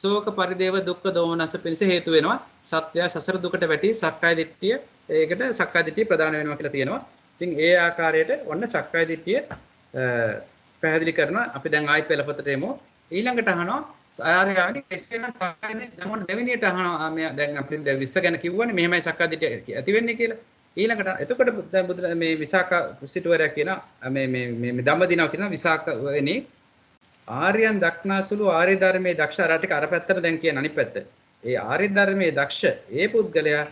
ශෝක පරිදේව දුක්ඛ දෝමනස පිණිස හේතු වෙනවා. සත්‍ය සසර දුකට වැටි සක්කාය දිට්ඨිය ඒකට සක්කාය දිට්ඨිය ප්‍රදාන වෙනවා කියලා තියෙනවා. ඉතින් ඒ ආකාරයට ඔන්න සක්කාය දිට්ඨිය පැහැදිලි කරනවා. අපි දැන් ආයෙත් පෙළපතට එමු. ඊළඟට අහනවා ආර්යයන්ගේ කෙසේනම් සක්කාය දිට්ඨිය දෙවෙනියට අහනවා දැන් අපි දැන් 20 ගැන කිව්වනේ මෙහෙමයි සක්කාය දිට්ඨිය ඇති වෙන්නේ කියලා. ඊළඟට එතකොට දැන් බුදු මේ විසාක සිටුවරයා කියන මේ ධම්මදිනාව කියන විසාක වෙන්නේ ආර්යයන් දක්නාසුළු ආර්ය ධර්මයේ දක්ෂ අර ටික අර පැත්තට දැන් කියන අනිත් පැත්ත. ඒ ආර්ය ධර්මයේ දක්ෂ ඒ පුද්ගලයා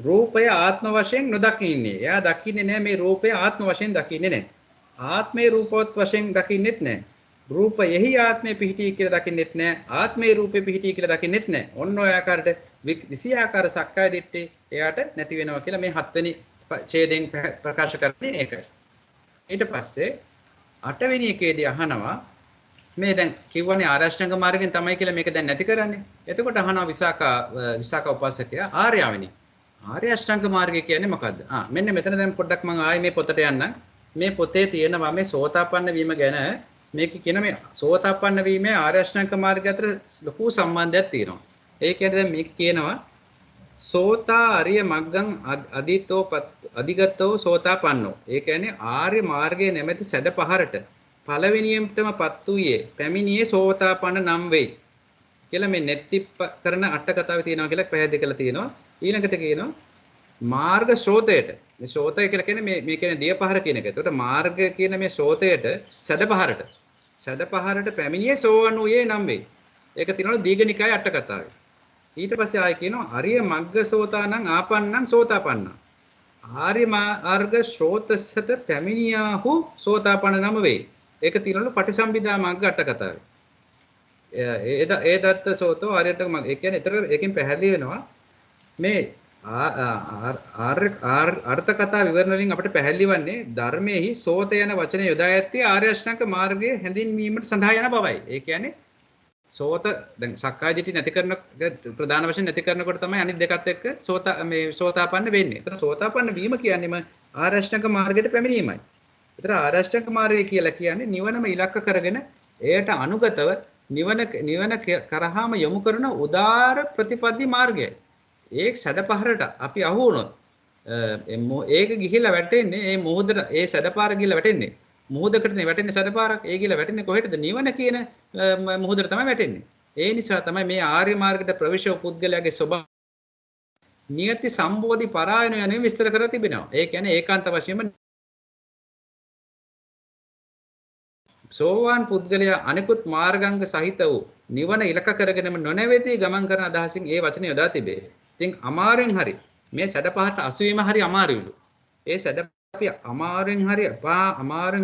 රූපය ආත්ම වශයෙන් නොදකින්නේ. එයා දකින්නේ නැහැ මේ රූපය ආත්ම වශයෙන් දකින්නේ නැහැ. ආත්මේ රූපවත් වශයෙන් දකින්නෙත් නැහැ. රූපයෙහි ආත්මේ පිහිටි කියලා දකින්නෙත් නැහැ. ආත්මේ රූපේ පිහිටි කියලා දකින්නෙත් නැහැ. ඔන්න ඔය ආකාරයට 20 ආකාර සක්කාය දිට්ඨිය එයාට නැති වෙනවා කියලා මේ 7 වෙනි ඡේදයෙන් ප්‍රකාශ කරන්නේ ඒකයි. ඊට පස්සේ 8 වෙනි එකේදී අහනවා මේ දැන් කිව්වනේ ආරෂ්ඨංග මාර්ගයෙන් තමයි කියලා මේක දැන් නැති කරන්නේ. එතකොට අහනවා විසාක උපාසකයා ආර්යවෙනි. ආර්ය අෂ්ටාංග මාර්ගය කියන්නේ මොකද්ද? මෙන්න මෙතන දැන් පොඩ්ඩක් මම ආයේ මේ පොතට යන්නම්. මේ පොතේ තියෙනවා මේ සෝතාපන්න වීම ගැන මේක කියන මේ සෝතාපන්න වීමේ ආර්ය අෂ්ටාංග මාර්ගය අතර ලොකු සම්බන්ධයක් තියෙනවා. ඒ කියන්නේ දැන් මේක කියනවා සෝතා අරිය මග්ගං අධිගතෝ සෝතාපන්නෝ. ඒ කියන්නේ ආර්ය මාර්ගයේ නැමැති සැඩ පහරට පළවෙනියෙන්ටම පත් වූයේ පැමිණියේ සෝතාපන්න නම් වෙයි කියලා මේ නෙත්ති කරන අට කතාවේ තියෙනවා කියලා පැහැදිලි කරලා තියෙනවා. ඊළඟට කියනවා මාර්ග ශ්‍රෝතයට. මේ ශ්‍රෝතය කියලා කියන්නේ මේ කියන්නේ දිය පහර කියන එක. ඒකට මාර්ග කියන මේ ශ්‍රෝතයට සැඩ පහරට පැමිණියේ සෝවන් වූයේ නම් වෙයි. ඒක තියෙනවා දීඝනිකායේ අට කතාවේ. ඊට පස්සේ ආයෙ කියනවා අරිය මග්ග සෝතානං ආපන්නං සෝතාපන්න. ආර්ය මාර්ග ශ්‍රෝතසට පැමිණියාහු සෝතාපන්න නම් වෙයි. ඒක තියෙනවලු පටිසම්භිදා මග්ග අට කතාවේ. ඒ දත්ත සෝතෝ ආර්යට මග්ග. ඒ කියන්නේ ඒතර එකකින් පැහැදිලි වෙනවා මේ අර්ථ කතා විවරණ වලින් අපිට පැහැදිලි වන්නේ ධර්මයේහි සෝත යන වචනේ යොදා ඇත්තේ ආර්ය අෂ්ටාංග මාර්ගයේ හැඳින්වීමට සඳහා යන බවයි. ඒ කියන්නේ සෝත දැන් සක්කාය දිට්ඨි නැති කරන ප්‍රධාන වශයෙන් නැති කරනකොට තමයි අනිත් දෙකත් එක්ක සෝතාපන්න වෙන්නේ. ඒතර සෝතාපන්න වීම කියන්නේම ආර්ය අෂ්ටාංග මාර්ගයට පැමිණීමයි. ඒතර ආර්ය අෂ්ටාංග මාර්ගය කියලා කියන්නේ නිවනම ඉලක්ක කරගෙන එයට අනුගතව නිවන කරාම යොමු කරන උදාර ප්‍රතිපatti මාර්ගයයි. ඒක සැඩපහරට අපි අහු වුණොත් ඒක ගිහිල්ලා වැටෙන්නේ මේ මොහොතට ඒ සැඩපාර ගිහිල්ලා වැටෙන්නේ මොහොතකටනේ වැටෙන්නේ සැඩපාරක්. ඒ ගිහිල්ලා වැටෙන්නේ කොහෙටද? නිවන කියන මොහොතට තමයි වැටෙන්නේ. ඒ නිසා තමයි මේ ආර්ය මාර්ගයට ප්‍රවේශ පුද්ගලයාගේ ස්වභාවය නියති සම්බෝධි පරායන යන විස්තර කර තිබෙනවා. ඒ කියන්නේ ඒකාන්ත වශයෙන්ම සෝවාන් පුද්ගලයා අනිකුත් මාර්ගාංග සහිත වූ නිවන ඉලක්ක කරගෙනම නොනැවතී ගමන් කරන අදහසින් ඒ වචනේ යොදා තිබේ. ඉතින් අමාරුවෙන් හරි මේ සැඩ පහට අසුවීම හරි අමාරුයිලු. ඒ සැඩ අපි අමාරුවෙන්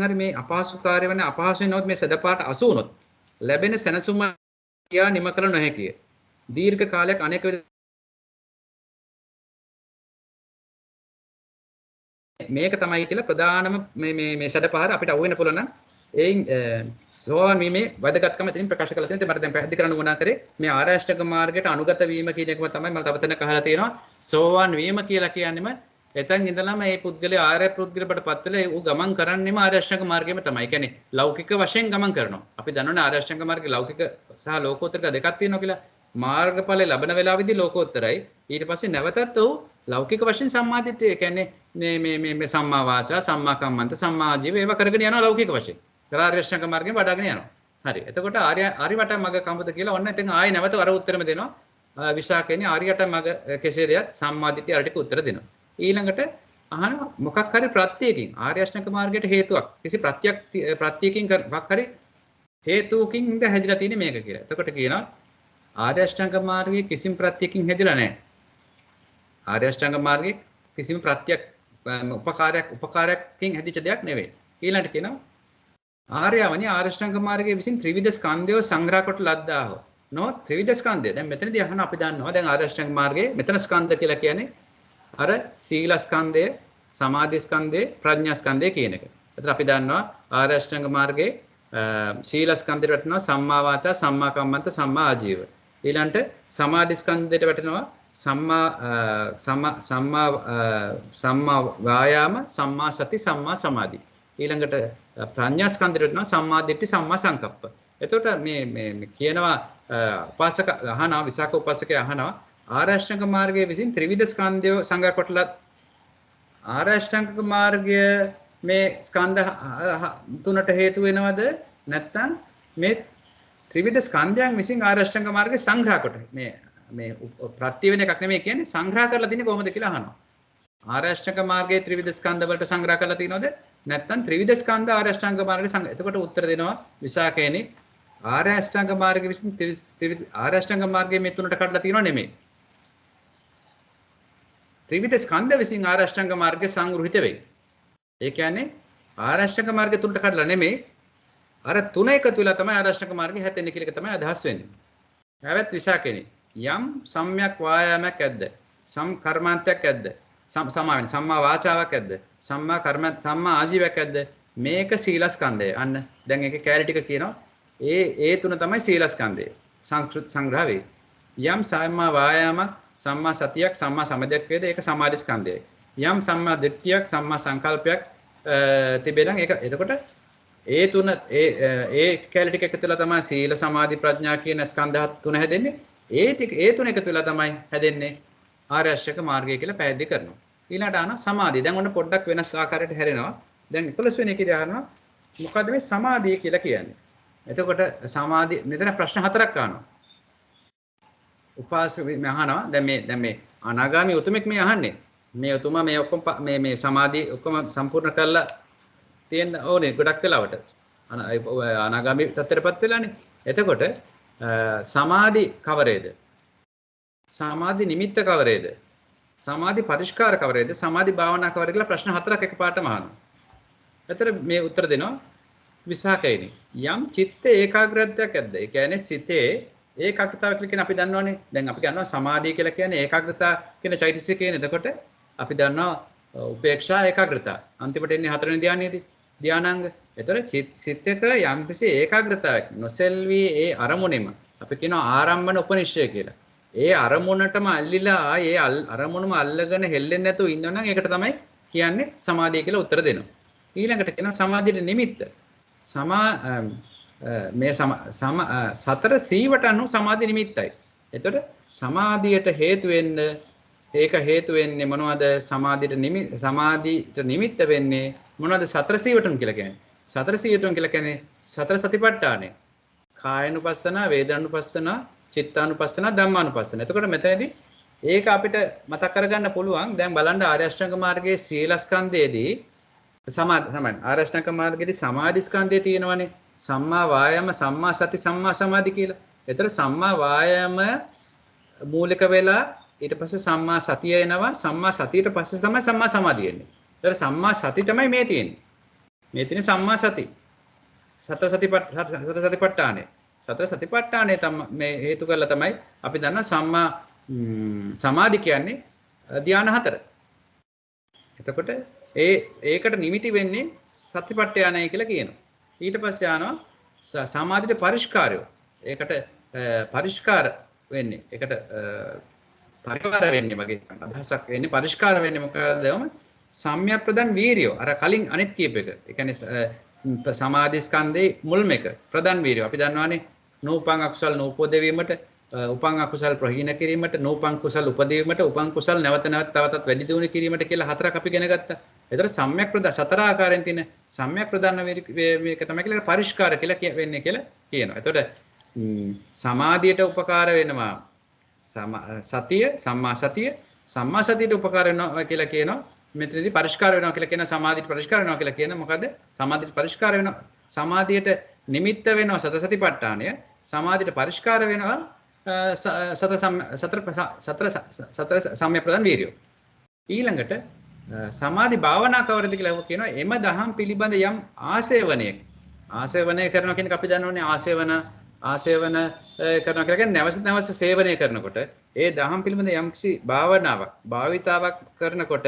හරි මේ අපහසුකාරය වෙන අපහසුයෙන් නමුත් මේ සැඩ පහට අසු වුණොත් ලැබෙන සැනසුම කියා නිම කළ නොහැකිය. දීර්ඝ කාලයක් අනේක මේක තමයි කියලා ප්‍රධානම මේ සැඩ පහර අපිට අහු වෙන්න පුළුවන් නම් එයින් සෝවාන් වීමේ වැදගත්කම එතනින් ප්‍රකාශ කරලා තියෙනවා. මට දැන් පැහැදිලි කරන්න උවමනා කරේ මේ ආරෂ්ඨක මාර්ගයට අනුගත වීම කියන එකම තමයි මම තව තැනක අහලා තියෙනවා. සෝවාන් වීම කියලා කියන්නේම එතෙන් ඉඳලාම මේ පුද්ගලයා ආර්ය පුද්ගලයාට පත් වෙලා ඌ ගමන් කරන්නේම ආරෂ්ඨක මාර්ගයේම තමයි. ඒ කියන්නේ ලෞකික වශයෙන් ගමන් කරනවා. අපි දන්නවනේ ආරෂ්ඨක මාර්ගයේ ලෞකික සහ ලෝකෝත්තර දෙකක් තියෙනවා කියලා. මාර්ගඵල ලැබෙන වෙලාවෙදී ලෝකෝත්තරයි. ඊට පස්සේ නැවතත් ඌ ලෞකික වශයෙන් සම්මාදිට්ඨිය කියන්නේ මේ සම්මා වාචා, සම්මා කම්මන්ත, සම්මා ආජීව ඒවා කරගෙන යනවා ලෞකික වශයෙන්. ආර්යශ්‍රංග මාර්ගයෙන් වඩාගෙන යනවා. හරි. එතකොට ආර්යවට මග කඹද කියලා ඔන්න ඉතින් ආයෙ නැවත වර උත්තරම දෙනවා. විශාකේනේ ආර්යට මග කෙසේද සම්මාදිට්ඨිය අරටික උත්තර දෙනවා. ඊළඟට අහන මොකක් හරි ප්‍රත්‍යයකින් ආර්යශ්‍රංග මාර්ගයට හේතුවක් කිසි ප්‍රත්‍යයකින් මොකක් හරි හේතුවකින් ඉඳ හැදිලා තියෙන මේක කියලා. එතකොට කියනවා ආර්ය අෂ්ටාංග මාර්ගයේ කිසිම ප්‍රත්‍යයකින් හැදිලා නැහැ. ආර්ය අෂ්ටාංග මාර්ගයේ කිසිම ප්‍රත්‍යක් උපකාරයකින් හැදිච්ච දෙයක් නෙවෙයි. ඊළඟට කියනවා ආර්යවනි ආර්ය අෂ්ටාංග මාර්ගයේ විසින් ත්‍රිවිධ ස්කන්ධය සංග්‍රහ කොට ලද්දාහ. නෝ ත්‍රිවිධ ස්කන්ධය. දැන් මෙතනදී අහන අපි දන්නවා දැන් ආර්ය අෂ්ටාංග මාර්ගයේ මෙතන ස්කන්ධ කියලා කියන්නේ අර සීල ස්කන්ධය, සමාධි ස්කන්ධය, ප්‍රඥා ස්කන්ධය කියන එක. ඒතර අපි දන්නවා ආර්ය අෂ්ටාංග මාර්ගයේ සීල ස්කන්ධයට වැටෙනවා සම්මා වාචා, සම්මා කම්මන්ත, සම්මා ආජීව. ඊළඟට සමාධි ස්කන්ධයට වැටෙනවා සම්මා වායාම, සම්මා සති, සම්මා සමාධි. ඊළඟට ප්‍රඥා ස්කන්ධයට වැටෙනවා සම්මා දිට්ඨි, සම්මා සංකප්ප. එතකොට මේ කියනවා උපාසක අහනවා විසාක උපාසකයා අහනවා ආර්ය අෂ්ටාංග මාර්ගයේ විසින් ත්‍රිවිධ ස්කන්ධය සංග්‍රහ කොටලා ආර්ය අෂ්ටාංග මාර්ගය මේ ස්කන්ධ තුනට හේතු වෙනවද නැත්නම් මේ ත්‍රිවිධ ස්කන්ධයන් විසින් ආර්ය අෂ්ටාංග මාර්ගය සංග්‍රහ කොට මේ ප්‍රත්‍ය වෙන එකක් නෙමෙයි කියන්නේ සංග්‍රහ කරලා තියෙන්නේ කොහොමද කියලා අහනවා. ආර්ය අෂ්ටාංග මාර්ගයේ ත්‍රිවිධ ස්කන්ධ වලට සංග්‍රහ කරලා තියෙනවද නැත්නම් ත්‍රිවිධ ස්කන්ධ ආර්ය අෂ්ටාංග මාර්ගයේ සංග්‍රහ. එතකොට උත්තර දෙනවා විසාකේනි ආර්ය අෂ්ටාංග මාර්ගය විසින් ආර්ය අෂ්ටාංග මාර්ගයේ මේ තුනට කඩලා තියෙනව නෙමෙයි. ත්‍රිවිධ ස්කන්ධ විසින් ආර්ය අෂ්ටාංග මාර්ගය සංග්‍රහිත වෙයි. ඒ කියන්නේ ආර්ය අෂ්ටාංග මාර්ගය තුනට කඩලා නෙමෙයි අර තුන එකතු වෙලා තමයි ආර්ය අෂ්ටාංග මාර්ගය හැදෙන්නේ කියන එක තමයි අදහස් වෙන්නේ. හැබැයි විශාකෙනි යම් සම්‍යක් වායාමයක් ඇද්ද? සම් කර්මාන්තයක් ඇද්ද? සම්මා වාචාවක් ඇද්ද? සම්මා කර්ම සම්මා ආජීවයක් ඇද්ද? මේක සීලස්කන්ධය. අන්න දැන් ඒකේ කැලේ ටික කියනවා. ඒ තුන තමයි සීලස්කන්ධය. සංස්කෘත සංග්‍රහ වේ. යම් සම්මා වායාමයක්, සම්මා සතියක්, සම්මා සමාධියක් වේද ඒක සමාධි ස්කන්ධයයි. යම් සම්මා දිට්ඨියක්, සම්මා සංකල්පයක් තිබෙනම් ඒක එතකොට ඒ තුන ඒ කැලේ ටික එකතු වෙලා තමයි සීල සමාධි ප්‍රඥා කියන ස්කන්ධ තුන හැදෙන්නේ. ඒ තුන එකතු වෙලා තමයි හැදෙන්නේ ආර්ය අෂ්ටාංග මාර්ගය කියලා පැහැදිලි කරනවා. ඊළඟට ආන සමාධිය. දැන් ඔන්න පොඩ්ඩක් වෙනස් ආකාරයකට හැරෙනවා. දැන් 11 වෙනි එකේදී අහනවා මොකද්ද මේ සමාධිය කියලා කියන්නේ? එතකොට සමාධිය මෙතන ප්‍රශ්න හතරක් අහනවා. උපාසක මේ අහනවා දැන් මේ අනාගාමී උතුමෙක් මේ අහන්නේ. මේ උතුමා මේ ඔක්කොම මේ සමාධිය ඔක්කොම සම්පූර්ණ කරලා තියෙන ඕනේ ගොඩක් වෙලාවට. අනාගාමී තත්ත්වයටපත් වෙලානේ. එතකොට සමාධි කවරේද? සමාධි නිමිත්ත කවරේද? සමාධි පරිස්කාර කවරේද? සමාධි භාවනා කවරේද කියලා ප්‍රශ්න හතරක් එකපාරටම අහනවා. එතන මේ උත්තර දෙනවා විසාකයිනි. යම් චිත්ත ඒකාග්‍රතාවයක් ඇද්ද? ඒ කියන්නේ සිතේ ඒකාග්‍රතාව කියලා කියන අපි දන්නවනේ. දැන් අපි ගන්නවා සමාධිය කියලා කියන්නේ ඒකාග්‍රතාව කියන චෛතසිකයනේ. එතකොට අපි දන්නවා උපේක්ෂා ඒකාග්‍රතාව. අන්තිමට එන්නේ හතරවෙනි ධානයේදී ධානාංග. එතකොට සිතක යම්කිසි ඒකාග්‍රතාවයක් නොසෙල්වි ඒ අරමුණෙම අපි කියනවා ආරම්භන උපනිශ්චය කියලා. ඒ අරමුණටම අල්ලිලා ඒ අරමුණම අල්ලගෙන හෙල්ලෙන්නේ නැතුව ඉන්නවනම් ඒකට තමයි කියන්නේ සමාධිය කියලා උත්තර දෙනවා. ඊළඟට කියනවා සමාධියේ නිමිත්ත. මේ සතර සීවට අනුව සමාධි නිමිත්තයි. එතකොට සමාධියට හේතු වෙන්නේ මොනවද? සමාධියට නිමිත්ත වෙන්නේ මොනවද? සතර සීවටුන් කියලා කියන්නේ. සතර සීවටුන් කියලා කියන්නේ සතර සතිපට්ඨානය. කායानुපස්සන, වේදනානුපස්සන, චිත්තානුපස්සන, ධම්මානුපස්සන. එතකොට මෙතනදී ඒක අපිට මතක් කරගන්න පුළුවන්. දැන් බලන්න ආර්ය අෂ්ටාංග මාර්ගයේ සීලස්කන්ධයේදී සමාධි ආර්ය අෂ්ටාංග මාර්ගයේදී සමාධි ස්කන්ධය තියෙනවානේ. සම්මා වායාම, සම්මා සති, සම්මා සමාධි කියලා. ඒතර සම්මා වායාම මූලික වෙලා ඊට පස්සේ සම්මා සතිය එනවා. සම්මා සතියට පස්සේ තමයි සම්මා සමාධිය එන්නේ. ඒතර සම්මා සති තමයි මේ තියෙන්නේ. මේ තියෙන්නේ සම්මා සති. සතර සතිපට්ඨානය. සතර සතිපට්ඨානය තමයි මේ හේතු කරලා තමයි අපි දන්නා සම්මා සමාධි කියන්නේ ධ්‍යාන 4. එතකොට ඒකට නිමිති වෙන්නේ සතිපට්ඨානය කියලා කියනවා. ඊට පස්සේ යනවා සමාධියට පරිස්කාරය. ඒකට පරිස්කාර වෙන්නේ. ඒකට පරිවාර වෙන්නේ වගේ අදහසක් වෙන්නේ. පරිස්කාර වෙන්නේ මොකදම සම්‍යක් ප්‍රදාන් වීරිය. අර කලින් අනිත් කීප එක. ඒ කියන්නේ සමාධි ස්කන්ධේ මුල්ම එක ප්‍රදාන් වීරිය. අපි දන්නවානේ නූපං අකුසල් නූපදවීමට, උපං අකුසල් ප්‍රහීන කිරීමට, නූපං කුසල් උපදවීමට, උපං කුසල් නැවත නැවත තවතත් වැඩි දියුණු කිරීමට කියලා හතරක් අපි ඉගෙන ගත්තා. ඒතර සම්‍යක් ප්‍රදාන සතර ආකාරයෙන් තියෙන සම්‍යක් ප්‍රදාන මේක තමයි කියලා පරිස්කාර කියලා වෙන්නේ කියලා කියනවා. එතකොට සමාධියට උපකාර වෙනවා සතිය, සම්මා සතිය, සම්මා සතියට උපකාර වෙනවා කියලා කියනවා. මෙතනදී පරිස්කාර වෙනවා කියලා කියන සමාධියට පරිස්කාර වෙනවා කියලා කියන මොකද? සමාධියට පරිස්කාර වෙනවා. සමාධියට නිමිත්ත වෙනවා සතසතිපට්ඨානය. සමාධියට පරිස්කාර වෙනවා සතර සම්‍යක් ප්‍රදාන වීර්යය. ඊළඟට සමාධි භාවනා කවරද කියලා කියනවා. එම දහම් පිළිබඳ යම් ආසේවනයක්. ආසේවනය කරනවා කියන එක අපි දන්නෝනේ ආසේවන කරනවා කියලා කියන්නේ නැවස සේවනය කරනකොට ඒ දහම් පිළිබඳ යම්කිසි භාවනාවක් භාවිතාවක් කරනකොට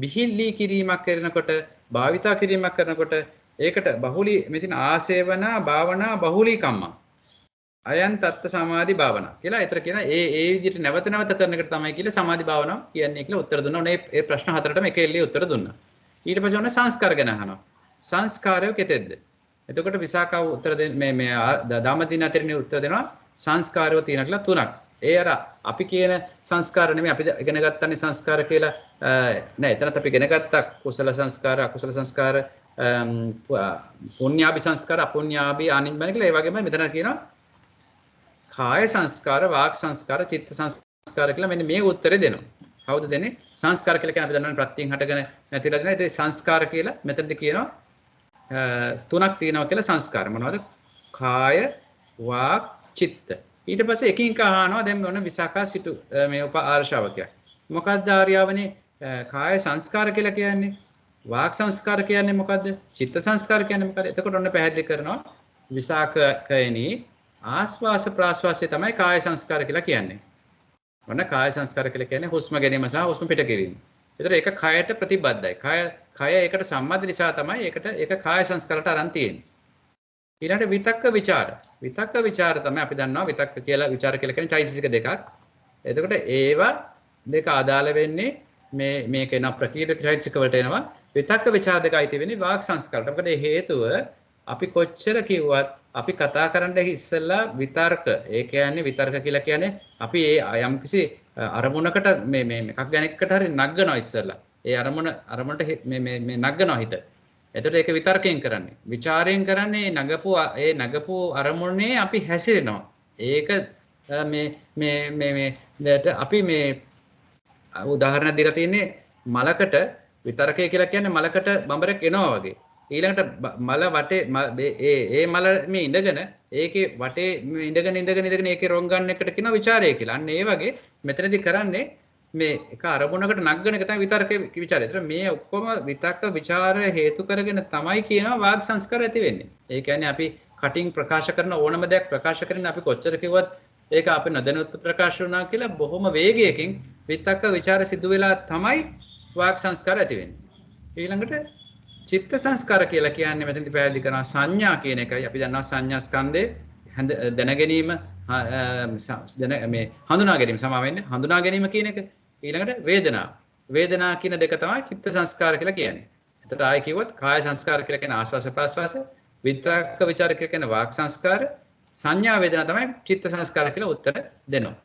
බිහිලී කිරීමක් කරනකොට භාවිතා කිරීමක් කරනකොට ඒකට බහුලී මෙතින ආසේවනා භාවනා බහුලී කම්මා අයන් තත්ත සමාධි භාවනා කියලා. ඒතර කියන ඒ විදිහට නැවත නැවත කරන එකට තමයි කියලා සමාධි භාවනාව කියන්නේ කියලා උත්තර දුන්නා. මේ ප්‍රශ්න හතරටම එක එල්ලේ උත්තර දුන්නා. ඊට පස්සේ ඔන්න සංස්කාර ගැන අහනවා. සංස්කාරය කෙතෙක්ද? එතකොට විසාකාව උත්තර මේ දාමදින අතරින් උත්තර දෙනවා සංස්කාරය තියෙනවා කියලා තුනක්. ඒ අර අපි කියන සංස්කාර නෙමෙයි අපි ඉගෙන ගන්නනේ සංස්කාර කියලා නෑ. එතනත් අපි ඉගෙන ගත්තා කුසල සංස්කාර, අකුසල සංස්කාර, පුණ්‍යාභි සංස්කාර, අපුණ්‍යාභි ආනිබ්බන කියලා. ඒ වගේම මෙතන කියනවා කාය සංස්කාර, වාක් සංස්කාර, චිත්ත සංස්කාර කියලා මෙන්න මේ උත්තරේ දෙනවා. කවුද දෙන්නේ? සංස්කාර කියලා කියන්නේ අපි දන්නවනේ ප්‍රත්‍යයෙන් හටගෙන නැතිලා දෙන. ඒ සංස්කාර කියලා මෙතනදී කියනවා තුනක් තියෙනවා කියලා සංස්කාර. මොනවද? කාය, වාක්, චිත්ත. ඊට පස්සේ එකින් එක අහනවා දැන් මොන විසාකා සිටු මේ ආර්ශාවකයක්. මොකක්ද ආර්යාවනේ කාය සංස්කාර කියලා කියන්නේ? වාක් සංස්කාර කියන්නේ මොකද්ද? චිත්ත සංස්කාර කියන්නේ මොකද්ද? එතකොට ඔන්න පැහැදිලි කරනවා විසාකයනි ආස්වාස ප්‍රාස්වාසය තමයි කාය සංස්කාර කියලා කියන්නේ. ඔන්න කාය සංස්කාර කියලා කියන්නේ හුස්ම ගැනීම සහ හුස්ම පිට කිරීම. ඒතර ඒක කයට ප්‍රතිබද්ධයි. කය ඒකට සම්බන්ධ නිසා තමයි ඒක කාය සංස්කාරට අරන් තියෙන්නේ. ඊළඟට විතක්ක ਵਿਚාර. විතක්ක ਵਿਚාර තමයි අපි දන්නවා විතක්ක කියලා ਵਿਚාර කියලා කියන්නේ චෛතසික දෙකක්. එතකොට ඒවා දෙක අදාළ වෙන්නේ මේක එන ප්‍රකීර්ණ චෛතසික වලට එනවා. විතක්ක ਵਿਚාර දෙක අයිති වෙන්නේ වාක් සංස්කාරට. මොකද හේතුව අපි කොච්චර කිව්වත් අපි කතා කරන්න ඉස්සෙල්ලා විතර්ක. ඒ කියන්නේ විතර්ක කියලා කියන්නේ අපි ඒ යම්කිසි අරමුණකට මේ එකක් ගැන එකට හරි නගනවා ඉස්සෙල්ලා. ඒ අරමුණට මේ නගනවා හිත. එතකොට ඒක විතර්කයෙන් කරන්නේ. ਵਿਚාරයෙන් කරන්නේ නගපු අරමුණේ අපි හැසිරෙනවා. ඒක අපි මේ උදාහරණ දීලා තියෙන්නේ මලකට විතර්කය කියලා කියන්නේ මලකට බඹරෙක් එනවා වගේ. ඊළඟට මල වටේ ඒ මල මේ ඉඳගෙන ඒකේ වටේ ඉඳගෙන ඒකේ රොන් ගන්න එකට කියනවා ਵਿਚාරය කියලා. අන්න ඒ වගේ මෙතනදී කරන්නේ මේ එක අරමුණකට නග්ගන එක තමයි විතර්කේ ਵਿਚාරය. ඒතර මේ ඔක්කොම විතක්ක ਵਿਚාර හේතු කරගෙන තමයි කියනවා වාග් සංස්කාර ඇති වෙන්නේ. ඒ කියන්නේ අපි කටින් ප්‍රකාශ කරන ඕනම දෙයක් ප්‍රකාශ කරන අපි කොච්චර කිව්වත් ඒක අපි නොදැනුවත් ප්‍රකාශ වුණා කියලා බොහොම වේගයකින් විතක්ක ਵਿਚාර සිදු වෙලා තමයි වාග් සංස්කාර ඇති වෙන්නේ. ඊළඟට චිත්ත සංස්කාර කියලා කියන්නේ මෙතනදී පැහැදිලි කරනවා සංඥා කියන එකයි. අපි දන්නවා සංඥා ස්කන්ධේ දැන ගැනීම මේ හඳුනා ගැනීම සමා වෙන්නේ හඳුනා ගැනීම කියන එක. ඊළඟට වේදනා කියන දෙක තමයි චිත්ත සංස්කාර කියලා කියන්නේ. එතකොට ආයෙ කිව්වොත් කාය සංස්කාර කියලා කියන ආස්වාස ප්‍රාස්වාස, විතක්ක ਵਿਚාර කියලා කියන වාක් සංස්කාර, සංඥා වේදනා තමයි චිත්ත සංස්කාර කියලා උත්තර දෙනවා.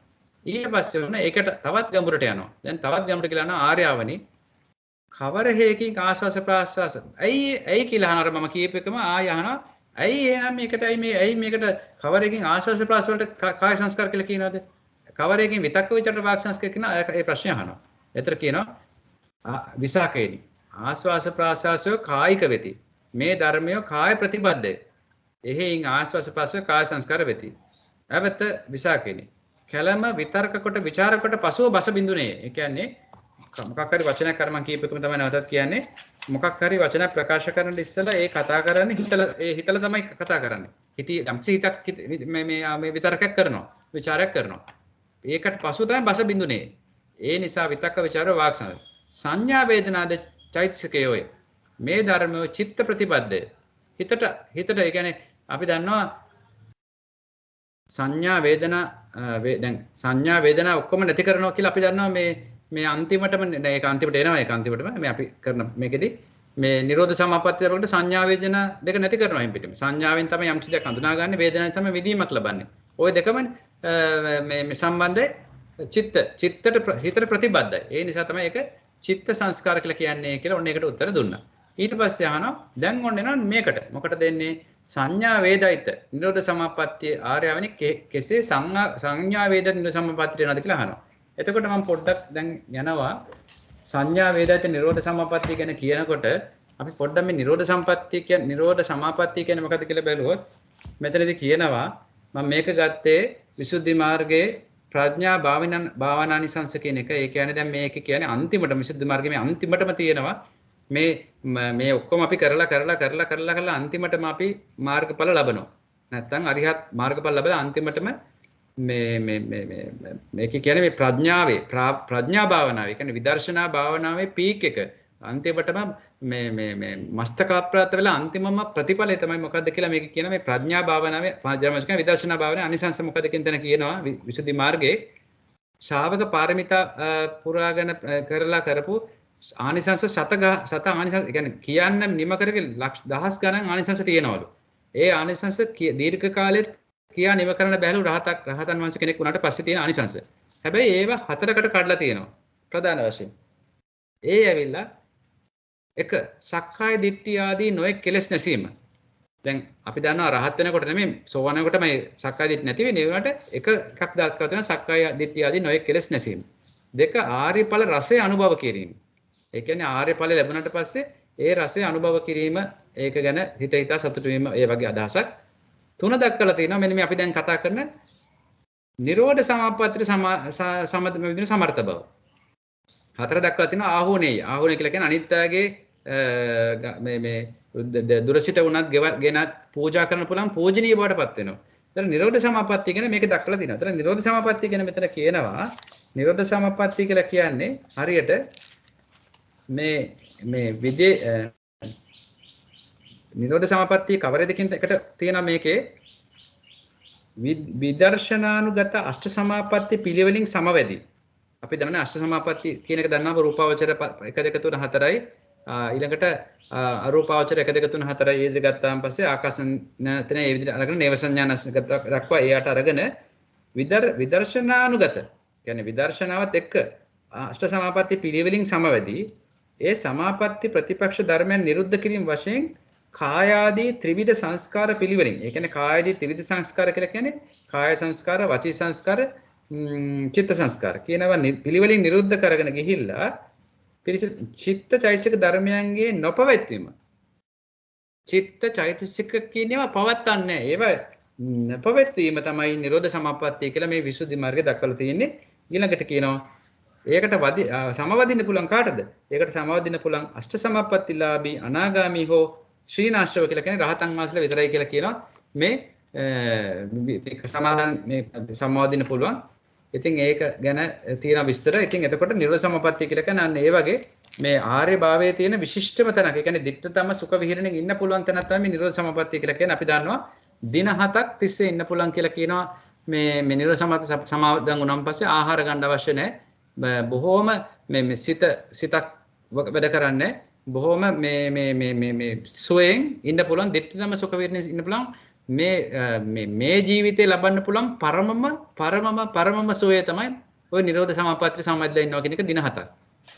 ඊට පස්සේ වුණ ඒකට තවත් ගැඹුරට යනවා. දැන් තවත් ගැඹුරට කියලා යනවා ආර්යාවනි කවර හේකින් ආස්වාස ප්‍රාස්වාස ඇයි කියලා අහනවා. මම කියපේකම ආය අහනවා ඇයි එහෙනම් මේකට ඇයි මේකට කවර එකකින් ආස්වාස ප්‍රාස්වාස වලට කාය සංස්කාර කියලා කියනවද? කවරේකින් විතක්ක ਵਿਚාර වාග් සංස්කෘතිය කියන ඒ ප්‍රශ්නය අහනවා. ඒතර කියනවා විසාකේනි ආස්වාස ප්‍රාසාසය කායික වෙති. මේ ධර්මය කාය ප්‍රතිබද්ධය. එහෙයින් ආස්වාස ප්‍රාසාසය කාය සංස්කාර වෙති. අවත විසාකේනි කලම විතර්ක කොට ਵਿਚාර කොට පසුව බස බින්දුනේ. ඒ කියන්නේ මොකක් හරි වචනයක් කර මම කීපෙකම තමයි නැවතත් කියන්නේ. මොකක් හරි වචනයක් ප්‍රකාශ කරන්න ඉස්සෙල්ලා ඒ කතා කරන්නේ හිතලා තමයි කතා කරන්නේ. හිතක් මේ විතර්කයක් කරනවා. ਵਿਚාරයක් කරනවා. ඒකට පසුව තමයි බස බින්දුනේ. ඒ නිසා විතක්ක ਵਿਚාර වාග් සංඥා වේදනාද චෛතසිකයෝය. මේ ධර්මය චිත්ත ප්‍රතිබද්ධය. හිතට ඒ කියන්නේ අපි දන්නවා සංඥා වේදනා දැන් සංඥා වේදනා ඔක්කොම නැති කරනවා කියලා අපි දන්නවා මේ අන්තිමටම ඒක අන්තිමට එනවා ඒක අන්තිමටම මේ අපි කරන මේකෙදි මේ නිරෝධ සමාපත්තිය වලට සංඥා වේදනා දෙක නැති කරනවා හිම් පිටින් සංඥාවෙන් තමයි යම් කිසි දෙයක් හඳුනාගන්නේ වේදනාවෙන් තමයි විදීමක් ලබන්නේ ওই දෙකම මේ සම්බන්ධයි හිතට ප්‍රතිබද්ධයි ඒ නිසා තමයි ඒක චිත්ත සංස්කාර කියලා කියන්නේ කියලා ඔන්න ඒකට උත්තර දුන්නා ඊට පස්සේ අහනවා දැන් ඔන්න එනවා මේකට මොකටද එන්නේ සංඥා වේදිත නිරෝධ සමාපත්තිය ආර්යවනි කෙසේ සංඥා වේදිත නිරෝධ සමාපත්තිය වෙනවද කියලා අහනවා එතකොට මම පොඩ්ඩක් දැන් යනවා සංඥා වේදිත නිරෝධ සමාපත්තිය ගැන කියනකොට අපි පොඩ්ඩක් මේ නිරෝධ සම්පත්තිය කියන්නේ නිරෝධ සමාපත්තිය කියන්නේ මොකක්ද කියලා බැලුවොත් මෙතනදී කියනවා මම මේක ගත්තේ විසුද්ධි මාර්ගයේ ප්‍රඥා භාවනානිසංස කියන එක. ඒ කියන්නේ දැන් මේක කියන්නේ අන්තිමට විසුද්ධි මාර්ගයේ මේ අන්තිමටම තියෙනවා මේ ඔක්කොම අපි කරලා අන්තිමටම අපි මාර්ගඵල ලබනවා. නැත්තම් අරිහත් මාර්ගඵල ලැබලා අන්තිමටම මේක කියන්නේ මේ ප්‍රඥා භාවනාව. ඒ කියන්නේ විදර්ශනා භාවනාවේ පීක් එක. අන්තිමටම මේ මස්තකාප්‍රාත වෙලා අන්තිමම ප්‍රතිඵලය තමයි මොකද්ද කියලා මේක කියන මේ ප්‍රඥා භාවනාවේ ජර්මනික විදර්ශනා භාවනාවේ අනිසංස මොකද්ද කියන තැන කියනවා විසුද්ධි මාර්ගයේ ශාවක පාරමිතා පුරාගෙන කරපු ආනිසංස શත ආනිසංස කියන්න නිම කරගෙන දහස් ගණන් ආනිසංස තියෙනවලු. ඒ ආනිසංස දීර්ඝ කාලෙත් කියා නිම කරන්න බැහැලු රහතන් වහන්සේ කෙනෙක් වුණාට පස්සේ තියෙන ආනිසංස. හැබැයි ඒව හතරකට කඩලා තියෙනවා ප්‍රධාන වශයෙන්. ඒ ඇවිල්ලා එක සක්කාය දිට්ඨිය ආදී නොයෙක් කෙලෙස් නැසීම. දැන් අපි දන්නවා රහත් වෙනකොට නෙමෙයි සෝවාන් වෙනකොට මේ සක්කාය දිට්ඨිය නැති වෙන්නේ. ඒකට එකක් දායකව තියෙන සක්කාය දිට්ඨිය ආදී නොයෙක් කෙලෙස් නැසීම. දෙක ආර්ය ඵල රසය අනුභව කිරීම. ඒ කියන්නේ ආර්ය ඵල ලැබුණාට පස්සේ ඒ රසය අනුභව කිරීම ඒක ගැන හිතා සතුටු වීම ඒ වගේ අදහසක්. තුන දක්වලා තියෙනවා මෙන්න මේ අපි දැන් කතා කරන නිරෝධ සමාපත්තියට සමද විදින සමර්ථ බව. හතර දක්වලා තියෙනවා ආහෝනේ. ආහෝනේ කියලා කියන්නේ අනිත්‍යයේ මේ දුරසිත වුණත් ගෙනත් පූජා කරන්න පුළුවන් පූජනීය බවටපත් වෙනවා. ඒතර නිරෝධ සමාපත්තිය ගැන මේක දක්වලා තියෙනවා. ඒතර නිරෝධ සමාපත්තිය ගැන මෙතන කියනවා නිරෝධ සමාපත්තිය කියලා කියන්නේ හරියට මේ විදේ නිරෝධ සමාපත්තිය කවරේදකින් එකට තියෙනවා මේකේ විදර්ශනානුගත අෂ්ට සමාපatti පිළිවෙලින් සමවැදී. අපි දන්නනේ අෂ්ට සමාපatti කියන එක දන්නාම රූපාවචර 1 2 3 4යි ඊළඟට අරූපාවචර 1 2 3 4යි ඒ විදිහට ගත්තාන් පස්සේ ආකාසන තන ඒ විදිහට අරගෙන නේව සංඥානස් දක්වා එයාට අරගෙන විදර්ශනානුගත කියන්නේ විදර්ශනාවත් එක්ක අෂ්ට සමාපatti පිළිවෙලින් සමවැදී ඒ සමාපatti ප්‍රතිපක්ෂ ධර්මයන් නිරුද්ධ කිරීම වශයෙන් කායාදී ත්‍රිවිධ සංස්කාර පිළිවෙලින් ඒ කියන්නේ කායාදී ත්‍රිවිධ සංස්කාර කියලා කියන්නේ කාය සංස්කාර වචී සංස්කාර චිත්ත සංස්කාර කියනවා පිළිවෙලින් නිරුද්ධ කරගෙන ගිහිල්ලා චිත්ත චෛතසික ධර්මයන්ගේ නොපවැත්වීම චිත්ත චෛතසික කියනවා පවත්න්නේ ඒවා නොපවැත්වීම තමයි නිරෝධ සමාපත්තිය කියලා මේ විසුද්ධි මාර්ගයේ දක්වලා තියෙන්නේ ඊළඟට කියනවා ඒකට සමවදින්න පුළුවන් කාටද ඒකට සමවදින්න පුළුවන් අෂ්ට සමාපත්තිලාභී අනාගාමී හෝ ශ්‍රීනාශ්‍රව කියලා කියන්නේ රහතන් වහන්සේලා විතරයි කියලා කියනවා මේ සමාදන් මේ සම්මාදින්න පුළුවන්. ඉතින් ඒක ගැන තියෙන විස්තර. ඉතින් එතකොට නිරෝධ සමාපත්තිය කියලා කියන්නේ අන්න ඒ වගේ මේ ආර්ය භාවයේ තියෙන විශිෂ්ටම තැනක. ඒ කියන්නේ දිට්ඨතම සුඛ විහරණයෙන් ඉන්න පුළුවන් තැනක් තමයි මේ නිරෝධ සමාපත්තිය කියලා කියන්නේ. අපි දන්නවා දින 7ක් තිස්සේ ඉන්න පුළුවන් කියලා කියනවා මේ නිරෝධ සමාපත්තිය සමාදන් වුණාන් පස්සේ ආහාර ගන්න අවශ්‍ය නැහැ. බොහෝම මේ සිතක් වැඩ කරන්නේ බොහොම මේ සුවයෙන් ඉන්න පුළුවන් දිට්ඨිතම සුඛ විහරණයෙන් ඉන්න පුළුවන් මේ ජීවිතේ ලබන්න පුළුවන් පරමම සුවය තමයි ඔය නිරෝධ සමාපත්තිය සමාදලා ඉන්නවා කියන එක දින 7ක්.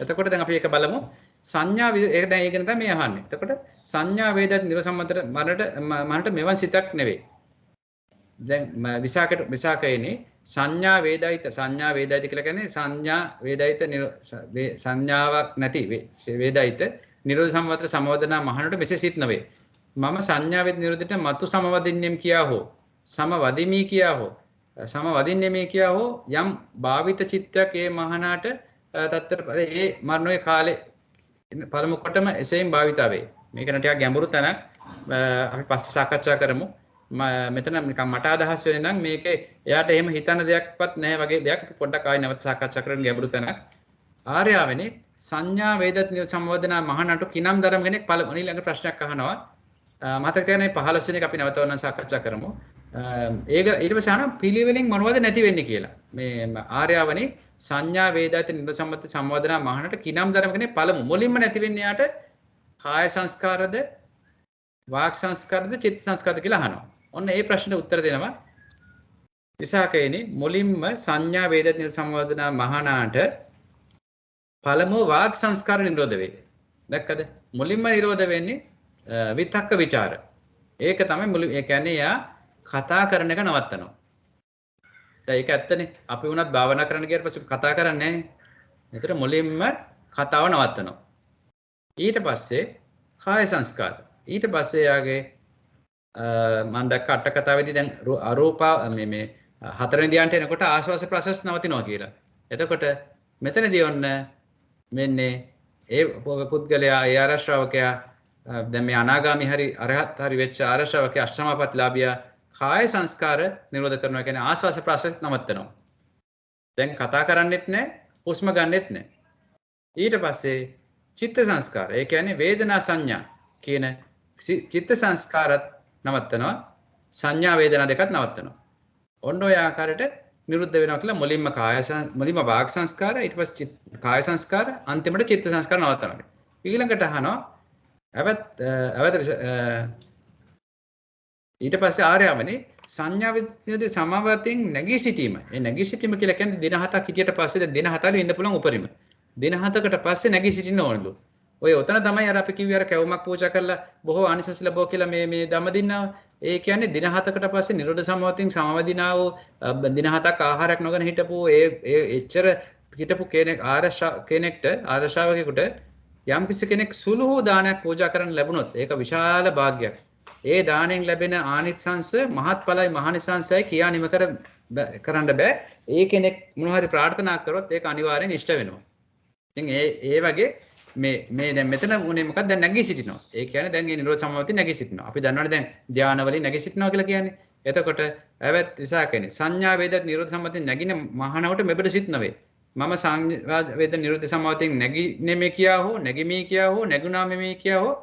එතකොට දැන් අපි ඒක බලමු. සංඥා ඒක දැන් ඒක තමයි මේ අහන්නේ. එතකොට සංඥා වේදත් නිරෝධ සම්මතර මනට මෙවන් සිතක් නෙවෙයි. දැන් විසාකයේනේ සංඥා වේදිත කියලා කියන්නේ සංඥා වේදිත සංඥාවක් නැති වේදිත නිරෝධ සමවත සමවදනා මහණට මෙසේ සිත් නොවේ. මම සංඥා වේද නිරෝධයට මතු සමවදින්නෙම් කියා හෝ සමවදිමි කියා හෝ සමවදින්නෙමි කියා හෝ යම් භාවිත චිත්තයක් ඒ මහණාට තත්තර ඒ මරණයේ කාලේ පළමු කොටම එසේම භාවිතා වේ. මේක ටිකක් ගැඹුරු තැනක්. අපි පස්සේ සාකච්ඡා කරමු. මෙතන නිකන් මට අදහස් වෙන්නේ නම් මේකේ එයාට එහෙම හිතන දෙයක්වත් නැහැ වගේ දෙයක් පොඩ්ඩක් ආයෙ නැවත සාකච්ඡා කරන්න ගැඹුරු තැනක්. ආර්යාවනේ සංඥා වේදත් සම්වදනා මහානට කිනම් ධර්ම කෙනෙක් පළමු ඊළඟ ප්‍රශ්නයක් අහනවා. මතක තියාගන්න 15 වෙනි එක අපි නැවත වරන් සාකච්ඡා කරමු. ඒක ඊට පස්සේ අහන පිළිවෙලින් මොනවද නැති වෙන්නේ කියලා. මේ ආර්යාවනේ සංඥා වේදත් නිරසම්මත සම්වදනා මහානට කිනම් ධර්ම කෙනෙක් පළමු මුලින්ම නැති වෙන්නේ යාට කාය සංස්කාරද වාක් සංස්කාරද චිත්ත සංස්කාරද කියලා අහනවා. ඔන්න ඒ ප්‍රශ්නෙට උත්තර දෙනවා විසාකයේනි මුලින්ම සංඥා වේදත් නිරසම්වදනා මහානාට පළමුව වාක් සංස්කාර නිරෝධ වේ. දැක්කද? මුලින්ම නිරෝධ වෙන්නේ විතක්ක ਵਿਚාර. ඒක තමයි මුලින් ඒ කියන්නේ යා කතා කරන එක නවත්තනවා. දැන් ඒක ඇත්තනේ. අපි වුණත් භාවනා කරන්න ගියාට පස්සේ කතා කරන්නේ නැහැ. ඒතර මුලින්ම කතාව නවත්තනවා. ඊට පස්සේ කාය සංස්කාර. ඊට පස්සේ යාගේ මම දැක්ක අට කතාවේදී දැන් අරූපා මේ හතරවෙනි ධ්‍යානට එනකොට ආශ්වාස ප්‍රශ්වාස නවතිනවා කියලා. එතකොට මෙතනදී ඔන්න මෙන්නේ ඒ පුද්ගලයා ඒ ආරශ්‍රාවකයා දැන් මේ අනාගාමි හරි අරහත් හරි වෙච්ච ආරශ්‍රාවකයා අෂ්ටමාපත්ලාභියා කාය සංස්කාර නිරෝධ කරනවා කියන්නේ ආශ්වාස ප්‍රශ්වාස නවත්තනවා. දැන් කතා කරන්නෙත් නැහැ, හුස්ම ගන්නෙත් නැහැ. ඊට පස්සේ චිත්ත සංස්කාර. ඒ කියන්නේ වේදනා සංඥා කියන චිත්ත සංස්කාරත් නවත්තනවා. සංඥා වේදනා දෙකත් නවත්තනවා. ඔන්න ඔය ආකාරයට නිරුද්ධ වෙනවා කියලා මුලින්ම වාග් සංස්කාර ඊට පස්සේ කාය සංස්කාර අන්තිමට චිත්ත සංස්කාර නවත්තනවා. ඊළඟට අහනවා ඊට පස්සේ ආර්යවනේ සංඥා විද්‍යාවේ සමාවතින් නැගී සිටීම. ඒ නැගී සිටීම කියලා කියන්නේ දින 7ක් හිටියට පස්සේ දැන් දින 7 ඉන්න පුළුවන් උපරිම. දින 7කට පස්සේ නැගී සිටින්න ඕනලු. ඔය ඔතන තමයි අර අපි කිව්වේ අර කැවුමක් පූජා කරලා බොහෝ ආනිසංස ලැබුවා කියලා මේ දම දින්නවා. ඒ කියන්නේ දින 7කට පස්සේ නිරෝධ සමාවතින් සමවදිනා වූ දින 7ක් ආහාරයක් නොගෙන හිටපු එච්චර හිටපු කෙනෙක්ට ආරශාවකෙකුට යම් කිසි කෙනෙක් සුළු හෝ දානයක් පූජා කරන්න ලැබුණොත් ඒක විශාල භාග්යක්. ඒ දාණයෙන් ලැබෙන ආනිසංස මහත්ඵලයි මහානිසංසයි කියා නිම කරන්න බෑ. ඒ කෙනෙක් මොනවා හරි ප්‍රාර්ථනා කරොත් ඒක අනිවාර්යෙන් ඉෂ්ට වෙනවා. ඉතින් ඒ වගේ මේ දැන් මෙතන උනේ මොකක්ද දැන් නැගී සිටිනවා. ඒ කියන්නේ දැන් මේ නිරෝධ සමාවතිය නැගී සිටිනවා. අපි දන්නවනේ දැන් ධානවලින් නැගී සිටිනවා කියලා කියන්නේ. එතකොට ඇවත් විසාකනේ සංඥා වේදත් නිරෝධ සමාවතිය නැගින මහානවට මෙබඩ සිත් නොවේ. මම සංඥා වේද නිරෝධ සමාවතියෙන් නැගිනෙමි කියා හෝ නැගිමි කියා හෝ නැගුණාමෙමි කියා හෝ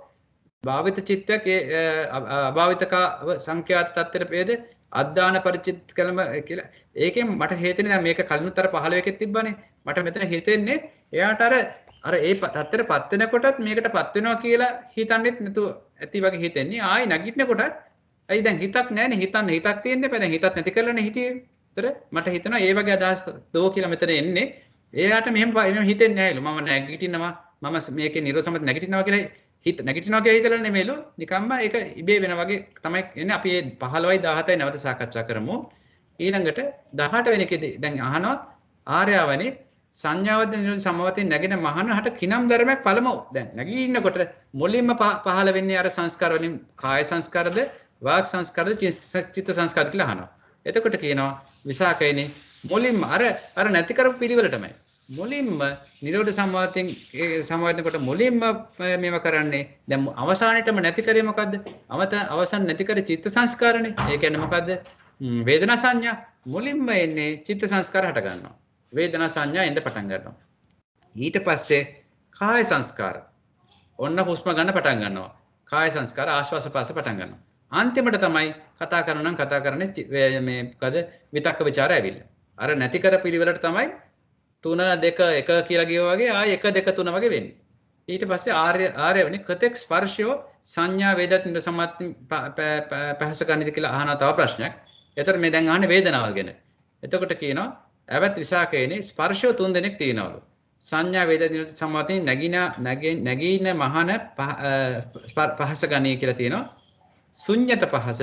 භාවිත චිත්තක අභාවිතක සංඛ්‍යාත තත්ත්වයට වේද අද්දාන පරිචිත් කලම කියලා. ඒකෙන් මට හේතෙන්නේ දැන් මේක කලිනුතර 15 එකෙත් තිබ්බනේ. මට මෙතන හිතෙන්නේ එයාට අර ඒ තත්ත්වයටපත් වෙනකොටත් මේකටපත් වෙනවා කියලා හිතන්නෙත් නැතුව ඇති වගේ හිතෙන්නේ. ආයි නැගිටිනකොටත් අයි දැන් හිතක් නැහැනේ. හිතක් තියෙන්නේ නැහැ. දැන් හිතක් නැති කරලානේ හිටියේ. ඒතර මට හිතෙනවා ඒ වගේ අදහස් දෝ කියලා මෙතන එන්නේ. එයාට මෙහෙම හිතෙන්නේ නැහැලු. මම නැගිටිනවා. මම මේකේ නිරෝධ සමත නැගිටිනවා කියලා නැගිටිනවා කියලා හිතලා නෙමෙයිලු. නිකම්ම ඒක ඉබේ වෙන වගේ තමයි එන්නේ. අපි 15යි 17යි නැවත සාකච්ඡා කරමු. ඊළඟට 18 වෙනි එකේදී දැන් අහනවා ආර්යවනේ සංඥාවද නිරෝධ සමවතින් නැගෙන මහානහට කිනම් ධර්මයක් පළමු. දැන් නැගී ඉන්නකොට මුලින්ම පහළ වෙන්නේ අර සංස්කාර වලින් කාය සංස්කාරද වාග් සංස්කාරද චිත්ත සංස්කාරද කියලා අහනවා. එතකොට කියනවා විසාකයනේ මුලින්ම අර නැති කරපු පිළිවෙලටමයි. මුලින්ම නිරෝධ සමවතින් සමවදිනකොට මුලින්ම මේව කරන්නේ දැන් අවසානෙටම නැති කරේ මොකද්ද? අවසන් නැති කර චිත්ත සංස්කාරනේ. ඒ කියන්නේ මොකද්ද? වේදනා සංඥා. මුලින්ම එන්නේ චිත්ත සංස්කාර හට ගන්නවා. වේදනා සංඥා එන්න පටන් ගන්නවා. ඊට පස්සේ කාය සංස්කාර. ඔන්න හුස්ම ගන්න පටන් ගන්නවා. කාය සංස්කාර ආශ්වාස පාස පටන් ගන්නවා. අන්තිමට තමයි කතා කරන්නේ මේ මොකද විතක්ක ਵਿਚාර ඇවිල්ලා. අර නැති කර පිළිවෙලට තමයි 3 2 1 කියලා කියව වගේ ආය 1 2 3 වගේ වෙන්නේ. ඊට පස්සේ ආර්ය වෙන්නේ කතෙක් ස්පර්ශය සංඥා වේදත් නිරසමත් පහස ගන්නද කියලා අහන තව ප්‍රශ්නයක්. ඒතර මේ දැන් අහන්නේ වේදනාව ගැන. එතකොට කියනවා ඇවත් විසාකයේනේ ස්පර්ශය 3 දෙනෙක් තියෙනවලු. සංඥා වේදත් නිරසමත්ින් නැගින මහාන පහස ගන්නේ කියලා තියෙනවා. ශුන්්‍යත පහස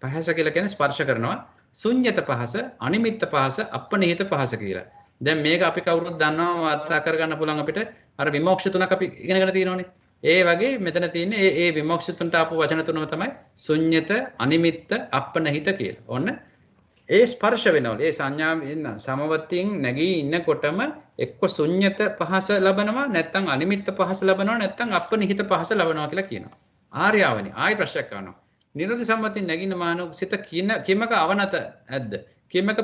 පහස කියලා කියන්නේ ස්පර්ශ කරනවා. ශුන්්‍යත පහස, අනිමිත්ත පහස, අපනිහිත පහස කියලා. දැන් මේක අපි කවුරුත් දන්නවා වාර්තා කරගන්න පුළුවන් අපිට අර විමෝක්ෂ තුනක් අපි ඉගෙනගෙන තියෙනවානේ. ඒ වගේ මෙතන තියෙන්නේ ඒ විමෝක්ෂ තුනට ආපු වචන තුනම තමයි ශුන්්‍යත, අනිමිත්ත, අපනිහිත කියලා. ඔන්න ඒ ස්පර්ශ වෙනවලු. ඒ සංඥා සමවතියෙන් නැගී ඉන්නකොටම එක්ක ශුන්්‍යත පහස ලබනවා, නැත්නම් අනිමිත්ත පහස ලබනවා, නැත්නම් අපනිහිත පහස ලබනවා කියලා කියනවා. ආර්යාවනි ආයි ප්‍රශ්නයක් කරනවා. නිරෝධ සම්මතියෙන් නැගින මානව සිත කිමක අවනත ඇද්ද? කිමක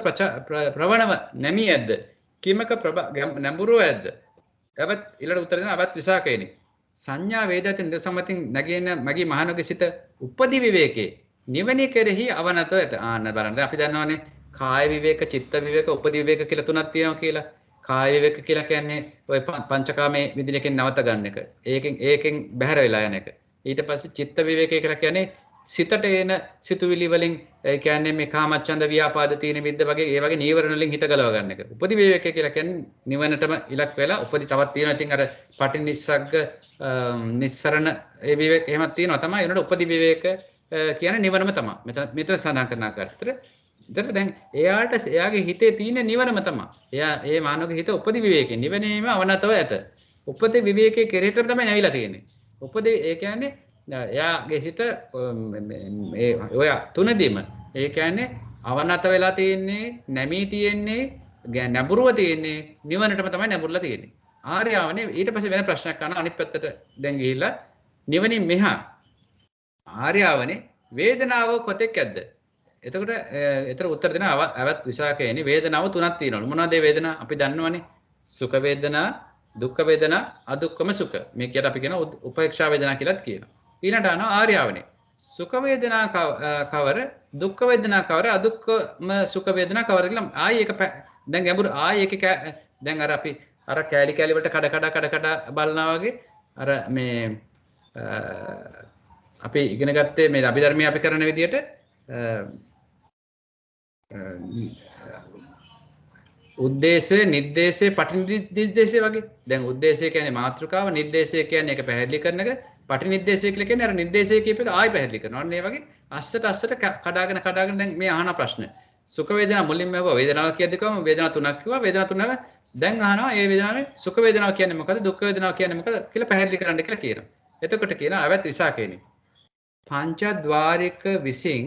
ප්‍රවණව නැමී ඇද්ද? කිමක නැඹුරුව ඇද්ද? එවත් ඊළඟ උත්තර දෙන අවත් විසාකේනි. සංඥා වේදයෙන් නිරෝධ සම්මතියෙන් නැගින මගේ මහණෝගේ සිත උපදි විවේකේ නිවනේ කෙරෙහි අවනතව ඇත. ආන්න බලන්න අපි දන්නවනේ කාය විවේක, චිත්ත විවේක, උපදි විවේක කියලා තුනක් තියෙනවා කියලා. කාය විවේක කියලා කියන්නේ ඔය පංචකාමයේ විදිහකින් නවත ගන්න එක. ඒකෙන් බැහැර වෙලා යන එක. ඊට පස්සේ චිත්ත විවේකය කියලා කියන්නේ සිතට එන සිතුවිලි වලින් ඒ කියන්නේ මේ කාමච්ඡන්ද ව්‍යාපාද තීන මිද්ද වගේ ඒ වගේ නීවරණ වලින් හිත ගලව ගන්න එක. උපදි විවේකය කියලා කියන්නේ නිවනටම ඉලක්ක වෙලා උපදි තවත් තියෙනවා. ඉතින් අර පටිනිස්සග්ග නිස්සරණ ඒ විවේක එහෙමත් තියෙනවා තමයි. ඒනට උපදි විවේක කියන්නේ නිවනම තමයි. මෙතන සඳහන් කරන ආකාරයට. දැන් එයාගේ හිතේ තියෙන නිවනම තමයි. එයා ඒ මානවගේ හිත උපදි විවේකේ නිවනේම අවනතව ඇත. උපදි විවේකයේ කෙරෙහිට තමයි නැවිලා තියෙන්නේ. උපදි ඒ කියන්නේ එයාගේ හිත ඔය තුනදීම ඒ කියන්නේ අවනත වෙලා තියෙන්නේ, නැමී තියෙන්නේ, නැඹුරුව තියෙන්නේ, නිවනටම තමයි නැඹුරුලා තියෙන්නේ. ආර්යාවනේ ඊට පස්සේ වෙන ප්‍රශ්නයක් අහන අනිත් පැත්තට දැන් ගිහිල්ලා නිවනින් මෙහා ආර්යාවනේ වේදනාව කොතෙක් ඇද්ද? එතකොට ඒතර උත්තර දෙන අවත් විසාකේනි වේදනාව තුනක් තියෙනවා. මොනවද ඒ වේදනා? අපි දන්නවනේ. සුඛ වේදනා, දුක්ඛ වේදනා, අදුක්ඛම සුඛ. මේකට අපි කියන උපේක්ෂා වේදනා කියලාත් කියනවා. ඊළඟට අන ආර්යාවනේ. සුඛ වේදනා කවර, දුක්ඛ වේදනා කවර, අදුක්ඛම සුඛ වේදනා කවර කියලා ආයි එක දැන් ගැඹුරු ආයි එක දැන් අර අපි අර කෑලි කෑලි වලට කඩ බලනවා වගේ අර මේ අපි ඉගෙන ගත්තේ මේ අභිධර්මය අපි කරන විදිහට උද්දේශය, නිर्देशය, පටිනිर्देशය වගේ. දැන් උද්දේශය කියන්නේ මාතෘකාව, නිर्देशය කියන්නේ ඒක පැහැදිලි කරන එක, පටිනිर्देशය කියලා කියන්නේ අර නිर्देशය කියප එක ආයි පැහැදිලි කරනවා. අන්න ඒ වගේ අස්සට කඩාගෙන දැන් මේ අහන ප්‍රශ්න. සුඛ වේදනා මුලින්ම ආව වේදනාව කියද්දී කොහොම වේදනා තුනක් කිව්වා. වේදනා තුනම දැන් අහනවා මේ වේදනාවේ සුඛ වේදනාව කියන්නේ මොකද්ද? දුක්ඛ වේදනාව කියන්නේ මොකද්ද කියලා පැහැදිලි කරන්න කියලා කියනවා. එතකොට කියනවා අවත් විසාකේනි. පංචද්වාරික විසින්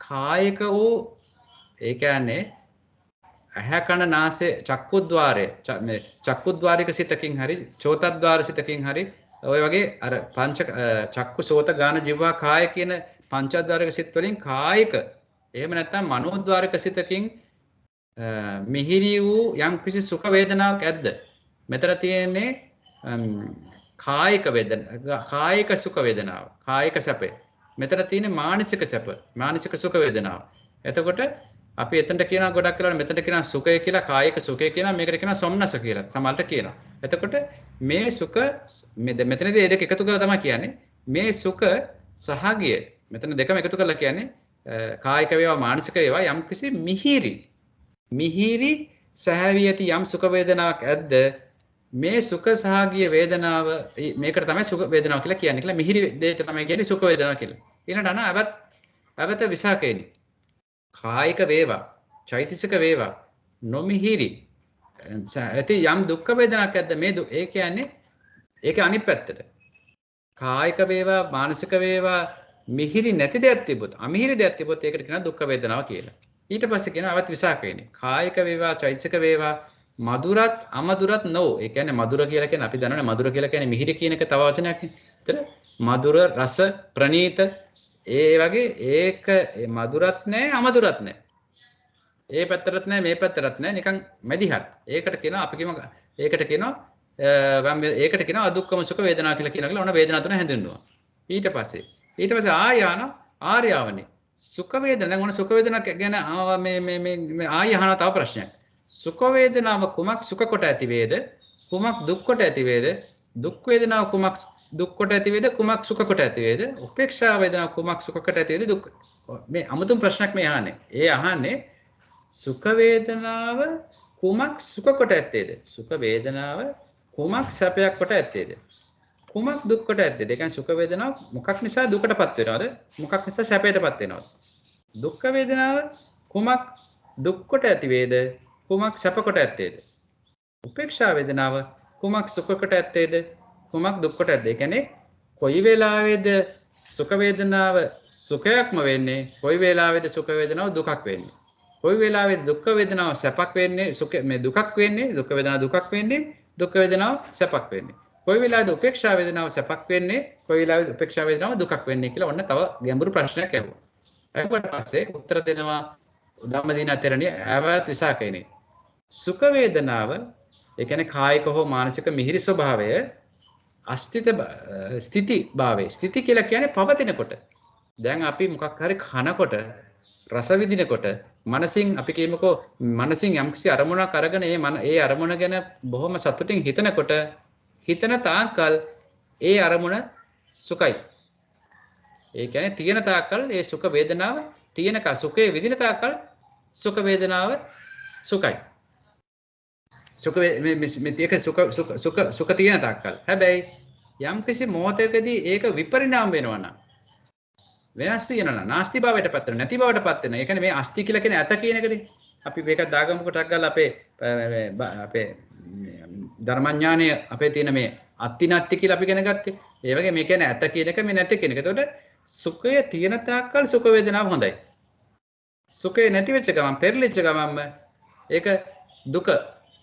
කායික වූ ඒ කියන්නේ ඇහැ කන නාසය චක්කුද්්වාරය මේ චක්කුද්්වාරික සිතකින් හරි චෝතද්්වාර සිතකින් හරි ඔය වගේ අර පංච චක්කු සෝත ගාන ජීවා කාය කියන පංචද්වාරික සිත් වලින් කායික එහෙම නැත්නම් මනෝද්වාරික සිතකින් මිහිරි වූ යම් කිසි සුඛ වේදනාවක් ඇද්ද? මෙතන තියෙන්නේ කායික වේදනා, කායික සුඛ වේදනාව, කායික සැපේ. මෙතන තියෙන්නේ මානසික සැප, මානසික සුඛ වේදනාව. එතකොට අපි එතනට කියනවා ගොඩක් වෙලාවට මෙතනට කියනවා සුඛය කියලා, කායික සුඛය කියනවා, මේකට කියනවා සොම්නස කියලා. සමහරට කියනවා. එතකොට මේ සුඛ මෙතනදී මේ දෙක එකතු කරලා තමයි කියන්නේ. මේ සුඛ සහගිය මෙතන දෙකම එකතු කරලා කියන්නේ කායික වේවා මානසික වේවා යම් කිසි මිහිරි සහවි ඇති යම් සුඛ වේදනාවක් ඇද්ද? මේ සුඛ සහගිය වේදනාව මේකට තමයි සුඛ වේදනාව කියලා කියන්නේ. කියලා මිහිරි දෙයට තමයි කියන්නේ සුඛ වේදනාව කියලා. ඊළඟට අන අවත විසාකේනි. කායික වේවා, චෛතසික වේවා, නොමිහිරි ඇති යම් දුක්ඛ වේදනාවක් ඇද්ද? මේ ඒ කියන්නේ ඒක අනිත් පැත්තට. කායික වේවා, මානසික වේවා මිහිරි නැති දෙයක් තිබොත්, අමිහිරි දෙයක් තිබොත් ඒකට කියනවා දුක්ඛ වේදනාව කියලා. ඊට පස්සේ කියනවා අවත් විසාකේනි. කායික වේවා, චෛතසික වේවා මధుරත් අමధుරත් නො. ඒ කියන්නේ මధుර කියලා කියන්නේ අපි දන්නවනේ මధుර කියලා කියන්නේ මිහිරි කියන එක තව වචනයක් නේ. ඒතර මధుර රස ප්‍රණීත ඒ වගේ ඒක මధుරත් නැහැ අමధుරත් නැහැ. ඒ පැත්තටත් නැහැ මේ පැත්තටත් නැහැ නිකන් මැදිහත්. ඒකට කියනවා අපි කියමු ඒකට කියනවා අදුක්කම සුඛ වේදනා කියලා කියනවා. ඔන්න වේදනා තුන හැඳින්වනවා. ඊට පස්සේ ආයාන ආර්යාවනේ සුඛ වේදනා. දැන් ඔන්න සුඛ වේදනා ගැන මේ ආයහන තව ප්‍රශ්නයක්. සුඛ වේදනාව කුමක් සුඛ කොට ඇති වේද? කුමක් දුක් කොට ඇති වේද? දුක් වේදනාව කුමක් දුක් කොට ඇති වේද? කුමක් සුඛ කොට ඇති වේද? උපේක්ෂා වේදනාව කුමක් සුඛ කොට ඇති වේද? දුක්. මේ අමුතුම ප්‍රශ්නයක් මේ අහන්නේ. ඒ අහන්නේ සුඛ වේදනාව කුමක් සුඛ කොට ඇත්තේද? සුඛ වේදනාව කුමක් සැපයක් කොට ඇත්තේද? කුමක් දුක් කොට ඇත්තේද? ඒ කියන්නේ සුඛ වේදනාව මොකක් නිසා දුකටපත් වෙනවද? මොකක් නිසා සැපයටපත් වෙනවද? දුක්ඛ වේදනාව කුමක් දුක් කොට ඇති වේද? කුමක් සැප කොට ඇත්තේද? උපේක්ෂා වේදනාව කුමක් සුඛ කොට ඇත්තේද? කුමක් දුක් කොට ඇත්තේ? ඒ කියන්නේ කොයි වෙලාවේද සුඛ වේදනාව සුඛයක්ම වෙන්නේ, කොයි වෙලාවේද සුඛ වේදනාව දුකක් වෙන්නේ? කොයි වෙලාවේද දුක්ඛ වේදනාව සැපක් වෙන්නේ, සුඛ මේ දුකක් වෙන්නේ, දුක්ඛ වේදනාව දුකක් වෙන්නේ, දුක්ඛ වේදනාව සැපක් වෙන්නේ. කොයි වෙලාවේද උපේක්ෂා වේදනාව සැපක් වෙන්නේ, කොයි වෙලාවේද උපේක්ෂා වේදනාව දුකක් වෙන්නේ කියලා ඔන්න තව ගැඹුරු ප්‍රශ්නයක් ඇහුවා. ඊට පස්සේ උත්තර දෙනවා ධම්මදින තෙරණිය ආවත් විසාකේනේ. සුඛ වේදනාව ඒ කියන්නේ කායික හෝ මානසික මිහිරි ස්වභාවය ස්ථಿತಿ භාවය. ස්ථಿತಿ කියලා කියන්නේ පවතිනකොට. දැන් අපි මොකක් හරි කනකොට රස විඳිනකොට මනසින් අපි කියමුකෝ මනසින් යම්කිසි අරමුණක් අරගෙන ඒ අරමුණ ගැන බොහොම සතුටින් හිතනකොට හිතන තාක්කල් ඒ අරමුණ සුඛයි. ඒ කියන්නේ තියෙන තාක්කල් ඒ සුඛ වේදනාව තියෙනක සුඛේ විඳින තාක්කල් සුඛ වේදනාව සුඛයි. සුඛ තියෙන තාක්කල්. හැබැයි යම්කිසි මොහොතකදී ඒක විපරිණාම වෙනවා නම් වෙනස් වෙනවා නාස්ති භාවයට පත් වෙනවා නැති භාවයට පත් වෙනවා. ඒ කියන්නේ මේ අස්ති කියලා කියන්නේ ඇත කියන එකනේ. අපි මේක දාගමුකට ගාලා අපේ ධර්මඥානය අපේ තියෙන මේ අත්ති නැත්ති කියලා අපි ඉගෙන ගත්තේ. ඒ වගේ මේ කියන්නේ ඇත කියන එක මේ නැති කියන එක. එතකොට සුඛය තියෙන තාක්කල් සුඛ වේදනාව හොඳයි. සුඛය නැති වෙච්ච ගමන් පෙරලිච්ච ගමන්ම ඒක දුක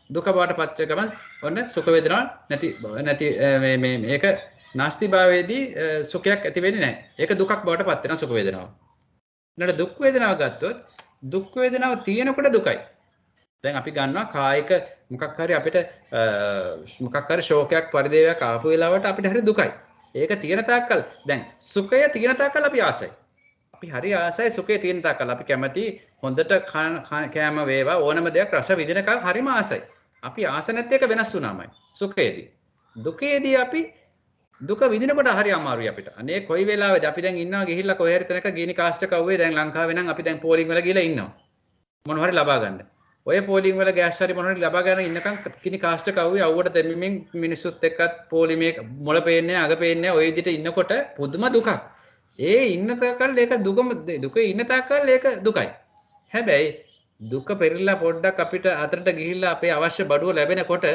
බවට පත් වෙච්ච ගමන් ඔන්න සුඛ වේදනාව නැති මේක නාස්ති භාවයේදී සුඛයක් ඇති වෙන්නේ නැහැ. ඒක දුකක් බවට පත් වෙනවා සුඛ වේදනාව. ඊළඟට දුක් වේදනාව ගත්තොත් දුක් වේදනාව තියෙනකොට දුකයි. දැන් අපි ගන්නවා කායික මොකක් හරි අපිට මොකක් හරි ශෝකයක් පරිදේවයක් ආපු වෙලාවට අපිට හරි දුකයි. ඒක තියෙන තාක්කල් දැන් සුඛය තියෙන තාක්කල් අපි ආසයි. අපි හරි ආසයි සුඛය තියෙන තාක්කල් අපි කැමති හොඳට කෑම වේවා ඕනම දෙයක් රස විඳිනකම් හරිම ආසයි. අපි ආස නැත්නම් ඒක වෙනස් වුණාමයි සුඛයේදී. දුකේදී අපි දුක විඳිනකොට හරි අමාරුයි අපිට. අනේ කොයි වෙලාවෙද අපි දැන් ඉන්නවා ගිහිල්ලා කොහේ හරි තැනක ගිනි කාස්ට් කව්වේ දැන් ලංකාවේ නම් අපි දැන් පෝලිං වල ගිහලා ඉන්නවා. මොන හරි ලබා ගන්න. ඔය පෝලිං වල ගෑස් හරි මොන හරි ලබා ගන්න ඉන්නකම් ගිනි කාස්ට් කව්වේ අවුවට දෙමින් මිනිස්සුත් එක්කත් පෝලිමේ මොළ පේන්නේ අග පේන්නේ ඔය විදිහට ඉන්නකොට පුදුම දුකක්. ඒ ඉන්න තාක්කල් ඒක දුකේ ඉන්න තාක්කල් ඒක දුකයි. හැබැයි දුක පෙරලා පොඩ්ඩක් අපිට අතරට ගිහිල්ලා අපේ අවශ්‍ය බඩුව ලැබෙනකොට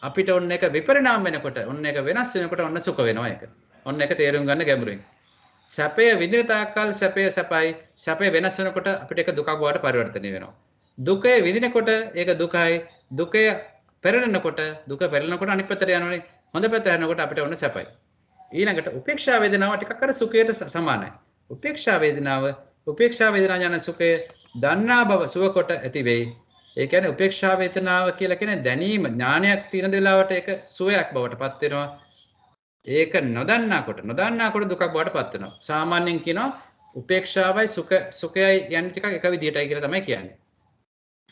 අපිට ඔන්න එක විපරිණාම වෙනකොට ඔන්න එක වෙනස් වෙනකොට ඔන්න සුඛ වෙනවා ඒක. ඔන්න එක තේරුම් ගන්න ගැඹුරින්. සැපය විඳින තාක්කල් සැපය සැපයි. සැපය වෙනස් වෙනකොට අපිට ඒක දුකක් බවට පරිවර්තනය වෙනවා. දුකේ විඳිනකොට ඒක දුකයි. දුකය පෙරලෙනකොට දුක පෙරලෙනකොට අනිත් පැත්තට යනවනේ. හොඳ පැත්ත යනකොට අපිට ඔන්න සැපයි. ඊළඟට උපේක්ෂා වේදනාව ටිකක් අර සුඛයට සමානයි. උපේක්ෂා වේදනාව යන සුඛය දන්නා බව සුව කොට ඇති වෙයි. ඒ කියන්නේ උපේක්ෂා වේදනාව කියලා කියන්නේ දැනීම ඥානයක් තියෙන වෙලාවට ඒක සුවයක් බවට පත් වෙනවා. ඒක නොදන්නාකොට දුකක් බවට පත් වෙනවා. සාමාන්‍යයෙන් කියනවා උපේක්ෂාවයි සුඛයයි යන්නේ ටිකක් එක විදිහටයි කියලා තමයි කියන්නේ.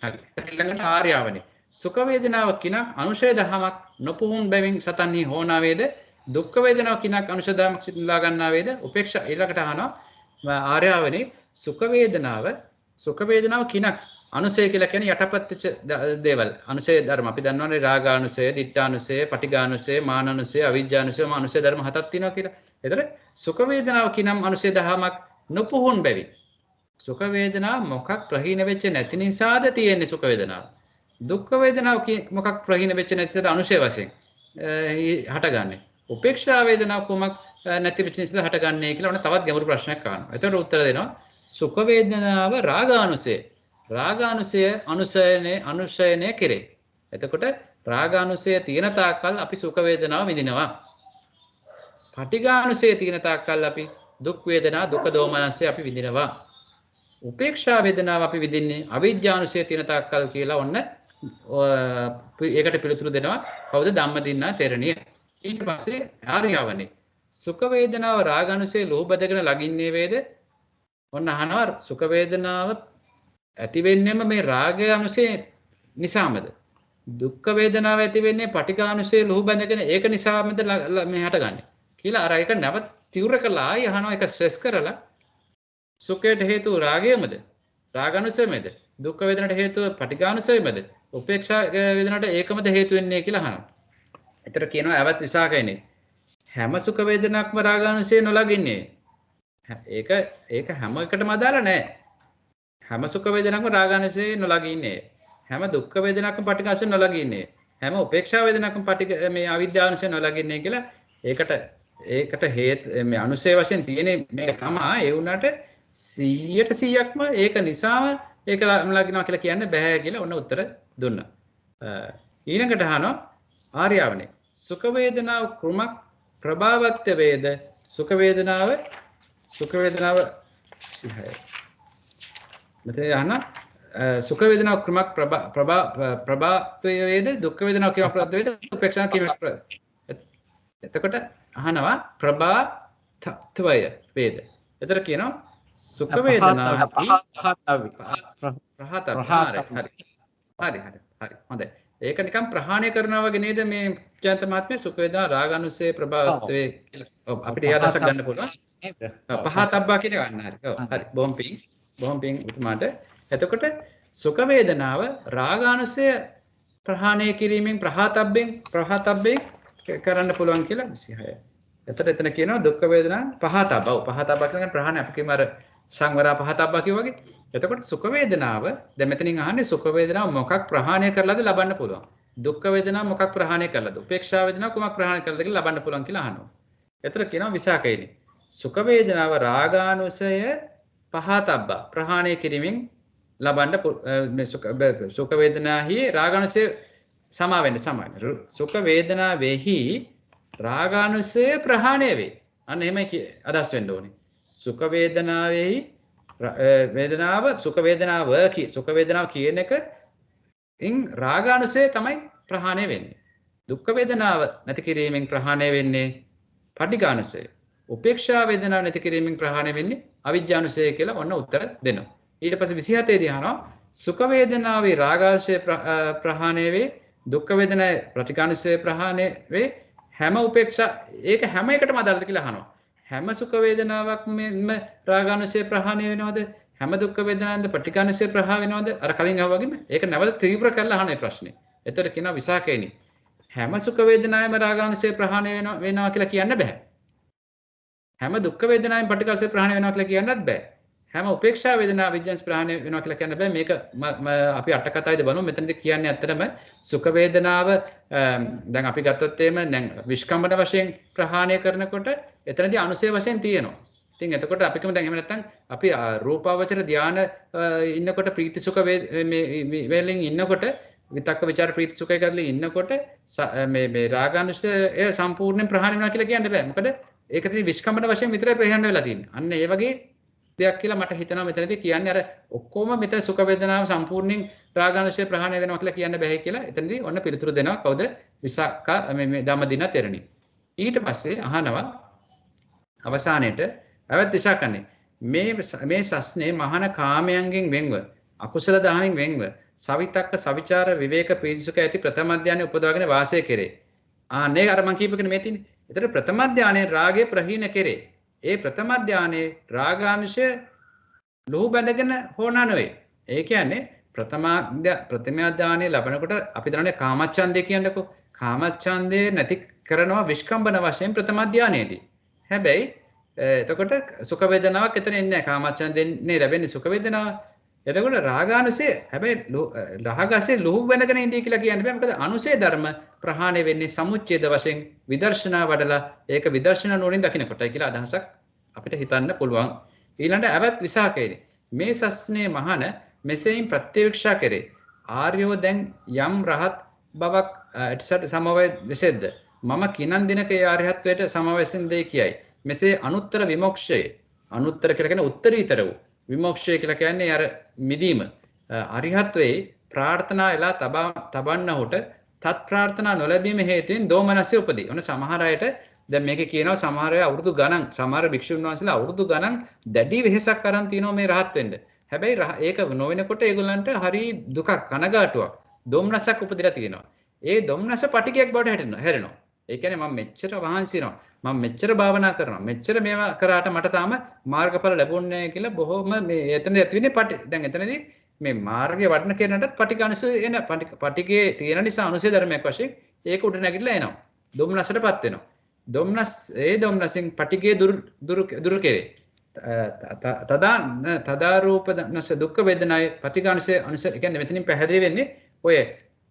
හරි. ඊළඟට ආර්යාවනේ. සුඛ වේදනාව කිනක් අනුශය දහමක් නොපුහුන් බැවින් සතන්හි හෝනා වේද දුක්ඛ වේදනාව කිනක් අනුශය දහමක් සිතලා ගන්නා වේද උපේක්ෂා ඊළඟට අහනවා ආර්යාවනේ සුඛ වේදනාව කිනක් අනුසය කියලා කියන්නේ යටපත් වෙච්ච දේවල්. අනුසය ධර්ම අපි දන්නවනේ රාගානුසය, ditthානුසය, පටිඝානුසය, මානානුසය, අවිජ්ජානුසය, අනුසය ධර්ම හතක් තියෙනවා කියලා. ඒතර සුඛ වේදනාව කිනම් අනුසය දහමක් නොපුහුන් බැවි. සුඛ වේදනාව මොකක් ප්‍රහීන වෙච්ච නැති නිසාද තියෙන්නේ සුඛ වේදනාව. දුක්ඛ වේදනාව මොකක් ප්‍රහීන වෙච්ච නැතිද අනුසය වශයෙන් හටගන්නේ. උපේක්ෂා වේදනාව කොමක් නැති වෙච්ච නිසාද හටගන්නේ කියලා ඔන්න තවත් ගැඹුරු ප්‍රශ්නයක් අහනවා. ඒතර උත්තර දෙනවා සුඛ වේදනාව රාගානුසය අනුශයනය කෙරේ. එතකොට රාගානුසය තියෙන තාක්කල් අපි සුඛ වේදනාව විඳිනවා. පටිඝානුසය තියෙන තාක්කල් අපි දුක් වේදනා දුක දෝමනස්ය අපි විඳිනවා. උපේක්ෂා වේදනාව අපි විඳින්නේ අවිජ්ජානුසය තියෙන තාක්කල් කියලා ඔන්න ඒකට පිළිතුරු දෙනවා කවුද ධම්මදින්නා තෙරණිය. ඊට පස්සේ ආර්යවනේ සුඛ වේදනාව රාගානුසය ලෝභදගෙන ලගින්නේ වේද? ඔන්න අහනවා සුඛ වේදනාව ඇති වෙන්නේම මේ රාගය අනුසය නිසාමද? දුක්ඛ වේදනාව ඇති වෙන්නේ පටිඝානුසය ලුහු බැඳගෙන ඒක නිසාමද මේ හටගන්නේ කියලා අර ඒක නැවත තීව්‍ර කළා ආය අහනවා ඒක ස්ට්‍රෙස් කරලා සුඛයට හේතුව රාගයමද? රාගානුසයමද? දුක්ඛ වේදනට හේතුව පටිඝානුසයමද? උපේක්ෂා වේදනට ඒකමද හේතු වෙන්නේ කියලා අහනවා. ඒතර කියනවා අවත් විසාකයනේ හැම සුඛ වේදනාවක්ම රාගානුසය නොලගින්නේ. ඒක හැම එකටම අදාළ නැහැ. හැම සුඛ වේදනාවක්ම රාගානුසය නොලගී ඉන්නේ. හැම දුක්ඛ වේදනාවක්ම පටිඝානුසය නොලගී ඉන්නේ. හැම උපේක්ෂා වේදනාවක්ම මේ අවිද්‍යානුසය නොලගී ඉන්නේ කියලා ඒකට මේ අනුසය වශයෙන් තියෙන මේක තමයි ඒ වුණාට 100%ක්ම ඒක නිසාම ඒක ලගිනවා කියලා කියන්න බෑ කියලා ඔන්න උත්තර දුන්නා. ඊළඟට අහනවා ආර්යවනේ සුඛ වේදනාව ක්‍රමක් ප්‍රභාවත්‍ය වේද සුඛ වේදනාව 36 මෙතන අහන සුඛ වේදනාව ක්‍රමක් ප්‍රභාවත්‍ය වේද දුක්ඛ වේදනාව ක්‍රමක් ප්‍රභාවත්‍ය වේද උපේක්ෂා ක්‍රමක් එතකොට අහනවා ප්‍රභාවත්වය වේද එතන කියනවා සුඛ වේදනාව හරි හොඳයි ඒක නිකන් ප්‍රහාණය කරනවා වගේ නේද මේ ජයන්ත මහත්මයා සුඛ වේදනා රාගානුසය ප්‍රභාවත්වේ කියලා අපිට ඒ අදහසක් ගන්න පුළුවන් නේද පහතබ්බා කියන ගන්න හරි හරි බොහොම පිං උතුමාට එතකොට සුඛ වේදනාව රාගානුසය ප්‍රහාණය කිරීමෙන් ප්‍රහතබ්බෙන් කරන්න පුළුවන් කියලා 26 එතන කියනවා දුක්ඛ වේදනා පහතබ්බා කියන ප්‍රහාණය අපි කියමු අර සංවරා පහතබ්බා කිය වගේ. එතකොට සුඛ වේදනාව දැන් මෙතනින් අහන්නේ සුඛ වේදනාව මොකක් ප්‍රහාණය කරලාද ලබන්න පුළුවන්. දුක්ඛ වේදනාව මොකක් ප්‍රහාණය කරලාද. උපේක්ෂා වේදනාව කුමක් ප්‍රහාණය කරලාද කියලා ලබන්න පුළුවන් කියලා අහනවා. එතන කියනවා විසාකේනි. සුඛ වේදනාව රාගානුසය පහතබ්බා ප්‍රහාණය කිරීමෙන් ලබන්න සුඛ වේදනාහි රාගානුසය සමා වෙන්න. සුඛ වේදනාවෙහි රාගානුසය ප්‍රහාණය වේ. අන්න එහෙමයි අදහස් වෙන්න ඕනේ. සුඛ වේදනාවෙහි සුඛ වේදනාව කියන එක ඉන් රාගානුසය තමයි ප්‍රහාණය වෙන්නේ. දුක්ඛ වේදනාව නැති කිරීමෙන් ප්‍රහාණය වෙන්නේ පටිඝානුසය. උපේක්ෂා වේදනාව නැති කිරීමෙන් ප්‍රහාණය වෙන්නේ අවිජ්ජානුසය කියලා ඔන්න උත්තර දෙනවා. ඊට පස්සේ 27 දී අහනවා සුඛ වේදනාවේ රාගානුසය ප්‍රහාණය වේ දුක්ඛ වේදනාවේ පටිඝානුසය ප්‍රහාණය වේ හැම උපේක්ෂා ඒක හැම එකටම අදාළද කියලා අහනවා. හැම සුඛ වේදනාවක්ම රාගානුසය ප්‍රහාණය වෙනවද? හැම දුක්ඛ වේදනාවෙන්ද පටිඝානුසය ප්‍රහාණය වෙනවද? අර කලින් අහුවා වගේම ඒක නැවත තීව්‍ර කරලා අහන ප්‍රශ්නේ. එතකොට කියනවා විසාකේනි. හැම සුඛ වේදනාවෙම රාගානුසය ප්‍රහාණය වෙනවා කියලා කියන්න බෑ. හැම දුක්ඛ වේදනාවෙන් පටිඝානුසය ප්‍රහාණය වෙනවා කියලා කියන්නත් බෑ. හැම උපේක්ෂා වේදනාව විඥාන ප්‍රහාණය වෙනවා කියලා කියන්න බෑ. මේක අපි අට කතාවේදී බලමු. මෙතනදී කියන්නේ ඇත්තටම සුඛ වේදනාව දැන් අපි ගත්තොත් එහෙම දැන් විස්කම්බන වශයෙන් ප්‍රහාණය කරනකොට එතනදී අනුසය වශයෙන් තියෙනවා. ඉතින් එතකොට අපි කියමු දැන් එහෙම නැත්නම් අපි රූපාවචර ධානය ඉන්නකොට ප්‍රීති සුඛ වේලෙන් ඉන්නකොට විතක්ක ਵਿਚාර ප්‍රීති සුඛය කරලා ඉන්නකොට මේ රාගානුසය සම්පූර්ණයෙන් ප්‍රහාණය වෙනවා කියලා කියන්න බෑ. මොකද ඒකදී විස්කම්බන වශයෙන් විතරයි ප්‍රහාණය වෙලා තියෙන්නේ. අන්න ඒ වගේ දෙයක් කියලා මට හිතෙනවා මෙතනදී කියන්නේ අර ඔක්කොම මෙතන සුඛ වේදනාව සම්පූර්ණයෙන් රාගානුසය ප්‍රහාණය වෙනවා කියලා කියන්න බෑ කියලා එතනදී ඔන්න පිළිතුරු දෙනවා කවුද විසාක මේ ධම්මදින තෙරණි. ඊට පස්සේ අහනවා අවසානයේට අවත් දිශා කන්නේ මේ සස්නේ මහාන කාමයන්ගෙන් වෙන්ව අකුසල දහමින් වෙන්ව සවිතක්ක සවිචාර විවේක ප්‍රීතිසුඛ ඇති ප්‍රථම ධානය උපදවාගෙන වාසය කරේ. ආන්නේ අර මං කියපේකනේ මේ තියෙන්නේ. ඒතර ප්‍රථම ධානයේ රාගය ප්‍රහීන කරේ. ඒ ප්‍රථම ධානයේ රාගානුසය ලොහු බැඳගෙන හොනා නෙවෙයි. ඒ කියන්නේ ප්‍රථම ධානයේ ලබනකොට අපි දන්නේ කාමච්ඡන්දය කියන්නකෝ. කාමච්ඡන්දේ නැති කරනවා විස්කම්බන වශයෙන් ප්‍රථම ධානයේදී. හැබැයි එතකොට සුඛ වේදනාවක් එතන එන්නේ නැහැ. කාමච්ඡන්දෙන්නේ ලැබෙන්නේ සුඛ වේදනාව. එතකොට රාගානුසය හැබැයි රාගාසය ලොහු බැඳගෙන ඉඳී කියලා කියන්න බෑ. මොකද අනුසය ධර්ම ප්‍රහාණය වෙන්නේ සමුච්ඡේද වශයෙන් විදර්ශනා වඩලා ඒක විදර්ශනා නුවණින් දකින්නකොටයි කියලා අදහසක් අපිට හිතන්න පුළුවන්. ඊළඟට අවත් විසාකේනේ මේ සස්නේ මහන මෙසේයින් ප්‍රත්‍යක්ෂා කරේ. ආර්යෝ දැන් යම් රහත් බවක් ඇටසට සමවය වෙසෙද්ද මම කිනන් දිනක ඒ ආර්යත්වයට සමවැසෙන් දෙයි කියයි. මෙසේ අනුත්තර විමෝක්ෂයේ අනුත්තර කියලා කියන්නේ උත්තරීතර වූ විමෝක්ෂය කියලා කියන්නේ අර මිදීම අරිහත්වේ ප්‍රාර්ථනා එලා තබන්නහුට තත් ප්‍රාර්ථනා නොලැබීම හේතුවෙන් දෝමනස්ය උපදී. ඔන්න සමහර අයට දැන් මේකේ කියනවා සමහර අය අවුරුදු ගණන් සමහර භික්ෂුන් වහන්සේලා අවුරුදු ගණන් දැඩි වෙහෙසක් අරන් තිනවා මේ රහත් වෙන්න. හැබැයි ඒක නොවෙනකොට ඒගොල්ලන්ට හරි දුකක් කනගාටුවක් දෝමනසක් උපදිලා තියෙනවා. ඒ දෝමනස පටිගයක් බවට හැරෙනවා. ඒ කියන්නේ මම මෙච්චර වහන්සි වෙනවා. මම මෙච්චර භාවනා කරනවා. මෙච්චර මේවා කරාට මට තාම මාර්ගඵල ලැබුණේ නැහැ කියලා බොහොම මේ එතන ඇති වෙන්නේ දැන් එතනදී මේ මාර්ගයේ වඩන කෙනාටත් පටිඝානුසය එන පටිඝේ තියෙන නිසා අනුසය ධර්මයක් වශයෙන් ඒක උඩ නැගිටලා එනවා. දොම්නසටපත් වෙනවා. දොම්නස් ඒ දොම්නසින් පටිඝේ දුරු කෙරේ. තදාරූපනස දුක්ඛ වේදනායි පටිඝානසේ අනුසය කියන්නේ මෙතනින් පැහැදිලි වෙන්නේ ඔය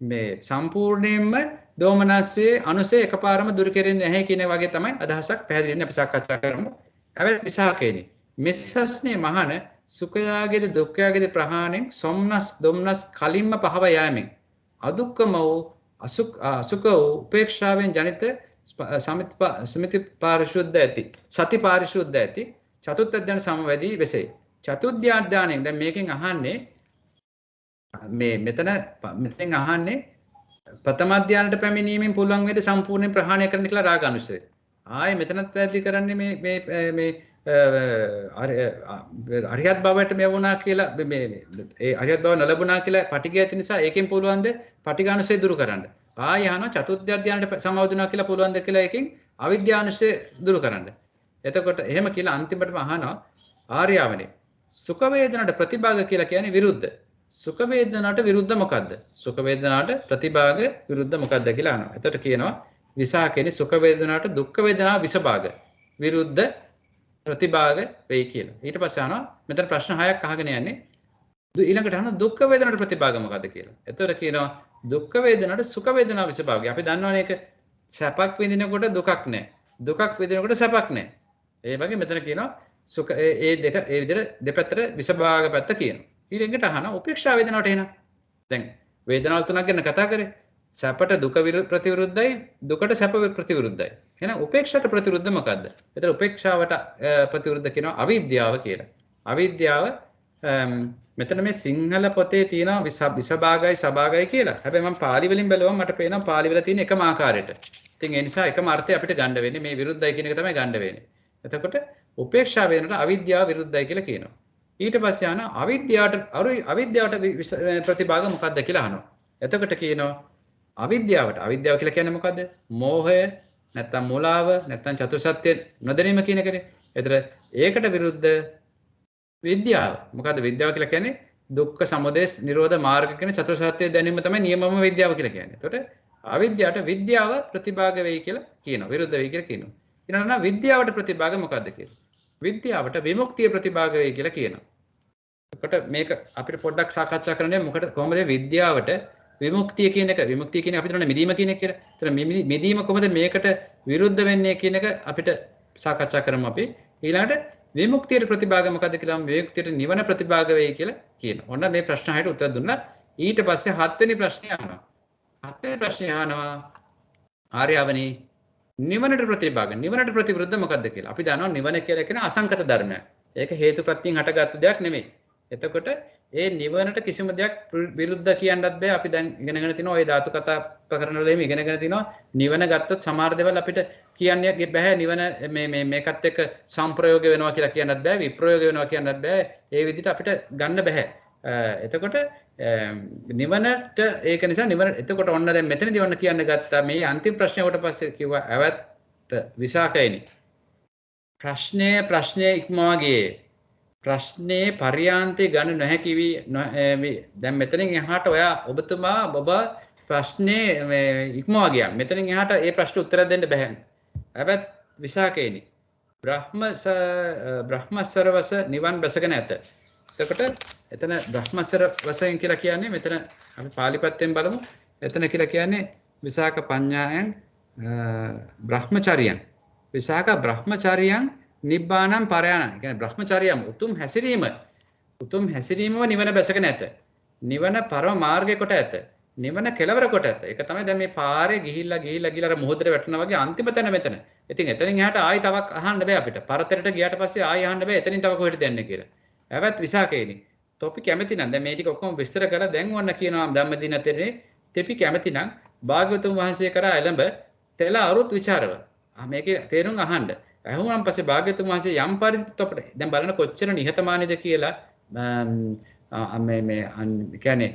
මේ සම්පූර්ණයෙන්ම දෝමනස්සේ අනුසය එකපාරම දුරු කෙරෙන්නේ නැහැ කියන වගේ තමයි අදහසක් පැහැදිලි වෙන්නේ අපි සාකච්ඡා කරමු. හැබැයි විසාකේනේ මෙස්සස්නේ මහන සුඛයාගේද දුක්ඛයාගේද ප්‍රහාණයෙන් සොම්නස් දොම්නස් කලින්ම පහව යෑමෙන් අදුක්කම වූ අසුඛ වූ උපේක්ෂාවෙන් ජනිත සමිති පාරිශුද්ධ ඇති සති පාරිශුද්ධ ඇති චතුත්ථ ධ්‍යාන සමවැදී වෙසේ. චතුත්ථ ධ්‍යානයෙන් දැන් මේකෙන් අහන්නේ මෙතෙන් අහන්නේ ප්‍රථම ධ්‍යානට පැමිණීමෙන් පුළුවන් වේද සම්පූර්ණයෙන් ප්‍රහාණය කරන්න කියලා රාගානුසය. ආයේ මෙතනත් පැහැදිලි කරන්නේ මේ අරියත් භවයට මේ වුණා කියලා ඒ අරියත් භව නොලැබුණා කියලා පටිඝය ඇති නිසා ඒකෙන් පුළුවන්ද පටිඝානුසය දුරු කරන්න. ආයෙ අහනවා චතුත්ථ ධ්‍යානට සමවදුනා කියලා පුළුවන්ද කියලා ඒකෙන් අවිද්‍යානුසය දුරු කරන්න. එතකොට එහෙම කියලා අන්තිමටම අහනවා ආර්යවනේ සුඛ වේදනාට ප්‍රතිභාග කියලා කියන්නේ විරුද්ධ. සුඛ වේදනාට විරුද්ධ මොකද්ද? සුඛ වේදනාට ප්‍රතිභාග විරුද්ධ මොකද්ද කියලා අහනවා. එතකොට කියනවා විසාකේනි සුඛ වේදනාට දුක්ඛ වේදනා විසභාග විරුද්ධ ප්‍රතිභාග වෙයි කියලා. ඊට පස්සේ අහනවා මෙතන ප්‍රශ්න 6ක් අහගෙන යන්නේ. ඊළඟට අහනවා දුක්ඛ වේදනාට ප්‍රතිභාග මොකද්ද කියලා. එතකොට කියනවා දුක්ඛ වේදනාට සුඛ වේදනා විසභාගය. අපි දන්නවනේ ඒක සැපක් විඳිනකොට දුකක් නැහැ. දුකක් විඳිනකොට සැපක් නැහැ. ඒ වගේ මෙතන කියනවා සුඛ ඒ දෙක ඒ විදිහට දෙපැත්තට විසභාග පැත්ත කියනවා. ඊළඟට අහනවා උපේක්ෂා වේදනාවට එනවා. දැන් වේදනාවල් තුනක් ගැන කතා කරේ. සැපට දුක ප්‍රතිවිරුද්ධයි දුකට සැප ප්‍රතිවිරුද්ධයි. එහෙනම් උපේක්ෂාට ප්‍රතිවිරුද්ධ මොකද්ද? එතන උපේක්ෂාවට ප්‍රතිවිරුද්ධ කියනවා අවිද්‍යාව කියලා. අවිද්‍යාව මෙතන මේ සිංහල පොතේ තියෙනවා විසභාගයි සභාගයි කියලා. හැබැයි මම පාලි වලින් බැලුවම මට පේනවා පාලි වල තියෙන එකම ආකාරයට. ඉතින් ඒ නිසා එකම අර්ථය අපිට ගන්න වෙන්නේ මේ විරුද්ධයි කියන එක තමයි ගන්න වෙන්නේ. එතකොට උපේක්ෂා වේදනට අවිද්‍යාව විරුද්ධයි කියලා කියනවා. ඊට පස්සේ අහනවා අවිද්‍යාවට ප්‍රතිභාග මොකක්ද කියලා අහනවා. එතකොට කියනවා අවිද්‍යාව කියලා කියන්නේ මොකද්ද? මෝහය නැත්තම් මුලාව නැත්තම් චතුසත්‍ය නොදැනීම කියන එකනේ. ඒතර ඒකට විරුද්ධ විද්‍යාව. මොකද්ද විද්‍යාව කියලා කියන්නේ? දුක්ඛ සමුදය නිරෝධ මාර්ග කියන චතුසත්‍ය දැනීම තමයි නියමම විද්‍යාව කියලා කියන්නේ. එතකොට අවිද්‍යාවට විද්‍යාව ප්‍රතිභාග වෙයි කියලා කියනවා. විරුද්ධ වෙයි කියලා කියනවා. ඊළඟට විද්‍යාවට ප්‍රතිභාග මොකද්ද කියලා? විද්‍යාවට විමුක්තිය ප්‍රතිභාග වෙයි කියලා කියනවා. එතකොට මේක අපිට පොඩ්ඩක් සාකච්ඡා කරන්න මොකද කොහොමද විද්‍යාවට විමුක්තිය කියන එක විමුක්තිය කියන්නේ අපිට උනේ මිදීම කියන එක කියලා. ඒතර මිදීම කොහොමද මේකට විරුද්ධ වෙන්නේ කියන එක අපිට සාකච්ඡා කරමු අපි. ඊළඟට විමුක්තියට ප්‍රතිභාග මොකද්ද කියලා විමුක්තියට නිවන ප්‍රතිභාග වෙයි කියලා කියනවා. ඔන්න මේ ප්‍රශ්න හයට උත්තර දුන්නා. ඊට පස්සේ 7 වෙනි ප්‍රශ්නේ අහනවා. 7 වෙනි ප්‍රශ්නේ අහනවා ආර්යවනි නිවනට ප්‍රතිභාග නිවනට ප්‍රතිවිරුද්ධ මොකද්ද කියලා. අපි දන්නවා නිවන කියලා කියන අසංකත ධර්මයක්. ඒක හේතුප්‍රත්‍යයෙන් හටගත්තු දෙයක් නෙමෙයි. එතකොට ඒ නිවනට කිසිම දෙයක් විරුද්ධ කියන්නත් බෑ. අපි දැන් ඉගෙනගෙන තිනවා ওই ධාතු කතා ප්‍රකරණ වල ඉගෙනගෙන තිනවා නිවන ගත්තොත් සමහර දේවල් අපිට කියන්නේ බෑ. නිවන මේකත් එක්ක සම්ප්‍රයෝග වෙනවා කියලා කියන්නත් බෑ. විප්‍රයෝග වෙනවා කියන්නත් බෑ. ඒ විදිහට අපිට ගන්න බෑ. එතකොට නිවනට ඒක නිසා නිවන එතකොට ඔන්න දැන් මෙතනදී ඔන්න කියන්න ගත්තා මේ අන්තිම ප්‍රශ්නයට පස්සේ කිව්වා ඇවැත් විසාකයිනි ප්‍රශ්නය ඉක්මවා ගියේ ප්‍රශ්නේ පරියාන්තේ ගන්න නොහැකි වී දැන් මෙතනින් එහාට ඔයා ඔබතුමා ඔබ ප්‍රශ්නේ ඉක්මවා ගියා මෙතනින් එහාට ඒ ප්‍රශ්න උත්තර දෙන්න බෑ ඇවැත් විසාකයිනි බ්‍රහ්මසරවස නිවන් බැසගෙන ඇත. එතකොට එතන බ්‍රහ්මසර වශයෙන් කියලා කියන්නේ මෙතන අපි පාලි පැත්තෙන් බලමු. එතන කියලා කියන්නේ විසාක පඤ්ඤායන් බ්‍රහ්මචාරියන්. විසාක බ්‍රහ්මචාරියන් නිබ්බානම් පරයන. කියන්නේ බ්‍රහ්මචාරියම උතුම් හැසිරීමම නිවන බැසගෙන ඇත. නිවන පරම මාර්ගය කොට ඇත. නිවන කෙලවර කොට ඇත. ඒක තමයි දැන් මේ පාරේ ගිහිල්ලා අර මොහොතේ වැටෙනවා වගේ අන්තිම තැන මෙතන. ඉතින් එතනින් එහාට ආයි තවක් අහන්න බෑ අපිට. පරතරයට ගියාට පස්සේ ආයි අහන්න බෑ එතනින් තව කොහෙටද යන්නේ කියලා. ඇවත් විසාකේනි. තොපි කැමති නම් දැන් මේ ටික ඔක්කොම විස්තර කරලා දැන් වන්න කියනවා ධම්මදින තෙරේ තෙපි කැමති නම් භාග්‍යවතුන් වහන්සේ කරා එළඹ තෙල අරුත් ਵਿਚාරව. මේකේ තේරුම් අහන්න. අහුවම් පස්සේ භාග්‍යවතුන් වහන්සේ යම් පරිදි තොපට දැන් බලන්න කොච්චර නිහතමානීද කියලා මේ කියන්නේ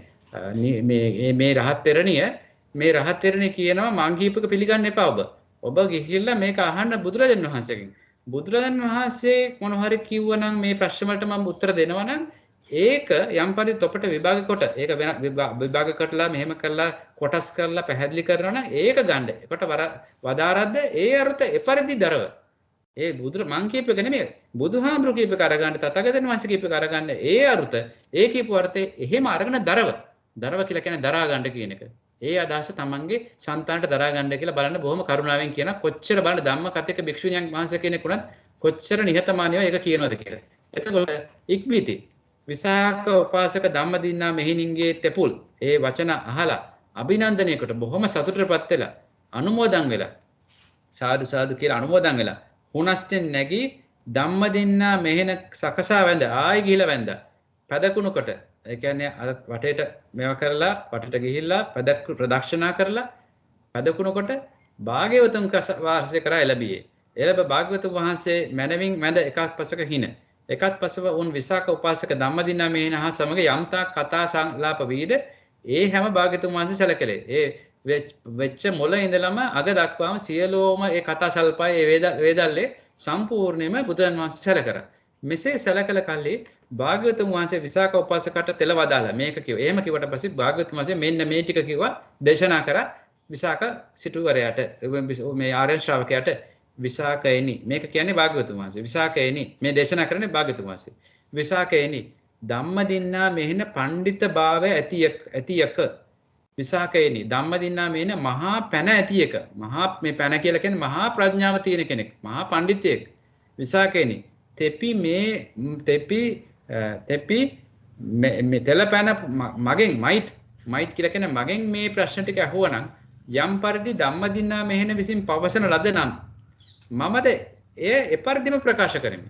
මේ රහත් තෙරණිය කියනවා මං කීපක පිළිගන්න එපා ඔබ. ඔබ ගිහිල්ලා මේක අහන්න බුදුරජාණන් වහන්සේගෙන්. බුදුරජාණන් වහන්සේ මොන හරි කිව්වනම් මේ ප්‍රශ්න වලට මම උත්තර දෙනවා නම් ඒක යම් පරිදි තොපට විභාග කොට ඒක වෙන විභාග කරලා මෙහෙම කරලා කොටස් කරලා පැහැදිලි කරනවා නම් ඒක ගන්න. ඒකට වදාරද්ද ඒ අර්ථ එපරිදි දරව. ඒ බුදුර මං කියප එක නෙමෙයි. බුදුහාමුදුරු කියප එක අරගන්න තථාගතයන් වහන්සේ කියප එක අරගන්න ඒ අරුත ඒ කියපු අර්ථේ එහෙම අරගෙන දරව කියලා කියන්නේ දරා ගන්න කියන එක. ඒ අදහස තමන්ගේ సంతානට දරා ගන්න කියලා බලන්න බොහොම කරුණාවෙන් කියන කොච්චර බලන්න ධම්ම කතික භික්ෂුණියන් වහන්සේ කෙනෙක් උනත් කොච්චර නිහතමානීව ඒක කියනවද කියලා. එතකොට ඉක්බිති විසාක උපාසක ධම්මදින්නා මෙහිණින්ගේ තෙපුල් ඒ වචන අහලා අභිනන්දනයකට බොහොම සතුටටපත් වෙලා අනුමෝදන් වෙලා සාදු සාදු කියලා අනුමෝදන් වෙලා හුනස්ටෙන් නැගී ධම්මදින්නා මෙහෙණ සකසා වැඳ ආයි ගිහිලා වැඳ පැදකුණුකට ඒ කියන්නේ අර වටේට මේව කරලා වටේට ගිහිල්ලා ප්‍රදක්ෂිනා කරලා පැදකුණුකොට භාග්‍යවතුන් වාසය කරා එළඹියේ. එළඹ භාග්‍යවතුන් වහන්සේ මැනවින් වැඳ එකක් පසක හින එකත් පසව උන් විසාක උපාසක ධම්මදින්නා මෙහෙණ හා සමග යම්තා කතා සංලාප වීද ඒ හැම භාග්‍යවතුන් වහන්සේ සැලකලේ. ඒ වෙච්ච මොළ ඉඳලම අග දක්වාම සියලෝම ඒ කතා සල්පයි ඒ වේදල්ලේ සම්පූර්ණයෙන්ම බුදුන් වහන්සේ සැලකරා. මෙසේ සැලකල කල්ලි භාග්‍යවතුන් වහන්සේ විසාක උපාසකට තෙල වදාලා මේක කිව්වා. එහෙම කිව්වට පස්සේ භාග්‍යවතුන් වහන්සේ මෙන්න මේ ටික කිව්වා දේශනා කරා විසාක සිටුවරයාට මේ ආර්යයන් ශ්‍රාවකයාට විසාකයනි මේක කියන්නේ භාග්‍යවතුන් වහන්සේ විසාකයනි මේ දේශනා කරන්නේ භාග්‍යවතුන් වහන්සේ විසාකයනි ධම්මදින්නා මෙහෙණ පඬිත භාවය ඇතියක විසාකයනි ධම්මදින්නා මෙහෙණ මහා පැන ඇති එක මහා මේ පැන කියලා කියන්නේ මහා ප්‍රඥාව තියෙන කෙනෙක් මහා පඬිතෙක් විසාකයනි තෙපි මේ තෙල පැන මගෙන් මයිත් කියලා කියන්නේ මගෙන් මේ ප්‍රශ්න ටික අහුවනම් යම් පරිදි ධම්මදින්නා මෙහෙණ විසින් පවසන ලද නම් මමද එය එපරිදිම ප්‍රකාශ කරමි.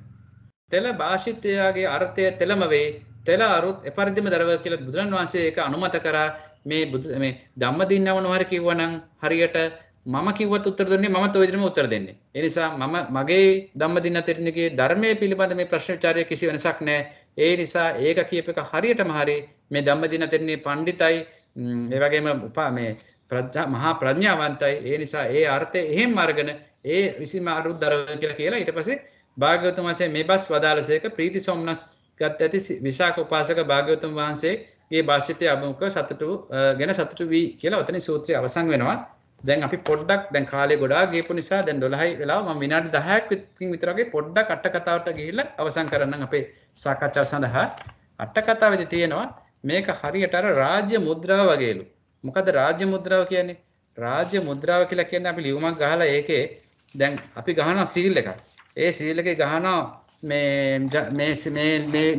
තෙල භාෂිතයාගේ අර්ථය තෙලම වේ. තෙල අරුත් එපරිදිම දරව කියලා බුදුරන් වහන්සේ ඒක අනුමත කරා මේ ධම්මදින්නව නොහර කිව්වනම් හරියට මම කිව්වත් උත්තර දෙන්නේ මමත් ඔය විදිහටම උත්තර දෙන්නේ. ඒ නිසා මගේ ධම්මදින්න තෙරණිගේ ධර්මයේ පිළිබඳ මේ ප්‍රශ්න විචාරයේ කිසි වෙනසක් නැහැ. ඒ නිසා ඒක කියප එක හරියටම හරි මේ ධම්මදින්න තෙරණිය පඬිතයි ඒ වගේම මේ මහා ප්‍රඥාවන්තයි. ඒ නිසා ඒ අර්ථය එහෙම අරගෙන ඒ විසිම අරුද්දරව කියලා ඊට පස්සේ භාග්‍යවතුන් වහන්සේ මේ බස් වදාළසේක ප්‍රීති සොම්නස් ගත් ඇති විසාක උපාසක භාග්‍යවතුන් වහන්සේගේ භාෂිතය අභිමුඛ සතුටු ගැන සතුටු වී කියලා ඔතන සූත්‍රය අවසන් වෙනවා. දැන් අපි පොඩ්ඩක් දැන් කාලේ ගොඩාක් ගියපු නිසා දැන් 12යි වෙලාව මම විනාඩි 10ක් විතර වගේ පොඩ්ඩක් අට කතාවට ගිහිල්ලා අවසන් කරන්නම් අපේ සාකච්ඡාව සඳහා. අට කතාවේදී තියෙනවා මේක හරියට අර රාජ්‍ය මුද්‍රාව වගේලු. මොකද රාජ්‍ය මුද්‍රාව කියන්නේ? රාජ්‍ය මුද්‍රාව කියලා කියන්නේ අපි ලියුමක් ගහලා ඒකේ දැන් අපි ගහනවා සීල් එකක්. ඒ සීල් එකේ ගහනවා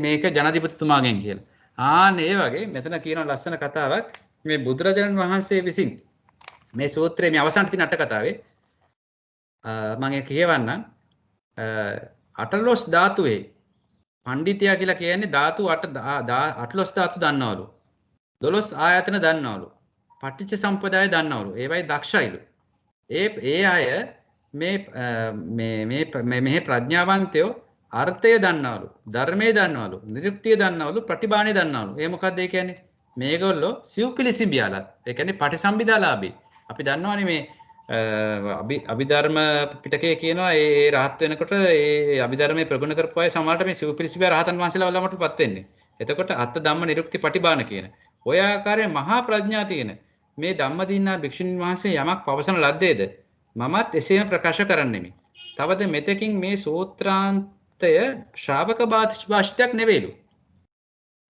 මේක ජනාධිපතිතුමාගෙන් කියලා. ඒ වගේ මෙතන කියන ලස්සන කතාවක් මේ බුදුරජාණන් වහන්සේ විසින් මේ සූත්‍රයේ මේ අවසන් තියෙන අට කතාවේ මම ඒක කියවන්නම්. අටලොස් ධාතුවේ පණ්ඩිතයා කියලා කියන්නේ ධාතු 18 ධාතු දන්නවලු. 12 ආයතන දන්නවලු. පටිච්ච සම්පදාය දන්නවලු. ඒවයි දක්ෂයිලු. ඒ අය මේ ප්‍රඥාවන්තයෝ අර්ථය දන්නවලු, ධර්මයේ දන්නවලු, නිරුක්තිය දන්නවලු, ප්‍රතිබාණය දන්නවලු. ඒ මොකක්ද ඒ කියන්නේ? මේගොල්ලෝ සිව්පිලිසිඹියාලා. ඒ කියන්නේ පටිසම්භිදාලාභී. අපි දන්නවනේ මේ අභිධර්ම පිටකයේ කියනවා ඒ රහත් වෙනකොට ඒ අභිධර්මයේ ප්‍රගුණ කරපු අය සමහරට මේ සිව්පිලිසිඹියා රහතන් වහන්සේලා ළමටපත් වෙන්නේ. එතකොට අත්ත ධම්ම නිරුක්ති ප්‍රතිබාණ කියන. ඔය ආකාරයේ මහා ප්‍රඥා තියෙන මේ ධම්මදින්නා භික්ෂුණීන් වහන්සේ යමක් පවසන ලද්දේද මමත් එසේම ප්‍රකාශ කරන්නෙමි. තවද මෙතකින් මේ සූත්‍රාන්තය ශ්‍රාවක භාෂිතයක් නෙවෙයිලු.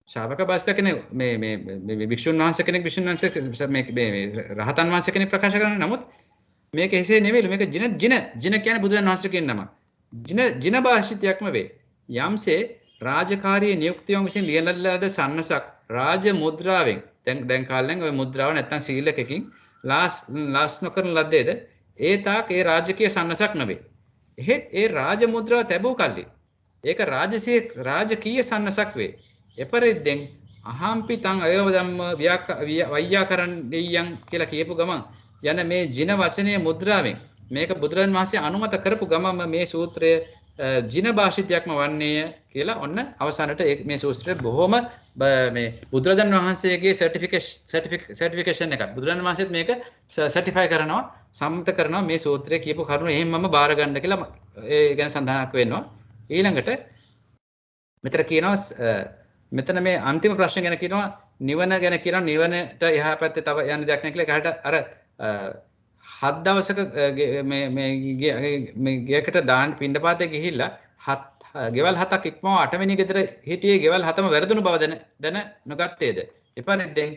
ශ්‍රාවක භාෂිතයක් නේ මේ භික්ෂුන් වහන්සේ කෙනෙක් භික්ෂුන් වහන්සේ මේ රහතන් වහන්සේ කෙනෙක් ප්‍රකාශ කරන්නේ. නමුත් මේක එසේ නෙවෙයිලු. මේක ජින කියන්නේ බුදුරජාණන් වහන්සේ කියන නම. ජින භාෂිතයක්ම වේ. යම්සේ රාජකාරී නියුක්තියන් විසින් ලියන ලද සන්නසක් රාජ මුද්‍රාවෙන් දැන් කාලෙන් ওই මුද්‍රාව නැත්තම් සීලකකින් ලාස් නොකරන ලද්දේද ඒ තාක් ඒ රාජකීය සන්නසක් නෙවේ. එහෙත් ඒ රාජ මුද්‍රාව තැබූ කල්ලි ඒක රාජකීය සන්නසක් වේ. එපරිද්දෙන් අහම්පි තං අයව ධම්ම වෛයාකරණීයං කියලා කියපු ගමන් යන මේ ජින වචනයේ මුද්‍රාවෙන් මේක බුදුරජාණන් වහන්සේ අනුමත කරපු ගමන්ම මේ සූත්‍රය ජින භාෂිතයක්ම වන්නේය කියලා ඔන්න අවසානට මේ සූත්‍රය බොහොම මේ බුදුරජාණන් වහන්සේගේ සර්ටිෆිකේෂන් එකක්. බුදුරජාණන් වහන්සේත් මේක සර්ටිෆයි කරනවා, සම්මත කරනවා මේ සූත්‍රය කියපු කරුණ එහෙමම බාර ගන්න කියලා ඒ ගැන සඳහනක් වෙනවා. ඊළඟට මෙතන කියනවා මෙතන මේ අන්තිම ප්‍රශ්න ගැන කියනවා නිවන ගැන කියනවා. නිවනට එහා පැත්තේ තව යන දෙයක් නැහැ කියලා. ඒකට අර හත් දවසක මේ ගෙයකට දාන්න පින්ඩපාතේ ගිහිල්ලා ගෙවල් 7ක් ඉක්මව 8 වෙනි ගෙදර හිටියේ ගෙවල් 7ම වැරදුණු බව දැන නොගත්තේද? එපරිද්දෙන්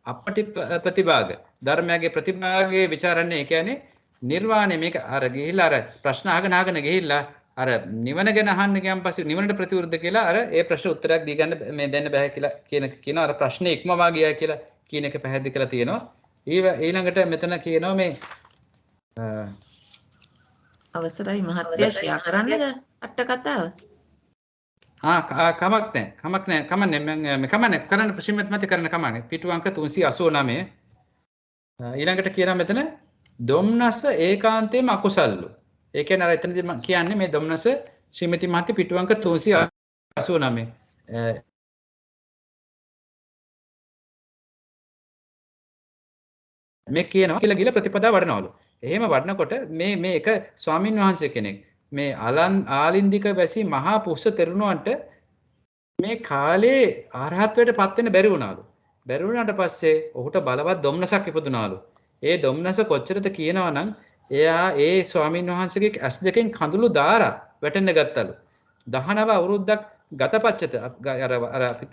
අපටි ප්‍රතිභාග ධර්මයේ ප්‍රතිභාගයේ ਵਿਚාරන්නේ ඒ කියන්නේ නිර්වාණය මේක අර ගිහිල්ලා අර ප්‍රශ්න අහගෙන ගිහිල්ලා අර නිවන ගැන අහන්න ගියන් පස්සේ නිවනට ප්‍රතිවිරුද්ධ කියලා අර ඒ ප්‍රශ්න උත්තරයක් දී ගන්න මේ දෙන්න බෑ කියලා කියන අර ප්‍රශ්නේ ඉක්මවා ගියා කියලා කියන එක පැහැදිලි කරලා තියෙනවා. ඊළඟට මෙතන කියනවා මේ අවසරයි මහත්තයා ෂෙයා කරන්නද අට කතාව? කමක් නැහැ කරන්න ප්‍රශ්නෙත් මත කරන්න කමන්නේ. පිටු අංක 389 ඊළඟට කියනවා මෙතන ධම්නස ඒකාන්තේම අකුසල්ලු. ඒ කියන්නේ අර එතනදී මම කියන්නේ මේ ධම්නස ශ්‍රීමති මහත්තයා පිටු අංක 389 මේ කියනවා කියලා ගිල ප්‍රතිපදා වඩනවලු. එහෙම වඩනකොට මේ එක ස්වාමින් වහන්සේ කෙනෙක් මේ ආලින්දික වැසි මහා පුස්ස තෙරුණුවන්ට මේ කාලේ ආරහත්වයට පත් වෙන්න බැරි වුණාලු. බැරි වුණාට පස්සේ ඔහුට බලවත් ධම්නසක් ඉපදුනාලු. ඒ ධම්නස කොච්චරද කියනවා නම් එයා ඒ ස්වාමින් වහන්සේගේ ඇස් දෙකෙන් කඳුළු දාරා වැටෙන්න ගත්තලු. 19 අවුරුද්දක් ගතපච්චත අර අපි